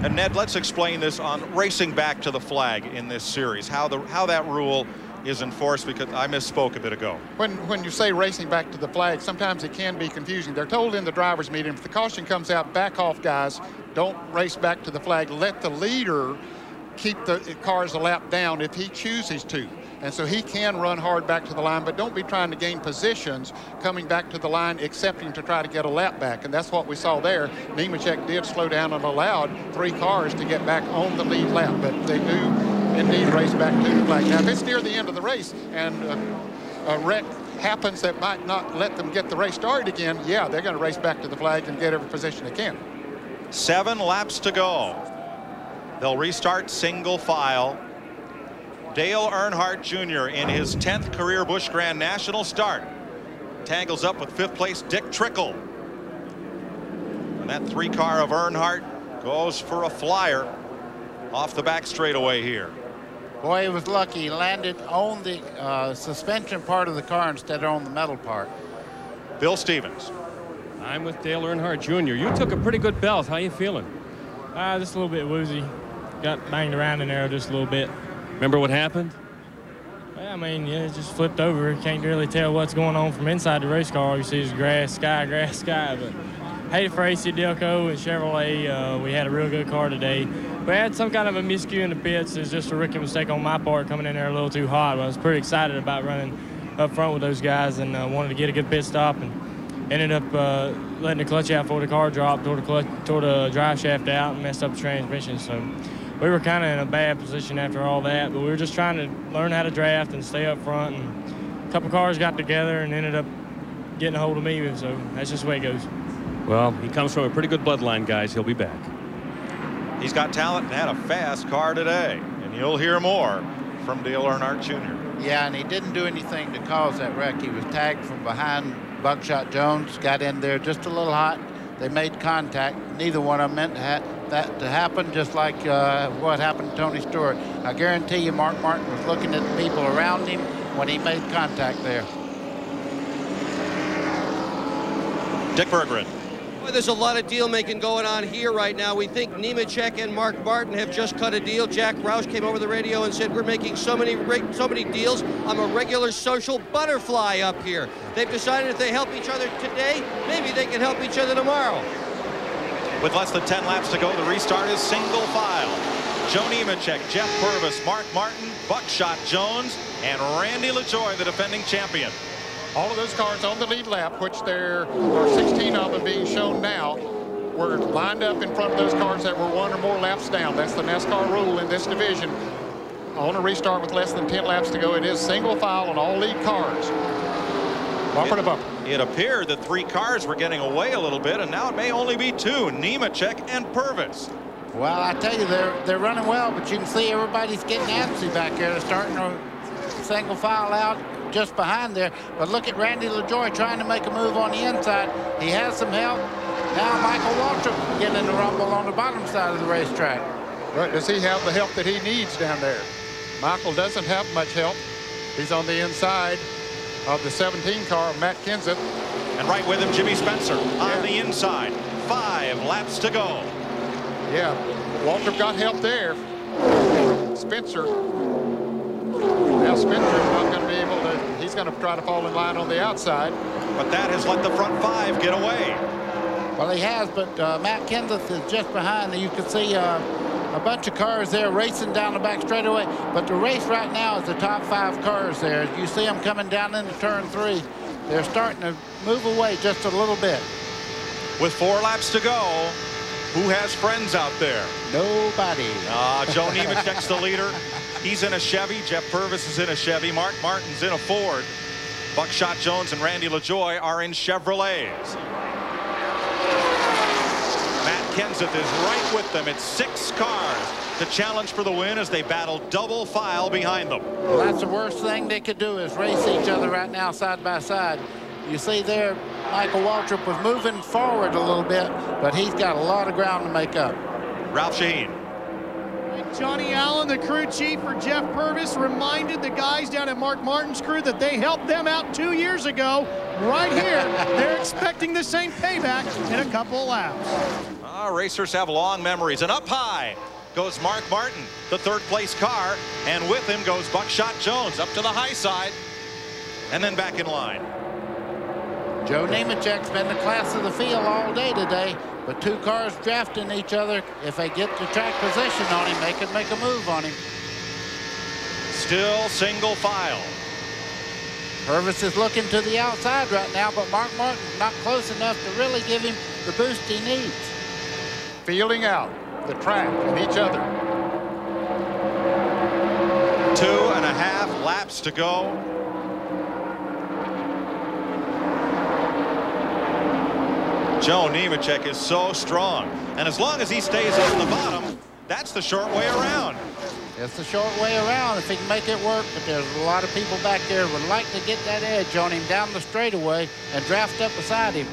And Ned, let's explain this on racing back to the flag in this series, how that rule is enforced, because I misspoke a bit ago. When you say racing back to the flag, sometimes it can be confusing. They're told in the driver's meeting, if the caution comes out, back off, guys. Don't race back to the flag. Let the leader keep the cars a lap down if he chooses to. And so he can run hard back to the line, but don't be trying to gain positions coming back to the line, excepting to try to get a lap back. And that's what we saw there. Nemechek did slow down and allowed 3 cars to get back on the lead lap, but they do indeed race back to the flag. Now, if it's near the end of the race and a wreck happens that might not let them get the race started again, yeah, they're going to race back to the flag and get every position they can. 7 laps to go. They'll restart single file. Dale Earnhardt Jr. in his 10th career Busch Grand National start tangles up with 5th place Dick Trickle. And that 3 car of Earnhardt goes for a flyer off the back straightaway here. Boy, he was lucky. He landed on the suspension part of the car instead of on the metal part. Bill Stevens. I'm with Dale Earnhardt Jr. You took a pretty good belt. How you feeling? Just a little bit woozy. Got banged around in there just a little bit. Remember what happened? I mean, yeah, it just flipped over. Can't really tell what's going on from inside the race car. All you see is grass, sky. But hated for AC Delco and Chevrolet. We had a real good car today. We had some kind of a miscue in the pits. It's just a rookie mistake on my part coming in there a little too hot. But I was pretty excited about running up front with those guys and wanted to get a good pit stop, and ended up letting the clutch out before the car dropped, tore the drive shaft out and messed up the transmission. So we were kind of in a bad position after all that, but we were just trying to learn how to draft and stay up front. And a couple cars got together and ended up getting a hold of me, so that's just the way it goes. Well, he comes from a pretty good bloodline, guys. He'll be back. He's got talent and had a fast car today, and you'll hear more from Dale Earnhardt Jr. Yeah, and he didn't do anything to cause that wreck. He was tagged from behind Buckshot Jones, got in there just a little hot, They made contact. Neither one of them meant that to happen, just like what happened to Tony Stewart. I guarantee you Mark Martin was looking at the people around him when he made contact there. Dick Berggren. Boy, there's a lot of deal making going on here right now. We think Nemechek and Mark Martin have just cut a deal. Jack Roush came over the radio and said, we're making so many deals. I'm a regular social butterfly up here. They've decided if they help each other today, maybe they can help each other tomorrow. With less than 10 laps to go, the restart is single file. Joe Nemechek, Jeff Purvis, Mark Martin, Buckshot Jones, and Randy LaJoie, the defending champion. All of those cars on the lead lap, which there are 16 of them being shown now, were lined up in front of those cars that were 1 or more laps down. That's the NASCAR rule in this division. On a restart with less than 10 laps to go, it is single file on all lead cars. Bumper to bumper. It appeared that 3 cars were getting away a little bit, and now it may only be 2, Nemechek and Purvis. Well, I tell you, they're running well, but you can see everybody's getting antsy back there. They're starting to single file out just behind there. But look at Randy LaJoie trying to make a move on the inside. He has some help. Now Michael Waltrip getting in the rumble on the bottom side of the racetrack. But does he have the help that he needs down there? Michael doesn't have much help. He's on the inside of the 17 car, Matt Kenseth. And right with him, Jimmy Spencer on the inside. 5 laps to go. Yeah, Waltrip got help there. Spencer. Now Spencer's not going to be able to, he's going to try to fall in line on the outside. But that has let the front 5 get away. Well, he has, but Matt Kenseth is just behind. You can see a bunch of cars there racing down the back straightaway. But the race right now is the top 5 cars there. You see them coming down into turn 3. They're starting to move away just a little bit. With 4 laps to go, who has friends out there? Nobody. Joe Nemechek's the leader. He's in a Chevy. Jeff Purvis is in a Chevy. Mark Martin's in a Ford. Buckshot Jones and Randy LaJoie are in Chevrolets. Matt Kenseth is right with them. It's 6 cars to challenge for the win as they battle double file behind them. Well, that's the worst thing they could do is race each other right now side by side. You see there, Michael Waltrip was moving forward a little bit, but he's got a lot of ground to make up. Ralph Shaheen. Johnny Allen, the crew chief for Jeff Purvis, reminded the guys down at Mark Martin's crew that they helped them out 2 years ago. Right here, they're expecting the same payback in a couple of laps. Racers have long memories. And up high goes Mark Martin, the 3rd place car. And with him goes Buckshot Jones up to the high side and then back in line. Joe Nemechek's been the class of the field all day today, but 2 cars drafting each other. If they get the track position on him, they can make a move on him. Still single file. Purvis is looking to the outside right now, but Mark Martin's not close enough to really give him the boost he needs. Feeling out the track and each other. 2.5 laps to go. Joe Nemechek is so strong, and as long as he stays on the bottom, that's the short way around. It's the short way around if he can make it work, but there's a lot of people back there who would like to get that edge on him down the straightaway and draft up beside him.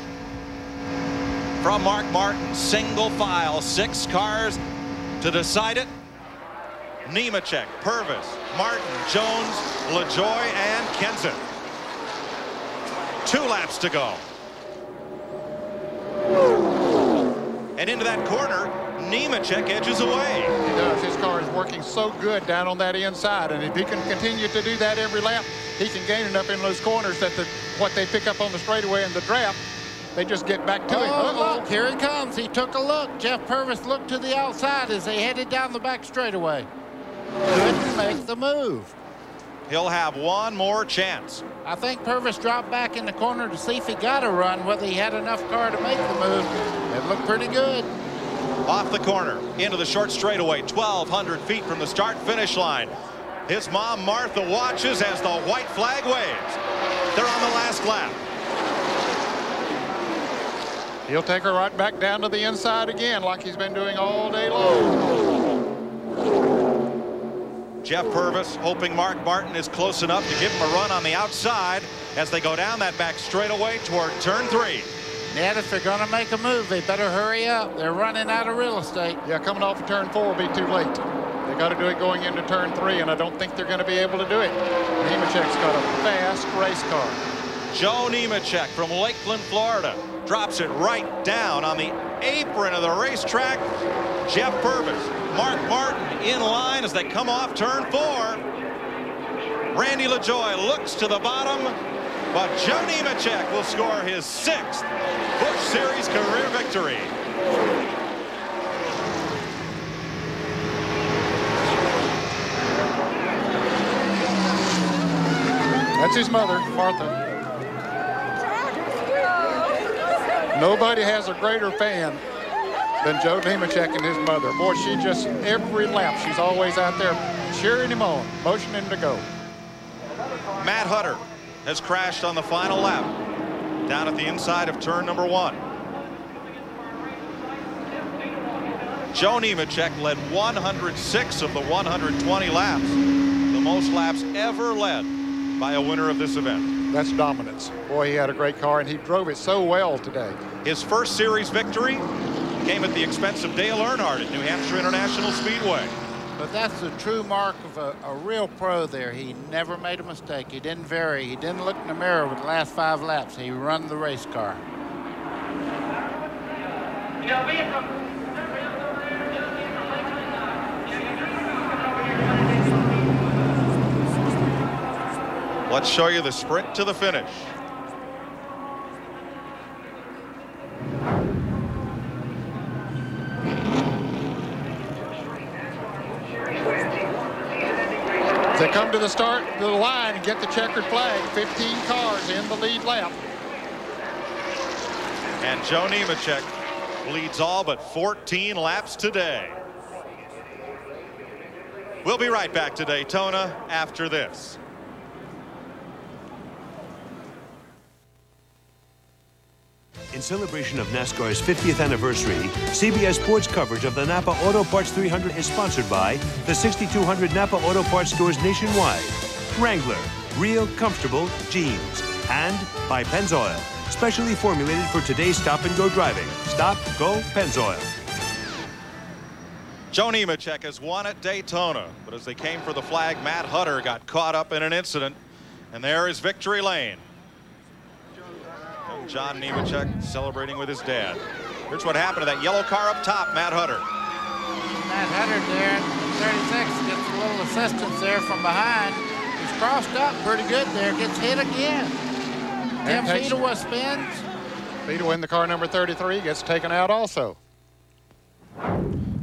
From Mark Martin, single file, 6 cars to decide it. Nemechek, Purvis, Martin, Jones, LaJoie, and Kenseth. 2 laps to go. And into that corner, Nemechek edges away. He does. His car is working so good down on that inside, and if he can continue to do that every lap, he can gain enough in those corners that what they pick up on the straightaway in the draft, they just get back to him. Look, here he comes. He took a look. Jeff Purvis looked to the outside as they headed down the back straightaway. Couldn't make the move. He'll have one more chance. I think Purvis dropped back in the corner to see if he got a run, whether he had enough car to make the move. It looked pretty good. Off the corner, into the short straightaway, 1,200 feet from the start-finish line. His mom, Martha, watches as the white flag waves. They're on the last lap. He'll take her right back down to the inside again like he's been doing all day long. Jeff Purvis hoping Mark Martin is close enough to give him a run on the outside as they go down that back straightaway toward turn 3. Ned, if they're going to make a move, they better hurry up. They're running out of real estate. Yeah, coming off of turn 4 will be too late. They got to do it going into turn 3, and I don't think they're going to be able to do it. Nemechek's got a fast race car. Joe Nemechek from Lakeland, Florida, drops it right down on the apron of the racetrack. Jeff Purvis, Mark Martin in line as they come off turn 4. Randy LaJoie looks to the bottom, but Joe Nemechek will score his 6th Busch Series career victory. That's his mother, Martha. Nobody has a greater fan than Joe Nemechek and his mother. Boy, she just, every lap, she's always out there cheering him on, motioning him to go. Matt Hutter has crashed on the final lap down at the inside of turn number 1. Joe Nemechek led 106 of the 120 laps, the most laps ever led by a winner of this event. That's dominance. Boy, he had a great car, and he drove it so well today. His first series victory came at the expense of Dale Earnhardt at New Hampshire International Speedway. But that's the true mark of a real pro there. He never made a mistake. He didn't vary. He didn't look in the mirror with the last 5 laps. He run the race car. Let's show you the sprint to the finish. They come to the start of the line and get the checkered flag. 15 cars in the lead lap. And Joe Nemechek leads all but 14 laps today. We'll be right back to Daytona after this. In celebration of NASCAR's 50th anniversary, CBS Sports coverage of the NAPA Auto Parts 300 is sponsored by the 6,200 NAPA Auto Parts stores nationwide, Wrangler, real comfortable jeans, and by Pennzoil, specially formulated for today's stop-and-go driving. Stop, go, Pennzoil. Joe Nemechek has won at Daytona, but as they came for the flag, Matt Hutter got caught up in an incident, and there is victory lane. John Nemechek celebrating with his dad. Here's what happened to that yellow car up top, Matt Hutter. Matt Hutter there, 36, gets a little assistance there from behind. He's crossed up pretty good there, gets hit again. Tim Fedewa spins. Fedewa in the car number 33 gets taken out also.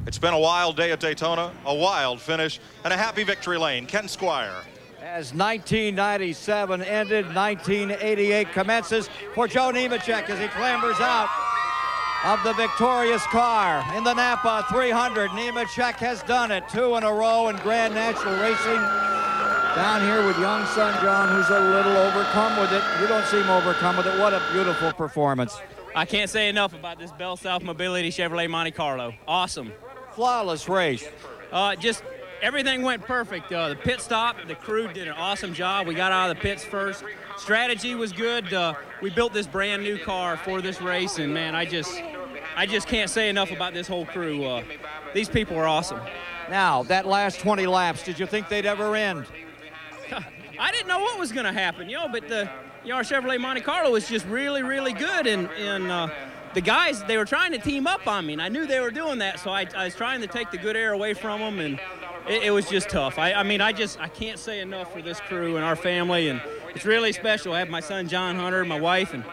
It's been a wild day at Daytona, a wild finish, and a happy victory lane. Ken Squire. As 1997 ended, 1988 commences for Joe Nemechek as he clambers out of the victorious car in the NAPA 300. Nemechek has done it 2 in a row in Grand National Racing. Down here with young son John, who's a little overcome with it. You don't seem overcome with it. What a beautiful performance. I can't say enough about this Bell South Mobility Chevrolet Monte Carlo. Awesome. Flawless race. Just everything went perfect. The pit stop, the crew did an awesome job. We got out of the pits first. Strategy was good. We built this brand new car for this race, and man, I just can't say enough about this whole crew. These people are awesome. Now, that last 20 laps, did you think they'd ever end? I didn't know what was going to happen, but our Chevrolet Monte Carlo was just really, really good, and the guys, they were trying to team up on me, and I knew they were doing that, so I was trying to take the good air away from them, and it was just tough. I can't say enough for this crew and our family, and it's really special. I have my son John Hunter, my wife, and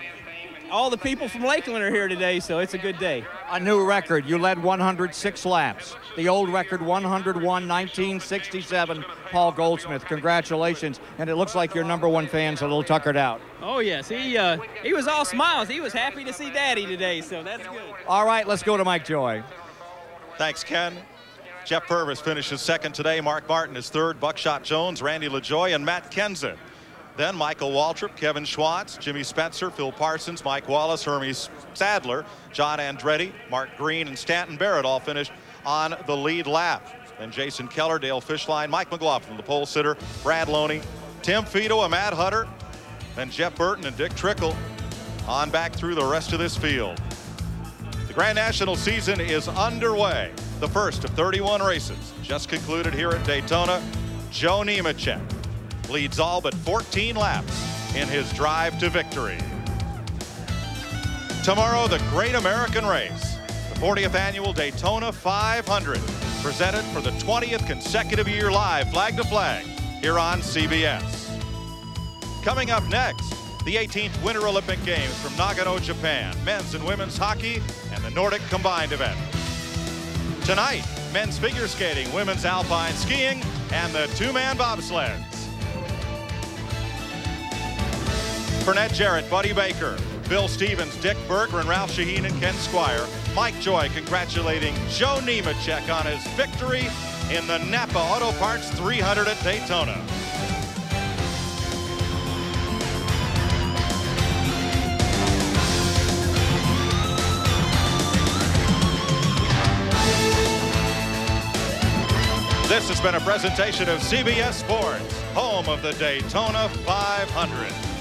all the people from Lakeland are here today, so it's a good day. A new record. You led 106 laps. The old record, 101, 1967. Paul Goldsmith, congratulations. And it looks like your #1 fan's a little tuckered out. Oh, yes. He was all smiles. He was happy to see Daddy today, so that's good. All right, let's go to Mike Joy. Thanks, Ken. Jeff Purvis finishes second today. Mark Martin is third. Buckshot Jones, Randy LaJoie, and Matt Kenseth. Then Michael Waltrip, Kevin Schwantz, Jimmy Spencer, Phil Parsons, Mike Wallace, Hermes Sadler, John Andretti, Mark Green, and Stanton Barrett all finished on the lead lap. Then Jason Keller, Dale Fishline, Mike McLaughlin, the pole sitter, Brad Loney, Tim Fedewa, Matt Hutter, then Jeff Burton and Dick Trickle on back through the rest of this field. The Grand National season is underway. The first of 31 races just concluded here at Daytona. Joe Nemechek leads all but 14 laps in his drive to victory. Tomorrow, the Great American Race, the 40th annual Daytona 500, presented for the 20th consecutive year live flag to flag here on CBS. Coming up next, the 18th Winter Olympic Games from Nagano, Japan, men's and women's hockey, and the Nordic combined event. Tonight, men's figure skating, women's alpine skiing, and the two-man bobsleds. For Ned Jarrett, Buddy Baker, Bill Stevens, Dick Berger, and Ralph Shaheen and Ken Squire, Mike Joy congratulating Joe Nemechek on his victory in the NAPA Auto Parts 300 at Daytona. This has been a presentation of CBS Sports, home of the Daytona 500.